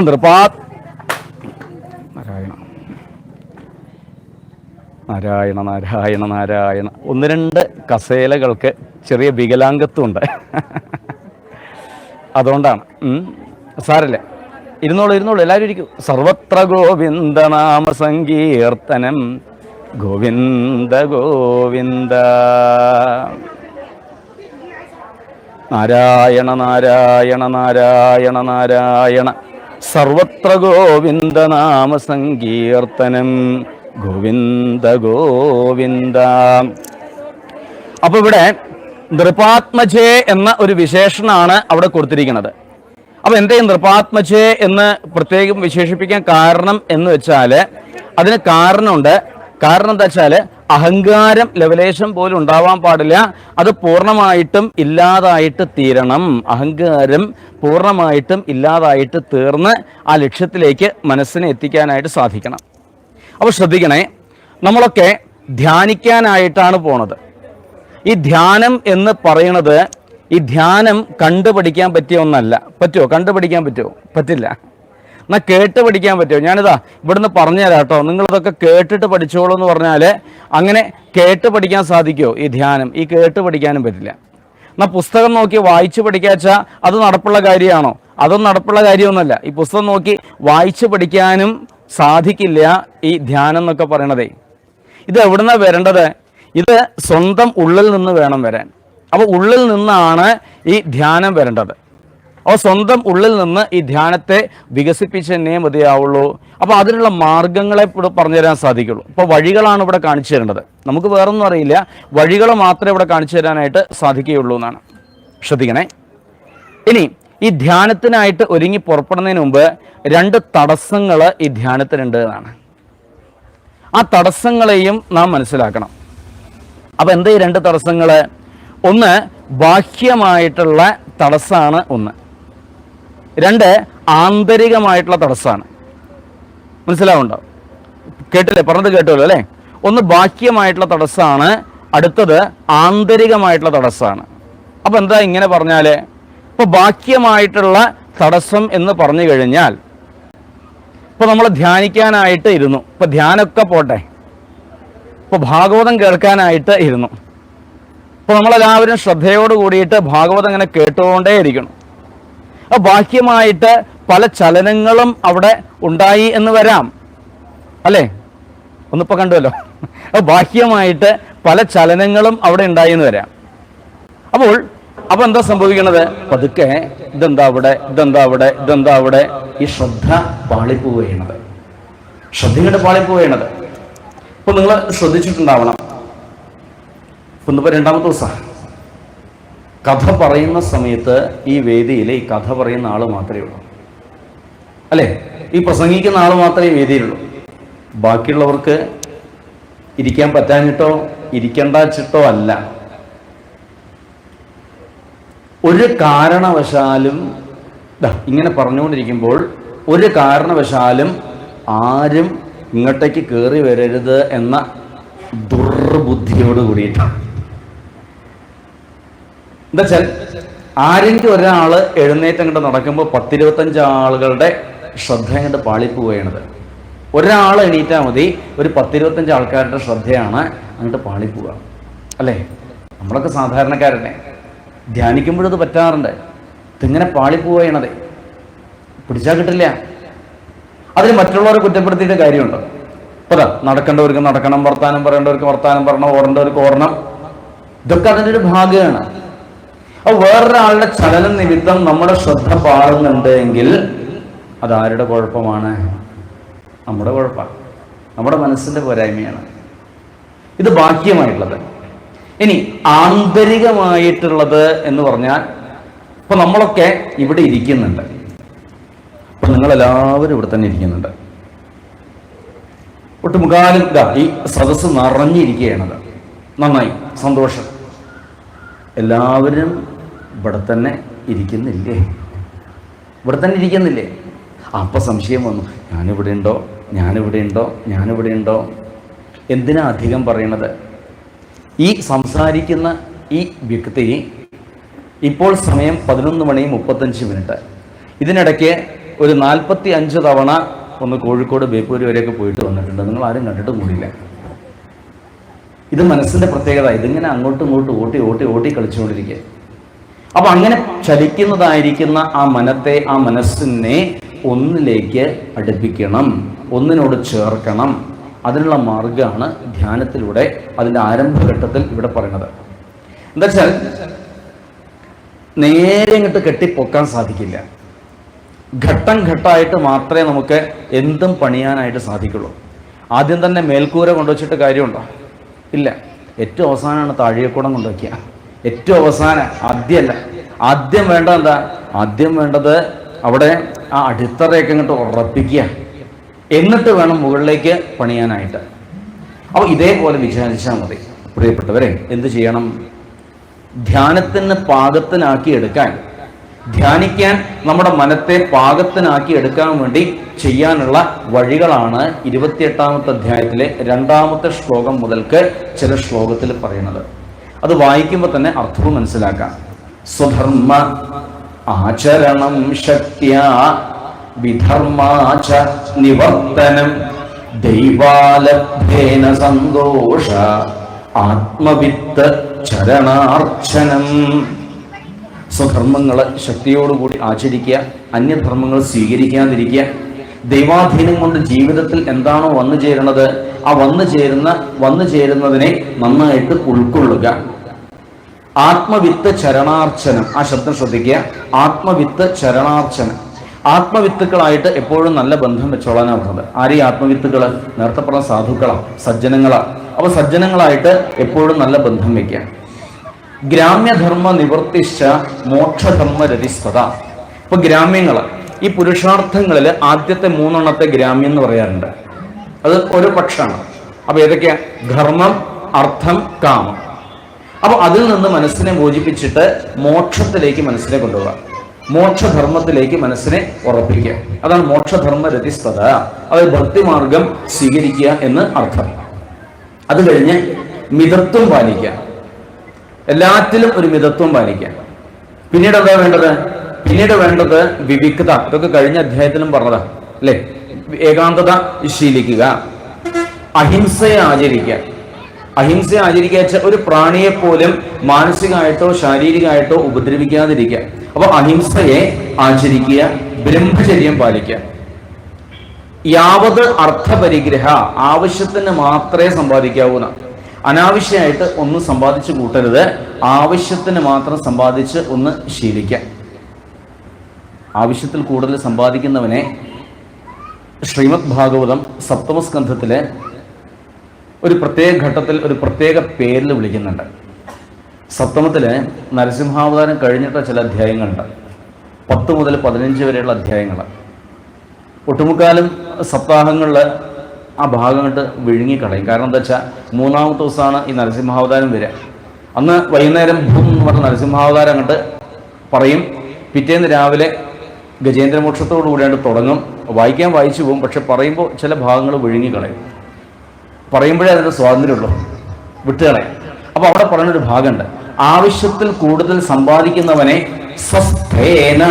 നാരായണ നാരായണ നാരായണ. 1-2 കസേലകൾക്ക് ചെറിയ വികലാംഗത്വമുണ്ട്, അതുകൊണ്ടാണ്. സാരല്ലേ, ഇരുന്നോളൂ എല്ലാവരും ഇരിക്കും. സർവത്ര ഗോവിന്ദ നാമ സങ്കീർത്തനം, ഗോവിന്ദ ഗോവിന്ദ. നാരായണ നാരായണ നാരായണ നാരായണ. സർവത്ര ഗോവിന്ദ നാമ സങ്കീർത്തനം, ഗോവിന്ദ ഗോവിന്ദ. അപ്പൊ ഇവിടെ നൃപാത്മജേ എന്ന ഒരു വിശേഷണമാണ് അവിടെ കൊടുത്തിരിക്കുന്നത്. അപ്പൊ എന്തേ നൃപാത്മജേ എന്ന് പ്രത്യേകം വിശേഷിപ്പിക്കാൻ കാരണം എന്ന് വെച്ചാൽ അതിന് കാരണമുണ്ട്. കാരണം എന്താ വെച്ചാൽ അഹങ്കാരം ലവലേശം പോലും ഉണ്ടാവാൻ പാടില്ല, അത് പൂർണ്ണമായിട്ടും ഇല്ലാതായിട്ട് തീരണം. അഹങ്കാരം പൂർണ്ണമായിട്ടും ഇല്ലാതായിട്ട് തീർന്ന് ആ ലക്ഷ്യത്തിലേക്ക് മനസ്സിനെ എത്തിക്കാനായിട്ട് സാധിക്കണം. അപ്പോൾ ശ്രദ്ധിക്കണേ, നമ്മളൊക്കെ ധ്യാനിക്കാനായിട്ടാണ് പോണത്. ഈ ധ്യാനം എന്ന് പറയുന്നത്, ഈ ധ്യാനം കണ്ടുപഠിക്കാൻ പറ്റിയ ഒന്നല്ല. പറ്റുമോ? കണ്ടുപഠിക്കാൻ പറ്റുമോ? പറ്റില്ല. എന്നാൽ കേട്ട് പഠിക്കാൻ പറ്റുമോ? ഞാനിതാ ഇവിടുന്ന് പറഞ്ഞു തരാം കേട്ടോ, നിങ്ങളിതൊക്കെ കേട്ടിട്ട് പഠിച്ചോളൂ എന്ന് പറഞ്ഞാൽ അങ്ങനെ കേട്ട് പഠിക്കാൻ സാധിക്കുമോ? ഈ ധ്യാനം ഈ കേട്ട് പഠിക്കാനും പറ്റില്ല. എന്നാൽ പുസ്തകം നോക്കി വായിച്ച് പഠിക്കാച്ചാൽ അത് നടപ്പുള്ള കാര്യമാണോ? അതൊന്നും നടപ്പുള്ള കാര്യമൊന്നുമല്ല. ഈ പുസ്തകം നോക്കി വായിച്ച് പഠിക്കാനും സാധിക്കില്ല ഈ ധ്യാനം എന്നൊക്കെ പറയണതേ. ഇത് എവിടുന്നാണ് വരേണ്ടത്? ഇത് സ്വന്തം ഉള്ളിൽ നിന്ന് വേണം വരാൻ. അപ്പോൾ ഉള്ളിൽ നിന്നാണ് ഈ ധ്യാനം വരേണ്ടത്. അപ്പോൾ സ്വന്തം ഉള്ളിൽ നിന്ന് ഈ ധ്യാനത്തെ വികസിപ്പിച്ചെന്നേ മതിയാവുള്ളൂ. അപ്പോൾ അതിനുള്ള മാർഗങ്ങളെ ഇവിടെ പറഞ്ഞു തരാൻ സാധിക്കുള്ളൂ. ഇപ്പോൾ വഴികളാണ് ഇവിടെ കാണിച്ചു തരേണ്ടത്. നമുക്ക് വേറൊന്നും അറിയില്ല, വഴികൾ മാത്രമേ ഇവിടെ കാണിച്ചു തരാനായിട്ട് സാധിക്കുകയുള്ളൂ എന്നാണ്. ശ്രദ്ധിക്കണേ. ഇനി ഈ ധ്യാനത്തിനായിട്ട് ഒരുങ്ങി പുറപ്പെടുന്നതിന് മുമ്പ് 2 തടസ്സങ്ങൾ ഈ ധ്യാനത്തിനുണ്ട് എന്നാണ്. ആ തടസ്സങ്ങളെയും നാം മനസ്സിലാക്കണം. അപ്പം എന്താ ഈ 2 തടസ്സങ്ങൾ? ഒന്ന് ബാഹ്യമായിട്ടുള്ള തടസ്സമാണ്, 1. 2 ആന്തരികമായിട്ടുള്ള തടസ്സമാണ്. മനസ്സിലാവുണ്ടോ? കേട്ടില്ലേ? പറഞ്ഞത് കേട്ടുമല്ലോ അല്ലേ? ഒന്ന് ബാഹ്യമായിട്ടുള്ള തടസ്സമാണ്, അടുത്തത് ആന്തരികമായിട്ടുള്ള തടസ്സമാണ്. അപ്പം എന്താ ഇങ്ങനെ പറഞ്ഞാൽ? ഇപ്പോൾ ബാഹ്യമായിട്ടുള്ള തടസ്സം എന്ന് പറഞ്ഞു കഴിഞ്ഞാൽ, ഇപ്പോൾ നമ്മൾ ധ്യാനിക്കാനായിട്ട് ഇരുന്നു, ഇപ്പോൾ ധ്യാനമൊക്കെ പോട്ടെ, ഇപ്പോൾ ഭാഗവതം കേൾക്കാനായിട്ട് ഇരുന്നു. ഇപ്പോൾ നമ്മളെല്ലാവരും ശ്രദ്ധയോട് കൂടിയിട്ട് ഭാഗവതം ഇങ്ങനെ കേട്ടുകൊണ്ടേ ഇരിക്കണം. അപ്പോൾ ബാഹ്യമായിട്ട് പല ചലനങ്ങളും അവിടെ ഉണ്ടായി എന്ന് വരാം, അല്ലേ? ഒന്നിപ്പോൾ കണ്ടുവല്ലോ. ബാഹ്യമായിട്ട് പല ചലനങ്ങളും അവിടെ ഉണ്ടായി എന്ന് വരാം. അപ്പോൾ എന്താ സംഭവിക്കണത്? പതുക്കെ ഇതെന്താ അവിടെ, ഇതെന്താ അവിടെ, ഇതെന്താ അവിടെ, ഈ ശ്രദ്ധ പാളിപ്പോവുകയാണത്. ശ്രദ്ധയുടെ പാളിപ്പോവുകയാണത്. ഇപ്പൊ നിങ്ങൾ ശ്രദ്ധിച്ചിട്ടുണ്ടാവണം, ഇന്നിപ്പോ രണ്ടാമത്തെ ദിവസം കഥ പറയുന്ന സമയത്ത് ഈ വേദിയിൽ ഈ കഥ പറയുന്ന ആള് മാത്രമേ ഉള്ളൂ, അല്ലേ? ഈ പ്രസംഗിക്കുന്ന ആൾ മാത്രമേ വേദിയിലുള്ളൂ. ബാക്കിയുള്ളവർക്ക് ഇരിക്കാൻ പറ്റാഞ്ഞിട്ടോ ഇരിക്കണ്ടാച്ചിട്ടോ അല്ല, ഒരു കാരണവശാലും ഇങ്ങനെ പറഞ്ഞുകൊണ്ടിരിക്കുമ്പോൾ ഒരു കാരണവശാലും ആരും ഇങ്ങോട്ടേക്ക് കയറി വരരുത് എന്ന ദുർബുദ്ധിയോട് കൂടിയിട്ടാണ്. എന്താ വെച്ചാൽ ആരെങ്കിലും ഒരാൾ എഴുന്നേറ്റ് അങ്ങോട്ട് നടക്കുമ്പോൾ 10-25 ആളുകളുടെ ശ്രദ്ധ അങ്ങോട്ട് പാളിപ്പോവുകയാണത്. ഒരാൾ എണീറ്റാൽ മതി, ഒരു 10-25 ആൾക്കാരുടെ ശ്രദ്ധയാണ് അങ്ങോട്ട് പാളിപ്പോവുക, അല്ലേ? നമ്മളൊക്കെ സാധാരണക്കാരനെ ധ്യാനിക്കുമ്പോഴത് പറ്റാറുണ്ട്. ഇതിങ്ങനെ പാളിപ്പോവുകയാണത്, പിടിച്ചാൽ കിട്ടില്ല. അതിന് മറ്റുള്ളവരെ കുറ്റപ്പെടുത്തിയിട്ട് കാര്യമുണ്ടോ? ഇപ്പതാ നടക്കേണ്ടവർക്ക് നടക്കണം, വർത്താനം പറയേണ്ടവർക്ക് വർത്താനം പറയണം, ഓടേണ്ടവർക്ക് ഓടണം. ഇതൊക്കെ അതിൻ്റെ ഒരു ഭാഗമാണ്. അപ്പോൾ വേറൊരാളുടെ ചലനം നിമിത്തം നമ്മുടെ ശ്രദ്ധ പാളുന്നുണ്ട് എങ്കിൽ അതാരുടെ കുഴപ്പമാണ്? നമ്മുടെ കുഴപ്പമാണ്, നമ്മുടെ മനസ്സിൻ്റെ പോരായ്മയാണ്. ഇത് ബാഹ്യമായിട്ടുള്ളത്. ഇനി ആന്തരികമായിട്ടുള്ളത് എന്ന് പറഞ്ഞാൽ, ഇപ്പൊ നമ്മളൊക്കെ ഇവിടെ ഇരിക്കുന്നുണ്ട്, ഇപ്പൊ നിങ്ങളെല്ലാവരും ഇവിടെ തന്നെ ഇരിക്കുന്നുണ്ട്. ഒട്ടുമുക്കാലും ഈ സദസ്സ് നിറഞ്ഞിരിക്കുകയാണത്. നന്നായി, സന്തോഷം. എല്ലാവരും ഇവിടെ തന്നെ ഇരിക്കുന്നില്ലേ? ഇവിടെ തന്നെ ഇരിക്കുന്നില്ലേ? അപ്പം സംശയം വന്നു, ഞാനിവിടെ ഉണ്ടോ, ഞാനിവിടെ ഉണ്ടോ, ഞാനിവിടെ ഉണ്ടോ? എന്തിനാ അധികം പറയണത്? ഈ സംസാരിക്കുന്ന ഈ വ്യക്തി ഇപ്പോൾ സമയം 11:35. ഇതിനിടയ്ക്ക് ഒരു 45 തവണ ഒന്ന് കോഴിക്കോട് ബേപ്പൂര് വരെയൊക്കെ പോയിട്ട് വന്നിട്ടുണ്ട്. നിങ്ങൾ ആരും കണ്ടിട്ട് കൂടിയില്ല. ഇത് മനസ്സിൻ്റെ പ്രത്യേകത. ഇതിങ്ങനെ അങ്ങോട്ടും ഇങ്ങോട്ടും ഓട്ടി ഓട്ടി ഓട്ടി കളിച്ചുകൊണ്ടിരിക്കുക. അപ്പം അങ്ങനെ ചലിക്കുന്നതായിരിക്കുന്ന ആ മനസ്സിനെ ഒന്നിലേക്ക് അടുപ്പിക്കണം, ഒന്നിനോട് ചേർക്കണം. അതിനുള്ള മാർഗമാണ് ധ്യാനത്തിലൂടെ അതിൻ്റെ ആരംഭഘട്ടത്തിൽ ഇവിടെ പറയുന്നത്. എന്താ വെച്ചാൽ നേരെ ഇങ്ങോട്ട് കെട്ടിപ്പൊക്കാൻ സാധിക്കില്ല. ഘട്ടം ഘട്ടമായിട്ട് മാത്രമേ നമുക്ക് എന്തും പണിയാനായിട്ട് സാധിക്കുള്ളൂ. ആദ്യം തന്നെ മേൽക്കൂര കൊണ്ടുവച്ചിട്ട് കാര്യമുണ്ടോ? ഇല്ല. ഏറ്റവും അവസാനമാണ് താഴികക്കുടം കൊണ്ടുവയ്ക്കുക. ഏറ്റവും അവസാനം, ആദ്യമല്ല. ആദ്യം വേണ്ടത് എന്താ? ആദ്യം വേണ്ടത് അവിടെ ആ അടിത്തറയൊക്കെ ഇങ്ങോട്ട് ഉറപ്പിക്കുക, എന്നിട്ട് വേണം മുകളിലേക്ക് പണിയാനായിട്ട്. അപ്പോൾ ഇതേപോലെ വിചാരിച്ചാൽ മതി. പ്രിയപ്പെട്ടവരെ, എന്ത് ചെയ്യണം? ധ്യാനത്തിന് പാകത്തിനാക്കി എടുക്കാൻ, ധ്യാനിക്കാൻ നമ്മുടെ മനത്തെ പാകത്തിനാക്കി എടുക്കാൻ വേണ്ടി ചെയ്യാനുള്ള വഴികളാണ് 28-ാമത്തെ അധ്യായത്തിലെ 2-ാമത്തെ ശ്ലോകം മുതൽക്ക് ചില ശ്ലോകത്തിൽ പറയുന്നത്. അത് വായിക്കുമ്പോൾ തന്നെ അർത്ഥവും മനസ്സിലാക്കാം. സ്വധർമ്മ ആചരണം ശക്ത്യാ വിധർമാച നിവർത്തനം ദൈവാലബ്ധേന സന്തോഷ ആത്മവിത്ത് ചരണാർച്ചനം. സ്വധർമ്മങ്ങൾ ശക്തിയോടുകൂടി ആചരിക്കുക, അന്യധർമ്മങ്ങൾ സ്വീകരിക്കാതിരിക്കുക. ദൈവാധീനം കൊണ്ട് ജീവിതത്തിൽ എന്താണോ വന്നു ചേരുന്നത് ആ വന്നു ചേരുന്നതിനെ നന്നായിട്ട് ഉൾക്കൊള്ളുക. ആത്മവിത്ത് ചരണാർച്ചനം, ആ ശബ്ദം ശ്രദ്ധിക്കുക. ആത്മവിത്ത് ചരണാർച്ചനം. ആത്മവിത്തുക്കളായിട്ട് എപ്പോഴും നല്ല ബന്ധം വെച്ചോളാനാണ് പറഞ്ഞത്. ആരെയും ആത്മവിത്തുകൾ? നേരത്തെ പറഞ്ഞ സാധുക്കളാണ്, സജ്ജനങ്ങളാണ്. അപ്പോൾ സജ്ജനങ്ങളായിട്ട് എപ്പോഴും നല്ല ബന്ധം വയ്ക്കുക. ഗ്രാമ്യധർമ്മ നിവർത്തിച്ച മോക്ഷധർമ്മ രതിസ്വത. ഇപ്പൊ ഗ്രാമ്യങ്ങൾ, ഈ പുരുഷാർത്ഥങ്ങളിൽ ആദ്യത്തെ 3 ഗ്രാമ്യം എന്ന് പറയാറുണ്ട്. അത് ഒരു പക്ഷമാണ്. അപ്പൊ ഏതൊക്കെയാ? ധർമ്മം, അർത്ഥം, കാമം. അപ്പൊ അതിൽ നിന്ന് മനസ്സിനെ മോചിപ്പിച്ചിട്ട് മോക്ഷത്തിലേക്ക് മനസ്സിനെ കൊണ്ടുപോകുക, മോക്ഷധർമ്മത്തിലേക്ക് മനസ്സിനെ ഉറപ്പിക്കുക. അതാണ് മോക്ഷധർമ്മ രതിസ്വത. അത് ഭക്തിമാർഗം സ്വീകരിക്കുക എന്ന് അർത്ഥം. അത് കഴിഞ്ഞ് മിതത്വം പാലിക്കുക, എല്ലാറ്റിലും ഒരു മിതത്വം പാലിക്കുക. പിന്നീട് എന്താ വേണ്ടത്? പിന്നീട് വേണ്ടത് വിവിക്തത. ഇതൊക്കെ കഴിഞ്ഞ അധ്യായത്തിലും പറഞ്ഞതാ, അല്ലേ? ഏകാന്തത ശീലിക്കുക, അഹിംസയെ ആചരിക്കുക. അഹിംസയെ ആചരിക്കുക വെച്ചാൽ ഒരു പ്രാണിയെ പോലും മാനസികമായിട്ടോ ശാരീരികമായിട്ടോ ഉപദ്രവിക്കാതിരിക്കുക. അപ്പൊ അഹിംസയെ ആചരിക്കുക, ബ്രഹ്മചര്യം പാലിക്കുക. യാവത് അർത്ഥപരിഗ്രഹ, ആവശ്യത്തിന് മാത്രമേ സമ്പാദിക്കാവൂന്ന. അനാവശ്യമായിട്ട് ഒന്നും സമ്പാദിച്ചു കൂട്ടരുത്, ആവശ്യത്തിന് മാത്രം സമ്പാദിച്ച് ഒന്ന് ശീലിക്കാം. ആവശ്യത്തിൽ കൂടുതൽ സമ്പാദിക്കുന്നവനെ ശ്രീമദ് ഭാഗവതം സപ്തമസ്കന്ധത്തിലെ ഒരു പ്രത്യേക ഘട്ടത്തിൽ ഒരു പ്രത്യേക പേരിൽ വിളിക്കുന്നുണ്ട്. സപ്തമത്തില് നരസിംഹാവതാരം കഴിഞ്ഞിട്ട ചില അധ്യായങ്ങളുണ്ട്, 10 മുതൽ 15 വരെയുള്ള അധ്യായങ്ങൾ. ഒട്ടുമുക്കാലും സപ്താഹങ്ങളിൽ ആ ഭാഗം കണ്ട് വിഴുങ്ങിക്കളയും. കാരണം എന്താ വെച്ചാൽ 3-ാമത്തെ ദിവസമാണ് ഈ നരസിംഹാവതാരം വരിക. അന്ന് വൈകുന്നേരം ഭൂം എന്ന് പറഞ്ഞ നരസിംഹാവതാരം അങ്ങോട്ട് പറയും. പിറ്റേന്ന് രാവിലെ ഗജേന്ദ്രമോക്ഷത്തോടു കൂടിയാണ്ട് തുടങ്ങും. വായിക്കാൻ വായിച്ചു പോകും, പക്ഷെ പറയുമ്പോൾ ചില ഭാഗങ്ങൾ വിഴുങ്ങിക്കളയും. പറയുമ്പോഴേ അതിൻ്റെ സ്വാതന്ത്ര്യമുള്ളൂ, വിട്ടുകളയും. അപ്പോൾ അവിടെ പറയുന്നൊരു ഭാഗമുണ്ട്, ആവശ്യത്തിൽ കൂടുതൽ സമ്പാദിക്കുന്നവനെ സ്വസ്ഥേന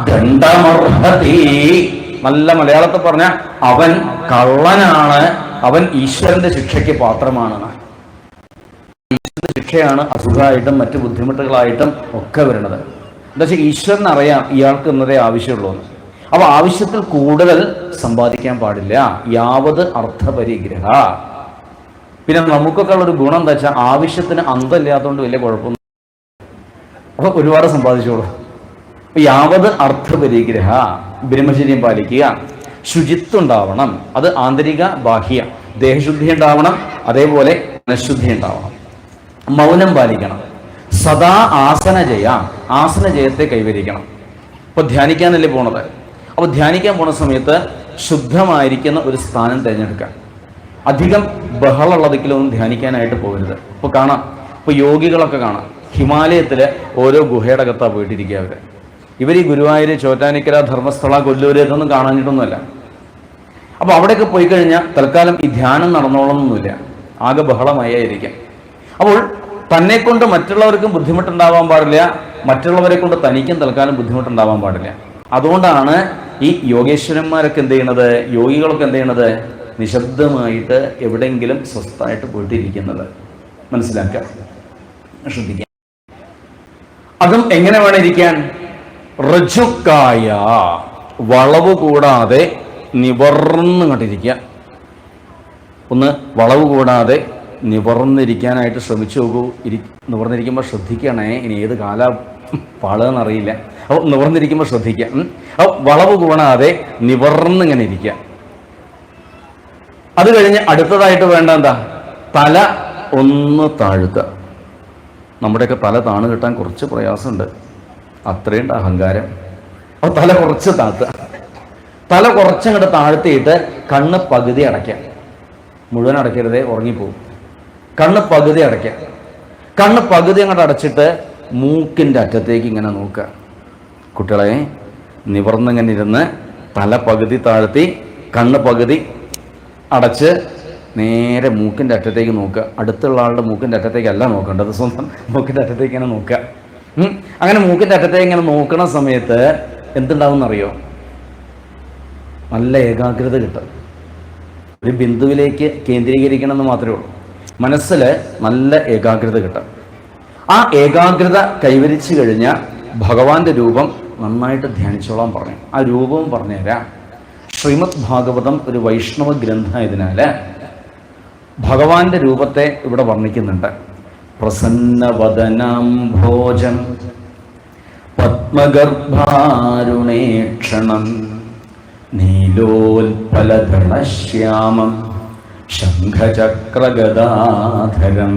ദണ്ഡമർഹതി. നല്ല മലയാളത്തിൽ പറഞ്ഞ അവൻ കള്ളനാണ്, അവൻ ഈശ്വരന്റെ ശിക്ഷയ്ക്ക് പാത്രമാണ്. ഈശ്വരന്റെ ശിക്ഷയാണ് അസുഖമായിട്ടും മറ്റു ബുദ്ധിമുട്ടുകളായിട്ടും ഒക്കെ വരുന്നത്. എന്താ വെച്ചാൽ ഈശ്വരൻ അറിയാം ഇയാൾക്ക് എന്നതേ ആവശ്യമുള്ളൂ. അപ്പൊ ആവശ്യത്തിൽ കൂടുതൽ സമ്പാദിക്കാൻ പാടില്ല. യാവത് അർത്ഥപരിഗ്രഹ. പിന്നെ നമുക്കൊക്കെ ഉള്ളൊരു ഗുണം എന്താ വെച്ചാൽ ആവശ്യത്തിന് അന്തമില്ലാത്തതുകൊണ്ട് വലിയ കുഴപ്പമൊന്നും, അപ്പൊ ഒരുപാട് സമ്പാദിച്ചോളൂ. യാവത് അർത്ഥപരിഗ്രഹ, ബ്രഹ്മചര്യം പാലിക്കുക, ശുചിത്വം ഉണ്ടാവണം. അത് ആന്തരിക ബാഹ്യ, ദേഹശുദ്ധി ഉണ്ടാവണം, അതേപോലെ മനഃശുദ്ധി ഉണ്ടാവണം. മൗനം പാലിക്കണം. സദാ ആസനജയ, ആസനജയത്തെ കൈവരിക്കണം. ഇപ്പൊ ധ്യാനിക്കാനല്ലേ പോണത്. അപ്പോൾ ധ്യാനിക്കാൻ പോണ സമയത്ത് ശുദ്ധമായിരിക്കുന്ന ഒരു സ്ഥാനം തിരഞ്ഞെടുക്കുക. അധികം ബഹളമുള്ള ദിക്കിലൊന്നും ധ്യാനിക്കാനായിട്ട് പോകരുത്. ഇപ്പോൾ കാണാം, ഇപ്പോൾ യോഗികളൊക്കെ കാണാം, ഹിമാലയത്തിലെ ഓരോ ഗുഹയുടെ അകത്താണ് പോയിട്ടിരിക്കുക. ഇവർ ഈ ഗുരുവായൂർ, ചോറ്റാനിക്കര, ധർമ്മസ്ഥല, കൊല്ലൂർ ഇതൊന്നും കാണാനിട്ടൊന്നുമല്ല. അപ്പോൾ അവിടെയൊക്കെ പോയി കഴിഞ്ഞാൽ തൽക്കാലം ഈ ധ്യാനം നടന്നോളണമെന്നില്ല, ആകെ ബഹളമായിരിക്കാം. അപ്പോൾ തന്നെ കൊണ്ട് മറ്റുള്ളവർക്കും ബുദ്ധിമുട്ടുണ്ടാവാൻ പാടില്ല, മറ്റുള്ളവരെ കൊണ്ട് തനിക്കും തൽക്കാലം ബുദ്ധിമുട്ടുണ്ടാവാൻ പാടില്ല. അതുകൊണ്ടാണ് ഈ യോഗേശ്വരന്മാരൊക്കെ എന്ത് ചെയ്യണത്, യോഗികളൊക്കെ എന്ത് ചെയ്യണത്, നിശബ്ദമായിട്ട് എവിടെയെങ്കിലും സ്വസ്ഥമായിട്ട് പോയിട്ടിരിക്കുന്നത്. മനസ്സിലാക്കുക, ശ്രദ്ധിക്കുക. അതും എങ്ങനെ വേണം ഇരിക്കാൻ? ഋജുക്കായ, വളവ് കൂടാതെ നിവർന്നു കണ്ടിരിക്കുക. ഒന്ന് വളവ് കൂടാതെ നിവർന്നിരിക്കാനായിട്ട് ശ്രമിച്ചു നോക്കൂ. നിവർന്നിരിക്കുമ്പോൾ ശ്രദ്ധിക്കണേ, ഇനി ഏത് കാലാ പാളുകയെന്നറിയില്ല. അപ്പോൾ നിവർന്നിരിക്കുമ്പോൾ ശ്രദ്ധിക്കുക. അപ്പോൾ വളവ് കൂടാതെ നിവർന്നിങ്ങനെ ഇരിക്കുക. അത് കഴിഞ്ഞ് അടുത്തതായിട്ട് വേണ്ട എന്താ, തല ഒന്ന് താഴ്ത്തുക. നമ്മുടെയൊക്കെ തല താണു കിട്ടാൻ കുറച്ച് പ്രയാസമുണ്ട്, അത്രയുണ്ട് അഹങ്കാരം. അപ്പോൾ തല കുറച്ച് താഴ്ത്തുക. തല കുറച്ചങ്ങോട്ട് താഴ്ത്തിയിട്ട് കണ്ണ് പകുതി അടയ്ക്കുക. മുഴുവൻ അടയ്ക്കരുതേ, ഉറങ്ങിപ്പോവും. കണ്ണ് പകുതി അടയ്ക്കുക. കണ്ണ് പകുതി അങ്ങോട്ട് അടച്ചിട്ട് മൂക്കിൻ്റെ അറ്റത്തേക്ക് ഇങ്ങനെ നോക്കുക. കുട്ടികളെ, നിവർന്നിങ്ങനെ ഇരുന്ന് തല പകുതി താഴ്ത്തി കണ്ണ് പകുതി അടച്ച് നേരെ മൂക്കിൻ്റെ അറ്റത്തേക്ക് നോക്കുക. അടുത്തുള്ള ആളുടെ മൂക്കിൻ്റെ അറ്റത്തേക്കല്ല നോക്കേണ്ടത്, സ്വന്തം മൂക്കിൻ്റെ അറ്റത്തേക്ക് ഇങ്ങനെ നോക്കുക. അങ്ങനെ മൂക്കിൻ്റെ അറ്റത്തേക്ക് ഇങ്ങനെ നോക്കണ സമയത്ത് എന്തുണ്ടാവും എന്നറിയോ? നല്ല ഏകാഗ്രത കിട്ടും. ഒരു ബിന്ദുവിലേക്ക് കേന്ദ്രീകരിക്കണം എന്ന് മാത്രമേ ഉള്ളൂ. മനസ്സിൽ നല്ല ഏകാഗ്രത കിട്ടും. ആ ഏകാഗ്രത കൈവരിച്ചു കഴിഞ്ഞാൽ ഭഗവാന്റെ രൂപം നന്നായിട്ട് ധ്യാനിച്ചോളാൻ പറഞ്ഞു. ആ രൂപവും പറഞ്ഞുതരാം. ശ്രീമദ് ഭാഗവതം ഒരു വൈഷ്ണവ ഗ്രന്ഥമായതിനാൽ ഭഗവാന്റെ രൂപത്തെ ഇവിടെ വർണ്ണിക്കുന്നുണ്ട്. പ്രസന്നവദനം ഭോജം പത്മഗർഭാരുണേക്ഷണം നീലോൽപലധണശ്യാമം ശംഖചക്രഗദാധരം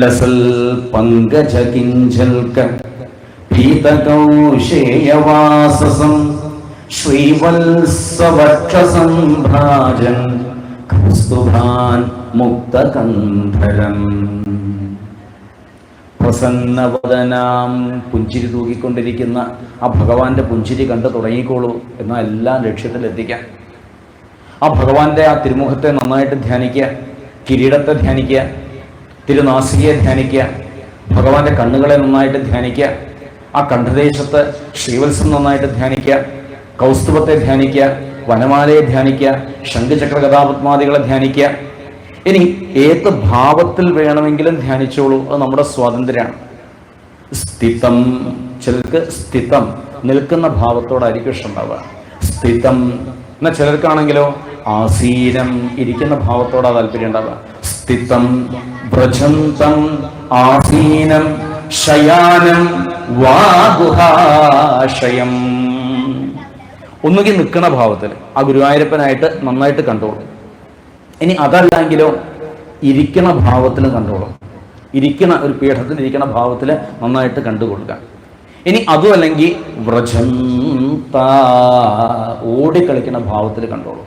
ലസൽ പങ്കജകിഞ്ചൽക പീതകൗശേയവാസസം ശ്രീവത്സവക്ഷസംഭ്രാജൻ കൗസ്തുഭാൻ മുക്തകന്ധരം. പ്രസന്നവദനാം, പുഞ്ചിരി തൂക്കിക്കൊണ്ടിരിക്കുന്ന ആ ഭഗവാന്റെ പുഞ്ചിരി കണ്ടു തുടങ്ങിക്കോളൂ. എന്നാൽ എല്ലാം ലക്ഷ്യത്തിലെത്തിക്കാം. ആ ഭഗവാന്റെ ആ തിരുമുഖത്തെ നന്നായിട്ട് ധ്യാനിക്കുക, കിരീടത്തെ ധ്യാനിക്കുക, തിരുനാസികയെ ധ്യാനിക്കുക, ഭഗവാന്റെ കണ്ണുകളെ നന്നായിട്ട് ധ്യാനിക്കുക, ആ കണ്ഠദേശത്ത് ശ്രീവത്സം നന്നായിട്ട് ധ്യാനിക്കുക, കൗസ്തുഭത്തെ ധ്യാനിക്കുക, വനമാലയെ ധ്യാനിക്കുക, ശംഖചക്ര ഗദാപത്മാദികളെ ധ്യാനിക്കുക. ഇനി ഏത് ഭാവത്തിൽ വേണമെങ്കിലും ധ്യാനിച്ചോളൂ, അത് നമ്മുടെ സ്വാതന്ത്ര്യമാണ്. സ്ഥിതം ചിലർക്ക് സ്ഥിതം, നിൽക്കുന്ന ഭാവത്തോടായിരിക്കും ഇഷ്ടമുണ്ടാവുക. സ്ഥിതം എന്നാൽ ചിലർക്കാണെങ്കിലോ ആസീനം, ഇരിക്കുന്ന ഭാവത്തോടാ താല്പര്യം ഉണ്ടാവുക. സ്ഥിതം, വ്രജന്തം, ആസീനം, ശയാനം, വാഗുഹാശയം. ഒന്നുകിൽ നിൽക്കുന്ന ഭാവത്തിൽ ആ ഗുരുവായൂരപ്പനായിട്ട് നന്നായിട്ട് കണ്ടോളും. ഇനി അതല്ലെങ്കിലോ ഇരിക്കണ ഭാവത്തിൽ കണ്ടോളും. ഇരിക്കണ ഒരു പീഠത്തിൽ ഇരിക്കണ ഭാവത്തിൽ നന്നായിട്ട് കണ്ടുകൊള്ളുക. ഇനി അതും അല്ലെങ്കിൽ വ്രജന്ത, ഓടിക്കളിക്കുന്ന ഭാവത്തിൽ കണ്ടോളും.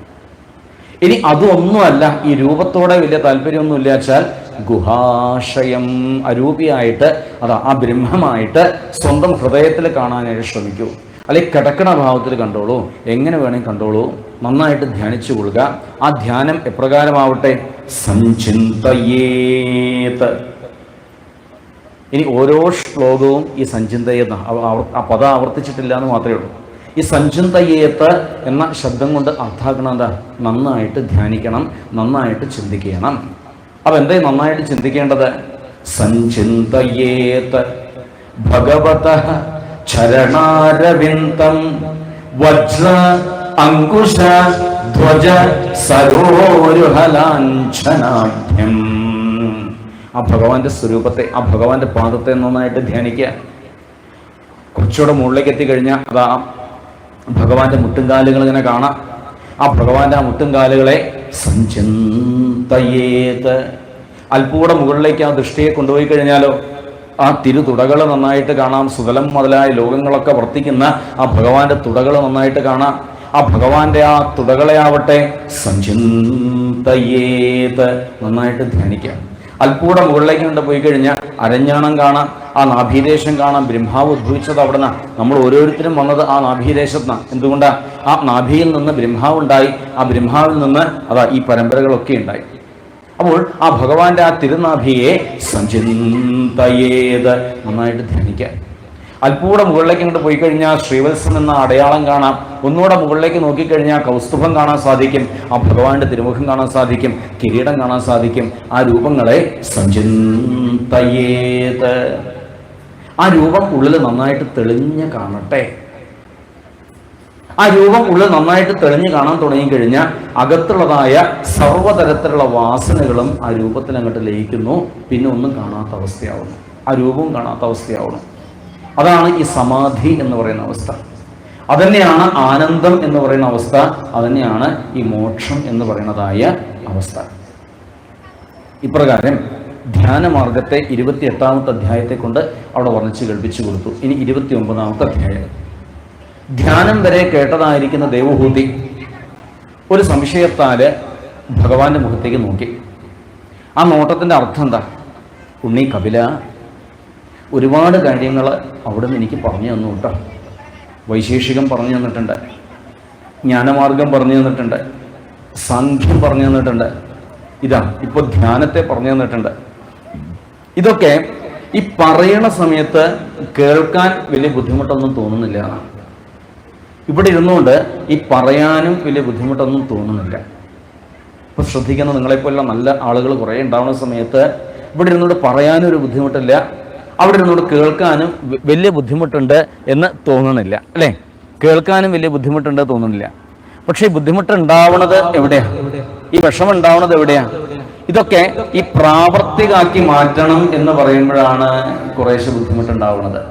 ഇനി അതൊന്നുമല്ല, ഈ രൂപത്തോടെ വലിയ താല്പര്യമൊന്നുമില്ല വെച്ചാൽ ഗുഹാശയം, അരൂപിയായിട്ട് അതാ ആ ബ്രഹ്മമായിട്ട് സ്വന്തം ഹൃദയത്തിൽ കാണാനായിട്ട് ശ്രമിക്കൂ. അല്ലെങ്കിൽ കിടക്കണ ഭാവത്തിൽ കണ്ടോളൂ, എങ്ങനെ വേണമെങ്കിൽ കണ്ടോളൂ. നന്നായിട്ട് ധ്യാനിച്ചു കൊള്ളുക. ആ ധ്യാനം എപ്രകാരമാവട്ടെ? സഞ്ചിന്തയേത്. ഇനി ഓരോ ശ്ലോകവും ഈ സഞ്ചിന്തയേത് ആ പദം ആവർത്തിച്ചിട്ടില്ല എന്ന് മാത്രമേ ഉള്ളൂ. ഈ സഞ്ചിന്തയേത് എന്ന ശബ്ദം കൊണ്ട് അർത്ഥാക്കണം എന്താ? നന്നായിട്ട് ധ്യാനിക്കണം, നന്നായിട്ട് ചിന്തിക്കണം. അപ്പം എന്താ നന്നായിട്ട് ചിന്തിക്കേണ്ടത്? സഞ്ചിന്തയേത് ഭഗവതഃ ചരണാരവിന്ദം വജ്ര അങ്കുശ ധ്വജ സരോരുഹലാഞ്ഛനാഭ്യം. ആ ഭഗവാന്റെ സ്വരൂപത്തെ, ആ ഭഗവാന്റെ പാദത്തെ നന്നായിട്ട് ധ്യാനിക്കുക. കുറച്ചുകൂടെ മുകളിലേക്ക് എത്തിക്കഴിഞ്ഞാൽ അതാ ഭഗവാന്റെ മുട്ടുംകാലുകൾ ഇങ്ങനെ കാണാം. ആ ഭഗവാന്റെ ആ മുട്ടുംകാലുകളെ സഞ്ചിന്തയേത്. അല്പൂടെ മുകളിലേക്ക് ആ ദൃഷ്ടിയെ കൊണ്ടുപോയി കഴിഞ്ഞാലോ ആ തിരുതുടകൾ നന്നായിട്ട് കാണാം. സുതലം മുതലായ ലോകങ്ങളൊക്കെ വർത്തിക്കുന്ന ആ ഭഗവാന്റെ തുടകൾ നന്നായിട്ട് കാണാം. ആ ഭഗവാന്റെ ആ തുടകളെ ആവട്ടെ സഞ്ചിന്തയേത്, നന്നായിട്ട് ധ്യാനിക്കാം. അല്പൂടെ മുകളിലേക്ക് കൊണ്ട് പോയി കഴിഞ്ഞാൽ അരഞ്ഞാണം കാണാം, ആ നാഭീദേശം കാണാം. ബ്രഹ്മാവ് ഉദ്ഭവിച്ചത് അവിടെ നിന്നാണ്. നമ്മൾ ഓരോരുത്തരും വന്നത് ആ നാഭീദേശത്താണ്. എന്തുകൊണ്ടാണ്? ആ നാഭിയിൽ നിന്ന് ബ്രഹ്മാവ് ഉണ്ടായി. ആ ബ്രഹ്മാവിൽ നിന്ന് അതാ ഈ പരമ്പരകളൊക്കെ ഉണ്ടായി. അപ്പോൾ ആ ഭഗവാന്റെ ആ തിരുനാഭിയെ സഞ്ചിന്തയേത്, നന്നായിട്ട് ധ്യാനിക്കാം. അല്പൂടെ മുകളിലേക്ക് ഇങ്ങോട്ട് പോയി കഴിഞ്ഞാൽ ശ്രീവത്സം എന്ന അടയാളം കാണാം. ഒന്നുകൂടെ മുകളിലേക്ക് നോക്കിക്കഴിഞ്ഞാൽ കൗസ്തുഭം കാണാൻ സാധിക്കും, ആ ഭഗവാന്റെ തിരുമുഖം കാണാൻ സാധിക്കും, കിരീടം കാണാൻ സാധിക്കും. ആ രൂപങ്ങളെ സഞ്ചിന്തയേത്. ആ രൂപം ഉള്ളിൽ നന്നായിട്ട് തെളിഞ്ഞ് കാണട്ടെ. ആ രൂപം ഉള്ളിൽ നന്നായിട്ട് തെളിഞ്ഞ് കാണാൻ തുടങ്ങിക്കഴിഞ്ഞാൽ അകത്തുള്ളതായ സർവ്വതരത്തിലുള്ള വാസനകളും ആ രൂപത്തിൽ അങ്ങോട്ട് ലയിക്കുന്നു. പിന്നെ ഒന്നും കാണാത്ത അവസ്ഥയാവുന്നു, ആ രൂപവും കാണാത്ത അവസ്ഥയാവുന്നു. അതാണ് ഈ സമാധി എന്ന് പറയുന്ന അവസ്ഥ. അതന്നെയാണ് ആനന്ദം എന്ന് പറയുന്ന അവസ്ഥ. അതന്നെയാണ് ഈ മോക്ഷം എന്ന് പറയുന്നതായ അവസ്ഥ. ഇപ്രകാരം ധ്യാനമാർഗത്തെ 28ാമത്തെ അധ്യായത്തെ കൊണ്ട് അവിടെ വർണ്ണിച്ച് കേൾപ്പിച്ചു കൊടുത്തു. ഇനി 29ാമത്തെ അധ്യായം. ധ്യാനം വരെ കേട്ടതായിരിക്കുന്ന ദേവഹൂതി ഒരു സംശയത്താല് ഭഗവാന്റെ മുഖത്തേക്ക് നോക്കി. ആ നോട്ടത്തിൻ്റെ അർത്ഥം എന്താ? ഉണ്ണി കപില, ഒരുപാട് കാര്യങ്ങൾ അവിടെ നിന്ന് എനിക്ക് പറഞ്ഞു തന്നു കേട്ടോ. വൈശേഷികം പറഞ്ഞു തന്നിട്ടുണ്ട്, ജ്ഞാനമാർഗം പറഞ്ഞു തന്നിട്ടുണ്ട്, സാഖ്യം പറഞ്ഞു തന്നിട്ടുണ്ട്, ഇതാ ഇപ്പോൾ ധ്യാനത്തെ പറഞ്ഞു തന്നിട്ടുണ്ട്. ഇതൊക്കെ ഈ പറയണ സമയത്ത് കേൾക്കാൻ വലിയ ബുദ്ധിമുട്ടൊന്നും തോന്നുന്നില്ല. ഇവിടെ ഇരുന്നുകൊണ്ട് ഈ പറയാനും വലിയ ബുദ്ധിമുട്ടൊന്നും തോന്നുന്നില്ല. ഇപ്പം ശ്രദ്ധിക്കുന്ന നിങ്ങളെപ്പോലുള്ള നല്ല ആളുകൾ കുറേ ഉണ്ടാവുന്ന സമയത്ത് ഇവിടെ ഇരുന്നുകൊണ്ട് പറയാനും ഒരു ബുദ്ധിമുട്ടില്ല, അവിടെ ഇരുന്നുകൊണ്ട് കേൾക്കാനും വലിയ ബുദ്ധിമുട്ടുണ്ട് എന്ന് തോന്നുന്നില്ല, അല്ലേ? കേൾക്കാനും വലിയ ബുദ്ധിമുട്ടുണ്ട് തോന്നുന്നില്ല. പക്ഷേ ഈ ബുദ്ധിമുട്ടുണ്ടാവുന്നത് എവിടെയാ? ഈ വിഷമം ഉണ്ടാവുന്നത് എവിടെയാ? ഇതൊക്കെ ഈ പ്രാവർത്തികമാക്കി മാറ്റണം എന്ന് പറയുമ്പോഴാണ് കുറേശ്ശെ ബുദ്ധിമുട്ടുണ്ടാവുന്നത്.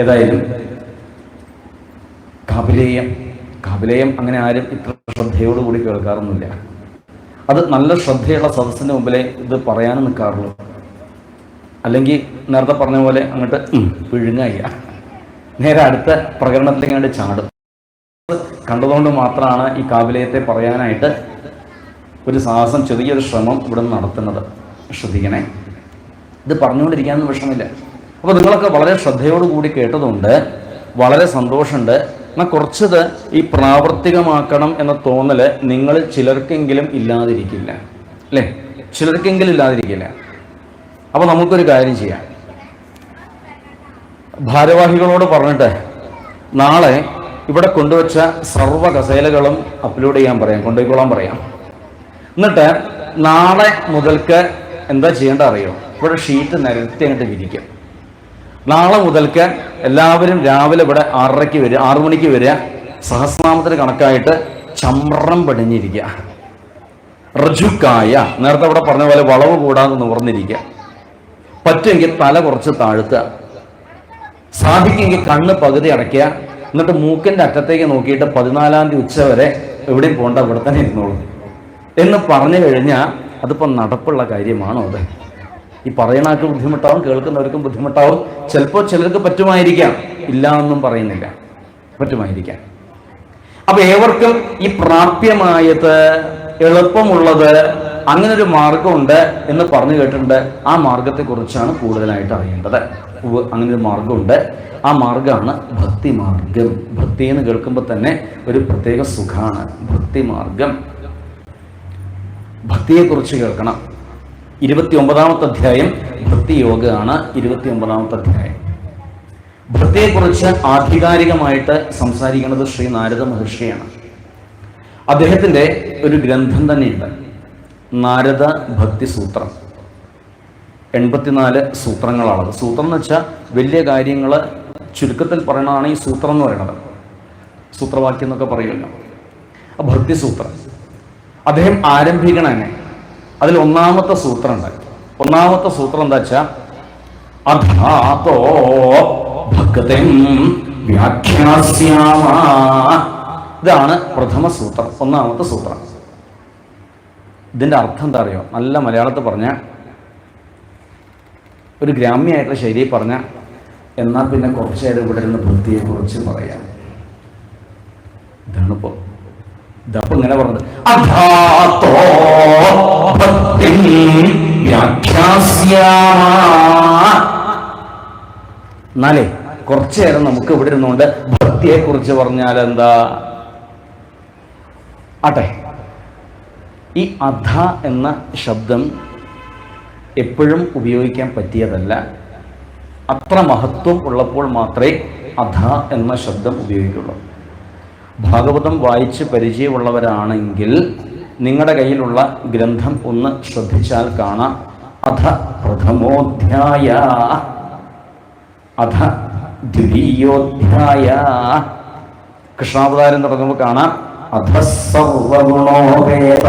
ഏതായാലും കാപിലേയം അങ്ങനെ ആരും ഇത്ര ശ്രദ്ധയോടുകൂടി കേൾക്കാറൊന്നുമില്ല. അത് നല്ല ശ്രദ്ധയുള്ള സദസ്സിന് മുമ്പിലേ ഇത് പറയാനും നിൽക്കാറുള്ളൂ. അല്ലെങ്കിൽ നേരത്തെ പറഞ്ഞ പോലെ അങ്ങോട്ട് പിഴുങ്ങയ്യ, നേരെ അടുത്ത പ്രകടനത്തിലേക്ക് അങ്ങോട്ട് ചാടും. കണ്ടതുകൊണ്ട് മാത്രമാണ് ഈ കാപിലേയത്തെ പറയാനായിട്ട് ഒരു സാഹസം, ചെറിയൊരു ശ്രമം ഇവിടെ നിന്ന് നടത്തുന്നത്. ശ്രദ്ധിക്കണേ, ഇത് പറഞ്ഞുകൊണ്ടിരിക്കാനൊന്നും വിഷമമില്ല. അപ്പോൾ നിങ്ങളൊക്കെ വളരെ ശ്രദ്ധയോടുകൂടി കേട്ടതുകൊണ്ട് വളരെ സന്തോഷമുണ്ട്. എന്നാൽ കുറച്ചത് ഈ പ്രാവർത്തികമാക്കണം എന്ന തോന്നൽ നിങ്ങൾ ചിലർക്കെങ്കിലും ഇല്ലാതിരിക്കില്ല, അല്ലേ? ചിലർക്കെങ്കിലും ഇല്ലാതിരിക്കില്ല. അപ്പോൾ നമുക്കൊരു കാര്യം ചെയ്യാം. ഭാരവാഹികളോട് പറഞ്ഞിട്ട് നാളെ ഇവിടെ കൊണ്ടുവച്ച സർവ്വ കസേലകളും അപ്ലോഡ് ചെയ്യാൻ പറയാം, കൊണ്ടുപോയിക്കൊള്ളാൻ പറയാം. എന്നിട്ട് നാളെ മുതൽക്ക് എന്താ ചെയ്യേണ്ട അറിയോ? ഇവിടെ ഷീറ്റ് നിരത്തി അങ്ങോട്ട് വിരിക്കും. നാളെ മുതൽക്ക് എല്ലാവരും രാവിലെ ഇവിടെ 6:30 വരിക, 6 മണിക്ക് വരിക. സഹസ്രനാമത്തിന് കണക്കായിട്ട് ചമ്രം പടിഞ്ഞിരിക്കുക, ഋജുക്കായ, നേരത്തെ ഇവിടെ പറഞ്ഞ പോലെ വളവ് കൂടാതെ നിവർന്നിരിക്കുക, പറ്റുമെങ്കിൽ തല കുറച്ച് താഴ്ത്തുക, സാധിക്കുമെങ്കിൽ കണ്ണ് പകുതി അടയ്ക്കുക, എന്നിട്ട് മൂക്കിന്റെ അറ്റത്തേക്ക് നോക്കിയിട്ട് 14-ാം തീയതി ഉച്ച വരെ എവിടെയും പോകണ്ട, ഇവിടെ തന്നെ ഇരുന്നോളൂ എന്ന് പറഞ്ഞു കഴിഞ്ഞാൽ അതിപ്പോൾ നടപ്പുള്ള കാര്യമാണോ? അത് ഈ പറയണാൾക്ക് ബുദ്ധിമുട്ടാവും, കേൾക്കുന്നവർക്കും ബുദ്ധിമുട്ടാവും. ചിലപ്പോൾ ചിലർക്ക് പറ്റുമായിരിക്കാം, ഇല്ല എന്നും പറയുന്നില്ല, പറ്റുമായിരിക്കാം. അപ്പൊ ഏവർക്കും ഈ പ്രാപ്യമായത്, എളുപ്പമുള്ളത്, അങ്ങനെ ഒരു മാർഗമുണ്ട് എന്ന് പറഞ്ഞു കേട്ടിട്ടുണ്ട്. ആ മാർഗത്തെ കുറിച്ചാണ് കൂടുതലായിട്ട് അറിയേണ്ടത്. അങ്ങനെ ഒരു മാർഗമുണ്ട്. ആ മാർഗമാണ് ഭക്തി മാർഗം. ഭക്തി എന്ന് കേൾക്കുമ്പോൾ തന്നെ ഒരു പ്രത്യേക സുഖാണ്. ഭക്തി മാർഗം, ഭക്തിയെക്കുറിച്ച് കേൾക്കണം. 29-ാമത്തെ അധ്യായം ഭക്തി യോഗമാണ്. 29-ാമത്തെ അധ്യായം ഭക്തിയെക്കുറിച്ച് ആധികാരികമായിട്ട് സംസാരിക്കുന്നത് ശ്രീ നാരദ മഹർഷിയാണ്. അദ്ദേഹത്തിൻ്റെ ഒരു ഗ്രന്ഥം തന്നെയുണ്ട്, നാരദ ഭക്തി സൂത്രം. 84 സൂത്രങ്ങളാണത്. സൂത്രം എന്ന് വെച്ചാൽ വലിയ കാര്യങ്ങൾ ചുരുക്കത്തിൽ പറയണതാണ് ഈ സൂത്രം എന്ന് പറയുന്നത്. സൂത്രവാക്യം എന്നൊക്കെ പറയുമല്ലോ. ആ ഭക്തി സൂത്രം അദ്ദേഹം ആരംഭിക്കണ തന്നെ അതിൽ 1-ാമത്തെ സൂത്രം ഉണ്ട്. 1-ാമത്തെ സൂത്രം എന്താ വെച്ചാൽ അധാതോ ഭക്തിം വ്യാഖ്യാസ്യാമ. ഇതാണ് പ്രഥമ സൂത്രം, 1-ാമത്തെ സൂത്രം. ഇതിൻ്റെ അർത്ഥം എന്താ അറിയോ? നല്ല മലയാളത്തിൽ പറഞ്ഞ, ഒരു ഗ്രാമ്യമായിട്ടുള്ള ശൈലിയിൽ പറഞ്ഞ, എന്നാൽ പിന്നെ കുറച്ചു നേരം ഇവിടെ ഇരുന്ന് ഭക്തിയെക്കുറിച്ച് പറയാം. ഇതാണിപ്പോൾ ഇതപ്പോൾ ഇങ്ങനെ പറഞ്ഞത്, അധാതോ ഭക്തിം വ്യാഖ്യാസ്യാമ. എന്നാലേ കുറച്ചു നേരം നമുക്ക് ഇവിടെ ഇരുന്നുകൊണ്ട് ഭക്തിയെക്കുറിച്ച് പറഞ്ഞാൽ എന്താ? ആട്ടെ, ഈ അധ എന്ന ശബ്ദം എപ്പോഴും ഉപയോഗിക്കാൻ പറ്റിയതല്ല. അത്ര മഹത്വം ഉള്ളപ്പോൾ മാത്രമേ അധ എന്ന ശബ്ദം ഉപയോഗിക്കുള്ളൂ. ഭാഗവതം വായിച്ച് പരിചയമുള്ളവരാണെങ്കിൽ നിങ്ങളുടെ കയ്യിലുള്ള ഗ്രന്ഥം ഒന്ന് ശ്രദ്ധിച്ചാൽ കാണാം. അധ പ്രഥമോധ്യായ, അധ ദ്വിതീയോധ്യായ. കൃഷ്ണാവതാരം തുടങ്ങുമ്പോൾ കാണാം അധ സർവഗുണോപേത.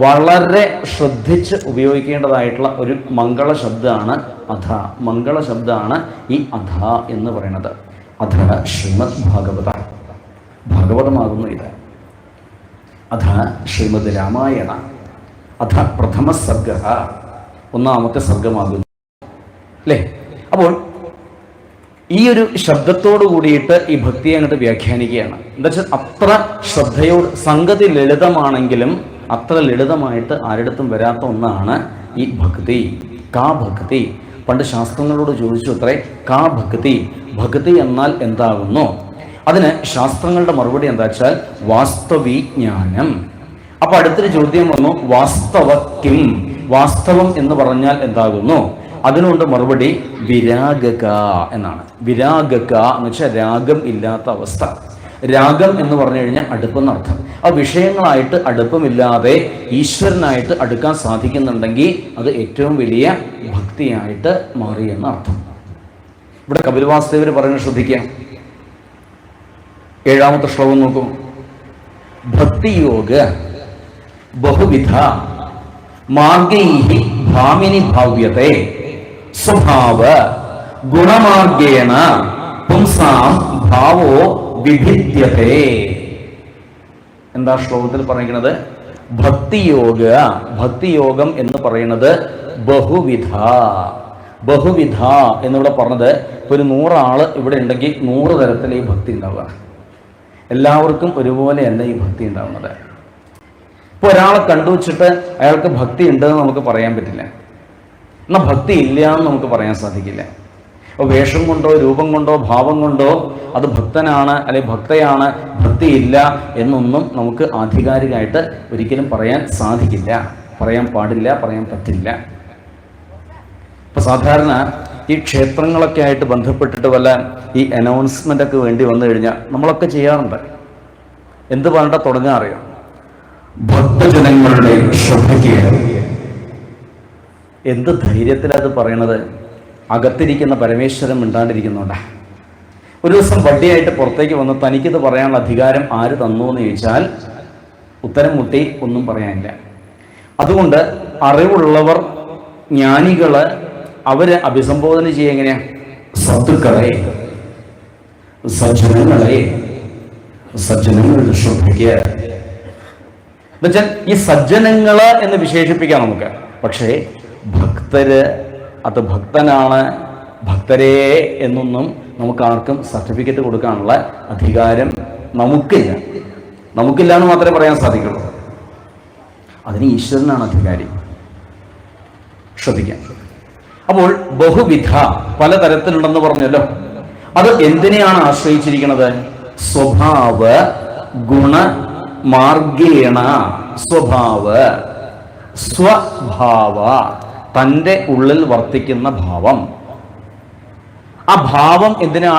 വളരെ ശ്രദ്ധിച്ച് ഉപയോഗിക്കേണ്ടതായിട്ടുള്ള ഒരു മംഗള ശബ്ദമാണ് അധ. മംഗള ശബ്ദമാണ് ഈ അധ എന്ന് പറയുന്നത്. അധ ശ്രീമദ് ഭാഗവത, ഭാഗവതമാകുന്നു ഇത്. അധ ശ്രീമദ് രാമായണ, അധ പ്രഥമ സർഗ, 1-ാമത്തെ സർഗമാകുന്നു അല്ലേ? അപ്പോൾ ഈ ഒരു ശബ്ദത്തോട് കൂടിയിട്ട് ഈ ഭക്തിയെ അങ്ങോട്ട് വ്യാഖ്യാനിക്കുകയാണ്. എന്താ വെച്ചാൽ അത്ര ശ്രദ്ധയോട്, സംഗതി ലളിതമാണെങ്കിലും അത്ര ലളിതമായിട്ട് ആരിടത്തും വരാത്ത ഒന്നാണ് ഈ ഭക്തി. കാ ഭക്തി. പണ്ട് ശാസ്ത്രങ്ങളോട് ചോദിച്ചു അത്രേ, കാ ഭക്തി, ഭക്തി എന്നാൽ എന്താകുന്നു? അതിന് ശാസ്ത്രങ്ങളുടെ മറുപടി എന്താ വെച്ചാൽ വാസ്തവിജ്ഞാനം. അപ്പൊ അടുത്തൊരു ചോദ്യം വന്നു, വാസ്തവക്കിം, വാസ്തവം എന്ന് പറഞ്ഞാൽ എന്താകുന്നു? അതിനുണ്ട് മറുപടി വിരാഗക എന്നാണ്. വിരാഗക എന്ന് വെച്ചാൽ രാഗം ഇല്ലാത്ത അവസ്ഥ. രാഗം എന്ന് പറഞ്ഞു കഴിഞ്ഞാൽ അടുപ്പെന്നർത്ഥം. ആ വിഷയങ്ങളായിട്ട് അടുപ്പമില്ലാതെ ഈശ്വരനായിട്ട് അടുക്കാൻ സാധിക്കുന്നുണ്ടെങ്കിൽ അത് ഏറ്റവും വലിയ ഭക്തിയായിട്ട് മാറിയെന്ന അർത്ഥം. ഇവിടെ കപിലവാസുദേവർ പറയുന്നത് ശ്രദ്ധിക്കാം. 7-ാമത്തെ ശ്ലോകം നോക്കും. ഭക്തിയോഗ ബഹുവിധ മാർഗൈഹി ഭാമിനി ഭാവ്യത്തെ സ്വഭാവ ഗുണമാർഗേണ പുംസാം ഭാവോ വിഭിദ്യതേ. എന്താ ശ്ലോകത്തിൽ പറയുന്നത്? ഭക്തിയോഗ, ഭക്തിയോഗം എന്ന് പറയുന്നത് ബഹുവിധ. ബഹുവിധ എന്നിവിടെ പറഞ്ഞത്, ഇപ്പോൾ ഒരു 100 ആള് ഇവിടെ ഉണ്ടെങ്കിൽ 100 തരത്തിൽ ഈ ഭക്തി ഉണ്ടാവുക. എല്ലാവർക്കും ഒരുപോലെയല്ല ഈ ഭക്തി ഉണ്ടാവുന്നത്. ഇപ്പോൾ ഒരാളെ കണ്ടുവച്ചിട്ട് അയാൾക്ക് ഭക്തി ഉണ്ടെന്ന് നമുക്ക് പറയാൻ പറ്റില്ല, എന്നാൽ ഭക്തി ഇല്ല എന്ന് നമുക്ക് പറയാൻ സാധിക്കില്ല. അപ്പോൾ വേഷം കൊണ്ടോ രൂപം കൊണ്ടോ ഭാവം കൊണ്ടോ അത് ഭക്തനാണ് അല്ലെങ്കിൽ ഭക്തയാണ്, ഭക്തിയില്ല എന്നൊന്നും നമുക്ക് ആധികാരികമായിട്ട് ഒരിക്കലും പറയാൻ സാധിക്കില്ല, പറയാൻ പാടില്ല, പറയാൻ പറ്റില്ല. ഇപ്പം സാധാരണ ഈ ക്ഷേത്രങ്ങളൊക്കെ ആയിട്ട് ബന്ധപ്പെട്ടിട്ട് വല്ല ഈ അനൗൺസ്മെൻ്റ് ഒക്കെ വേണ്ടി വന്നു കഴിഞ്ഞാൽ നമ്മളൊക്കെ ചെയ്യാറുണ്ട്. എന്ത് പറഞ്ഞിട്ട് തുടങ്ങാൻ അറിയാം? ഭക്തജനങ്ങളുടെ ശ്രദ്ധയ്ക്ക്. എന്ത് ധൈര്യത്തിലത് പറയണത്? അകത്തിരിക്കുന്ന പരമേശ്വരൻ മിണ്ടാണ്ടിരിക്കുന്നുണ്ട്. ഒരു ദിവസം വട്ടിയായിട്ട് പുറത്തേക്ക് വന്ന് തനിക്കിത് പറയാനുള്ള അധികാരം ആര് തന്നു എന്ന് ചോദിച്ചാൽ ഉത്തരം മുട്ടി ഒന്നും പറയാനില്ല. അതുകൊണ്ട് അറിവുള്ളവർ, ജ്ഞാനികള്, അവര് അഭിസംബോധന ചെയ്യുക എങ്ങനെയാ? സത്തുക്കളെ, സജ്ജനങ്ങളെ, സജ്ജനങ്ങളുടെ ശ്രദ്ധയ്ക്ക്. എന്നുവെച്ചാൽ ഈ സജ്ജനങ്ങള് എന്ന് വിശേഷിപ്പിക്കാം നമുക്ക്. പക്ഷേ ഭക്തര്, അത് ഭക്തനാണ്, ഭക്തരേ എന്നൊന്നും നമുക്ക് ആർക്കും സർട്ടിഫിക്കറ്റ് കൊടുക്കാനുള്ള അധികാരം നമുക്കില്ല. നമുക്കില്ല എന്ന് മാത്രമേ പറയാൻ സാധിക്കുള്ളൂ. അതിന് ഈശ്വരനാണ് അധികാരി. ശ്രദ്ധിക്കാം. അപ്പോൾ ബഹുവിധ, പലതരത്തിലുണ്ടെന്ന് പറഞ്ഞല്ലോ. അത് എന്തിനെയാണ് ആശ്രയിച്ചിരിക്കുന്നത്? സ്വഭാവ ഗുണ മാർഗേണ. സ്വഭാവ, സ്വഭാവ, തൻ്റെ ഉള്ളിൽ വർത്തിക്കുന്ന ഭാവം. ആ ഭാവം എന്തിനെ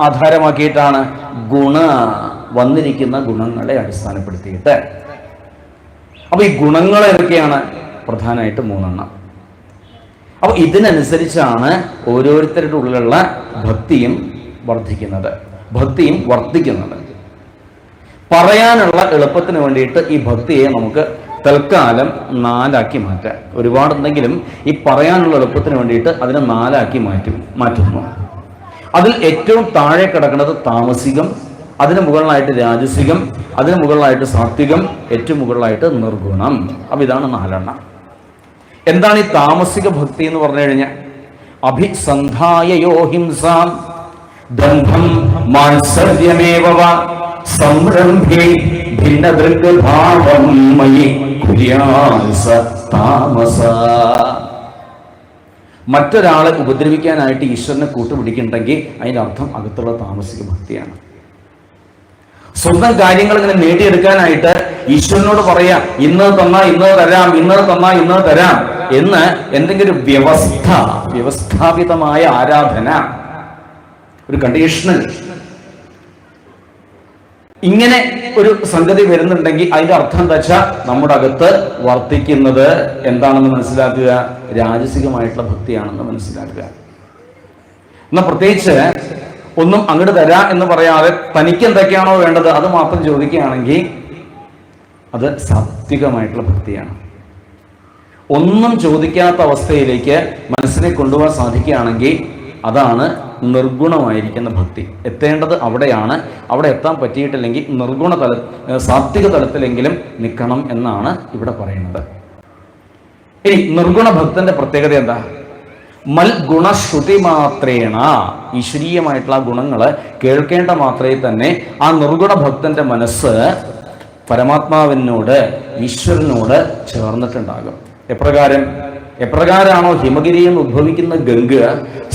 ആധാരമാക്കിയിട്ടാണ്? ഗുണ, വന്നിരിക്കുന്ന ഗുണങ്ങളെ അടിസ്ഥാനപ്പെടുത്തിയിട്ട്. അപ്പൊ ഈ ഗുണങ്ങൾ ഏതൊക്കെയാണ്? പ്രധാനമായിട്ട് 3 അപ്പൊ ഇതിനനുസരിച്ചാണ് ഓരോരുത്തരുടെ ഉള്ളിലുള്ള ഭക്തിയും വർദ്ധിക്കുന്നത്, ഭക്തിയും വർദ്ധിക്കുന്നത്. പറയാനുള്ള എളുപ്പത്തിന് വേണ്ടിയിട്ട് ഈ ഭക്തിയെ നമുക്ക് തൽക്കാലം 4 മാറ്റാം. ഒരുപാടുണ്ടെങ്കിലും ഈ പറയാനുള്ള എളുപ്പത്തിന് വേണ്ടിയിട്ട് അതിനെ 4 മാറ്റുന്നു. അതിൽ ഏറ്റവും താഴെ കിടക്കുന്നത് താമസികം, അതിന് മുകളിലായിട്ട് രാജസികം, അതിന് മുകളിലായിട്ട് സാത്വികം, ഏറ്റവും മുകളിലായിട്ട് നിർഗുണം. അപ്പൊ ഇതാണ് 4. എന്താണ് ഈ താമസിക ഭക്തി എന്ന് പറഞ്ഞു കഴിഞ്ഞാൽ? അഭിസന്ധായ യോഹിംസാം ദംഭം മാത്സര്യമേവ സംരംഭേ ഭിന്നദൃഗ്ഭാവം മയി കുര്യാസ താമസ. മറ്റൊരാളെ ഉപദ്രവിക്കാനായിട്ട് ഈശ്വരനെ കൂട്ടുപിടിക്കുന്നുണ്ടെങ്കിൽ അതിൻ്റെ അർത്ഥം അകത്തുള്ള താമസിക ഭക്തിയാണ്. സ്വന്തം കാര്യങ്ങൾ ഇങ്ങനെ നേടിയെടുക്കാനായിട്ട് ഈശ്വരനോട് പറയാം, ഇന്നത് തന്നാ ഇന്നത് തരാം, ഇന്നത് തന്നാ ഇന്നത് തരാം എന്ന് എന്തെങ്കിലും വ്യവസ്ഥാപിതമായ ആരാധന, ഒരു കണ്ടീഷണൽ, ഇങ്ങനെ ഒരു സംഗതി വരുന്നുണ്ടെങ്കിൽ അതിന്റെ അർത്ഥം എന്താ വെച്ചാൽ നമ്മുടെ അകത്ത് വർത്തിക്കുന്നത് എന്താണെന്ന് മനസ്സിലാക്കുക? രാജസികമായിട്ടുള്ള ഭക്തിയാണെന്ന് മനസ്സിലാക്കുക. എന്നാൽ പ്രത്യേകിച്ച് ഒന്നും അങ്ങോട്ട് തരാം എന്ന് പറയാതെ തനിക്ക് എന്തൊക്കെയാണോ വേണ്ടത് അത് മാത്രം ചോദിക്കുകയാണെങ്കിൽ അത് സാത്വികമായിട്ടുള്ള ഭക്തിയാണ്. ഒന്നും ചോദിക്കാത്ത അവസ്ഥയിലേക്ക് മനസ്സിനെ കൊണ്ടുപോകാൻ സാധിക്കുകയാണെങ്കിൽ അതാണ് നിർഗുണമായിരിക്കുന്ന ഭക്തി. എത്തേണ്ടത് അവിടെയാണ്. അവിടെ എത്താൻ പറ്റിയിട്ടില്ലെങ്കിൽ നിർഗുണ സാത്വിക തലത്തിലെങ്കിലും നിൽക്കണം എന്നാണ് ഇവിടെ പറയുന്നത്. ഇനി നിർഗുണ ഭക്തന്റെ പ്രത്യേകത എന്താ? മൽ ഗുണശ്രുതി മാത്രേണ, ഈശ്വരീയമായിട്ടുള്ള ഗുണങ്ങള് കേൾക്കേണ്ട മാത്രമേ തന്നെ ആ നിർഗുണ ഭക്തന്റെ മനസ്സ് പരമാത്മാവിനോട്, ഈശ്വരനോട് ചേർന്നിട്ടുണ്ടാകും. എപ്രകാരമാണോ ഹിമഗിരിയിൽ നിന്ന് ഉദ്ഭവിക്കുന്ന ഗംഗ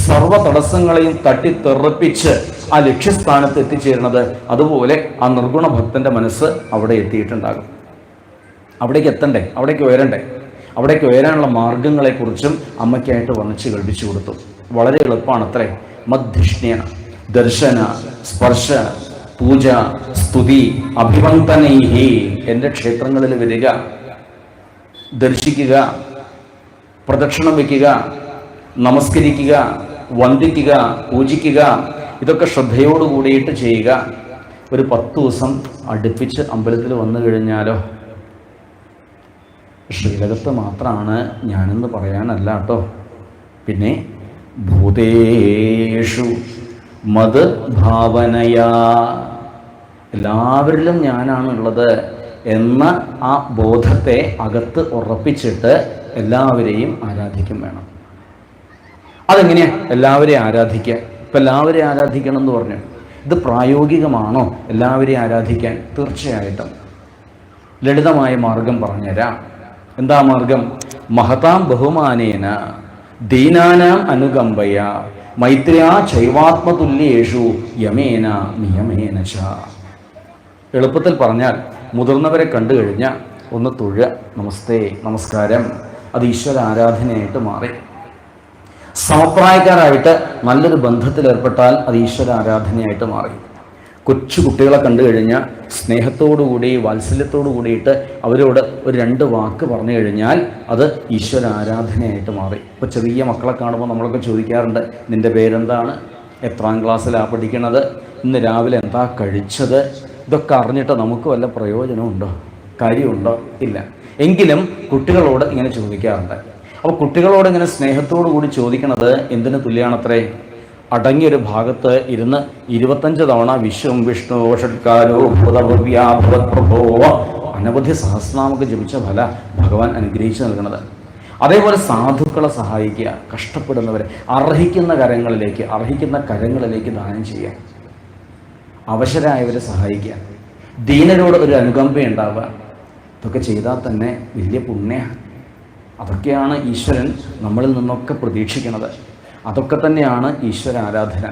സർവ്വ തടസ്സങ്ങളെയും തട്ടിത്തെറിപ്പിച്ച് ആ ലക്ഷ്യസ്ഥാനത്ത് എത്തിച്ചേരുന്നത്, അതുപോലെ ആ നിർഗുണ ഭക്തന്റെ മനസ്സ് അവിടെ എത്തിയിട്ടുണ്ടാകും. അവിടേക്ക് എത്തണ്ടേ, അവിടേക്ക് ഉയരണ്ടേ, അവിടേക്ക് ഉയരാനുള്ള മാർഗങ്ങളെക്കുറിച്ചും അമ്മയ്ക്കായിട്ട് വർണ്ണിച്ച് കൽപ്പിച്ചു കൊടുത്തു. വളരെ എളുപ്പമാണത്രേ. മദ്ധിഷ്ണ്യ, ദർശന, സ്പർശ, പൂജ, സ്തുതി, അഭിവന്ദനൈഹി. എൻ്റെ ക്ഷേത്രങ്ങളിൽ വരിക, ദർശിക്കുക, പ്രദക്ഷിണം വയ്ക്കുക, നമസ്കരിക്കുക, വന്ദിക്കുക, പൂജിക്കുക, ഇതൊക്കെ ശ്രദ്ധയോട് കൂടിയിട്ട് ചെയ്യുക. ഒരു 10 ദിവസം അടുപ്പിച്ച് അമ്പലത്തിൽ വന്നു കഴിഞ്ഞാലോ, ശ്രീലകത്ത് മാത്രമാണ് ഞാനെന്ന് പറയാനല്ല കേട്ടോ, പിന്നെ ഭൂതേഷു മത് ഭാവനയാ, എല്ലാവരിലും ഞാനാണുള്ളത് എന്ന ആ ബോധത്തെ അകത്ത് ഉറപ്പിച്ചിട്ട് എല്ലാവരെയും ആരാധിക്കും വേണം. അതെങ്ങനെയാ എല്ലാവരെയും ആരാധിക്കുക? ഇപ്പം എല്ലാവരെയും ആരാധിക്കണം എന്ന് പറഞ്ഞു, ഇത് പ്രായോഗികമാണോ എല്ലാവരെയും ആരാധിക്കാൻ? തീർച്ചയായിട്ടും ലളിതമായ മാർഗം പറഞ്ഞുതരാം. എന്താ മാർഗം? മഹതാം ബഹുമാനേന ദീനാനാം അനുകമ്പയ മൈത്രിയാ ചൈവാത്മതുല്യേഷു യമേന നിയമേന ച. എളുപ്പത്തിൽ പറഞ്ഞാൽ മുതിർന്നവരെ കണ്ടു കഴിഞ്ഞാൽ ഒന്ന് തൊഴുക, നമസ്തേ, നമസ്കാരം. അത് ഈശ്വര ആരാധനയായിട്ട് മാറി. സമപ്രായക്കാരായിട്ട് നല്ലൊരു ബന്ധത്തിലേർപ്പെട്ടാൽ അത് ഈശ്വര ആരാധനയായിട്ട് മാറി. കൊച്ചു കുട്ടികളെ കണ്ടു കഴിഞ്ഞാൽ സ്നേഹത്തോടുകൂടി വാത്സല്യത്തോടു കൂടിയിട്ട് അവരോട് ഒരു 2 വാക്ക് പറഞ്ഞു കഴിഞ്ഞാൽ അത് ഈശ്വര ആരാധനയായിട്ട് മാറി. ഇപ്പോൾ ചെറിയ മക്കളെ കാണുമ്പോൾ നമ്മളൊക്കെ ചോദിക്കാറുണ്ട്, നിൻ്റെ പേരെന്താണ്, എത്രാം ക്ലാസ്സിലാണ് പഠിക്കണത്, ഇന്ന് രാവിലെ എന്താ കഴിച്ചത്? ഇതൊക്കെ അറിഞ്ഞിട്ട് നമുക്ക് വല്ല പ്രയോജനമുണ്ടോ, കാര്യമുണ്ടോ? ഇല്ല. എങ്കിലും കുട്ടികളോട് ഇങ്ങനെ ചോദിക്കാറുണ്ട്. അപ്പോൾ കുട്ടികളോട് ഇങ്ങനെ സ്നേഹത്തോടു കൂടി ചോദിക്കണത് എന്തിനു തുല്യമാണത്രേ? അടങ്ങിയൊരു ഭാഗത്ത് ഇരുന്ന് 25 തവണ വിശ്വം വിഷ്ണു ഷഡ്കാരോ ഭൂതഭവ്യാഭവത്പ്രഭോ അനവധി സഹസ്രനാമൊക്കെ ജപിച്ച ഫല ഭഗവാൻ അനുഗ്രഹിച്ചു നൽകുന്നത്. അതേപോലെ സാധുക്കളെ സഹായിക്കുക, കഷ്ടപ്പെടുന്നവരെ അർഹിക്കുന്ന കരങ്ങളിലേക്ക് ദാനം ചെയ്യുക, അവശരായവരെ സഹായിക്കുക, ദീനരോട് ഒരു അനുകമ്പ ഉണ്ടാവുക. ഇതൊക്കെ ചെയ്താൽ തന്നെ വലിയ പുണ്യമാണ്. അതൊക്കെയാണ് ഈശ്വരൻ നമ്മളിൽ നിന്നൊക്കെ പ്രതീക്ഷിക്കുന്നത്. അതൊക്കെ തന്നെയാണ് ഈശ്വര ആരാധന.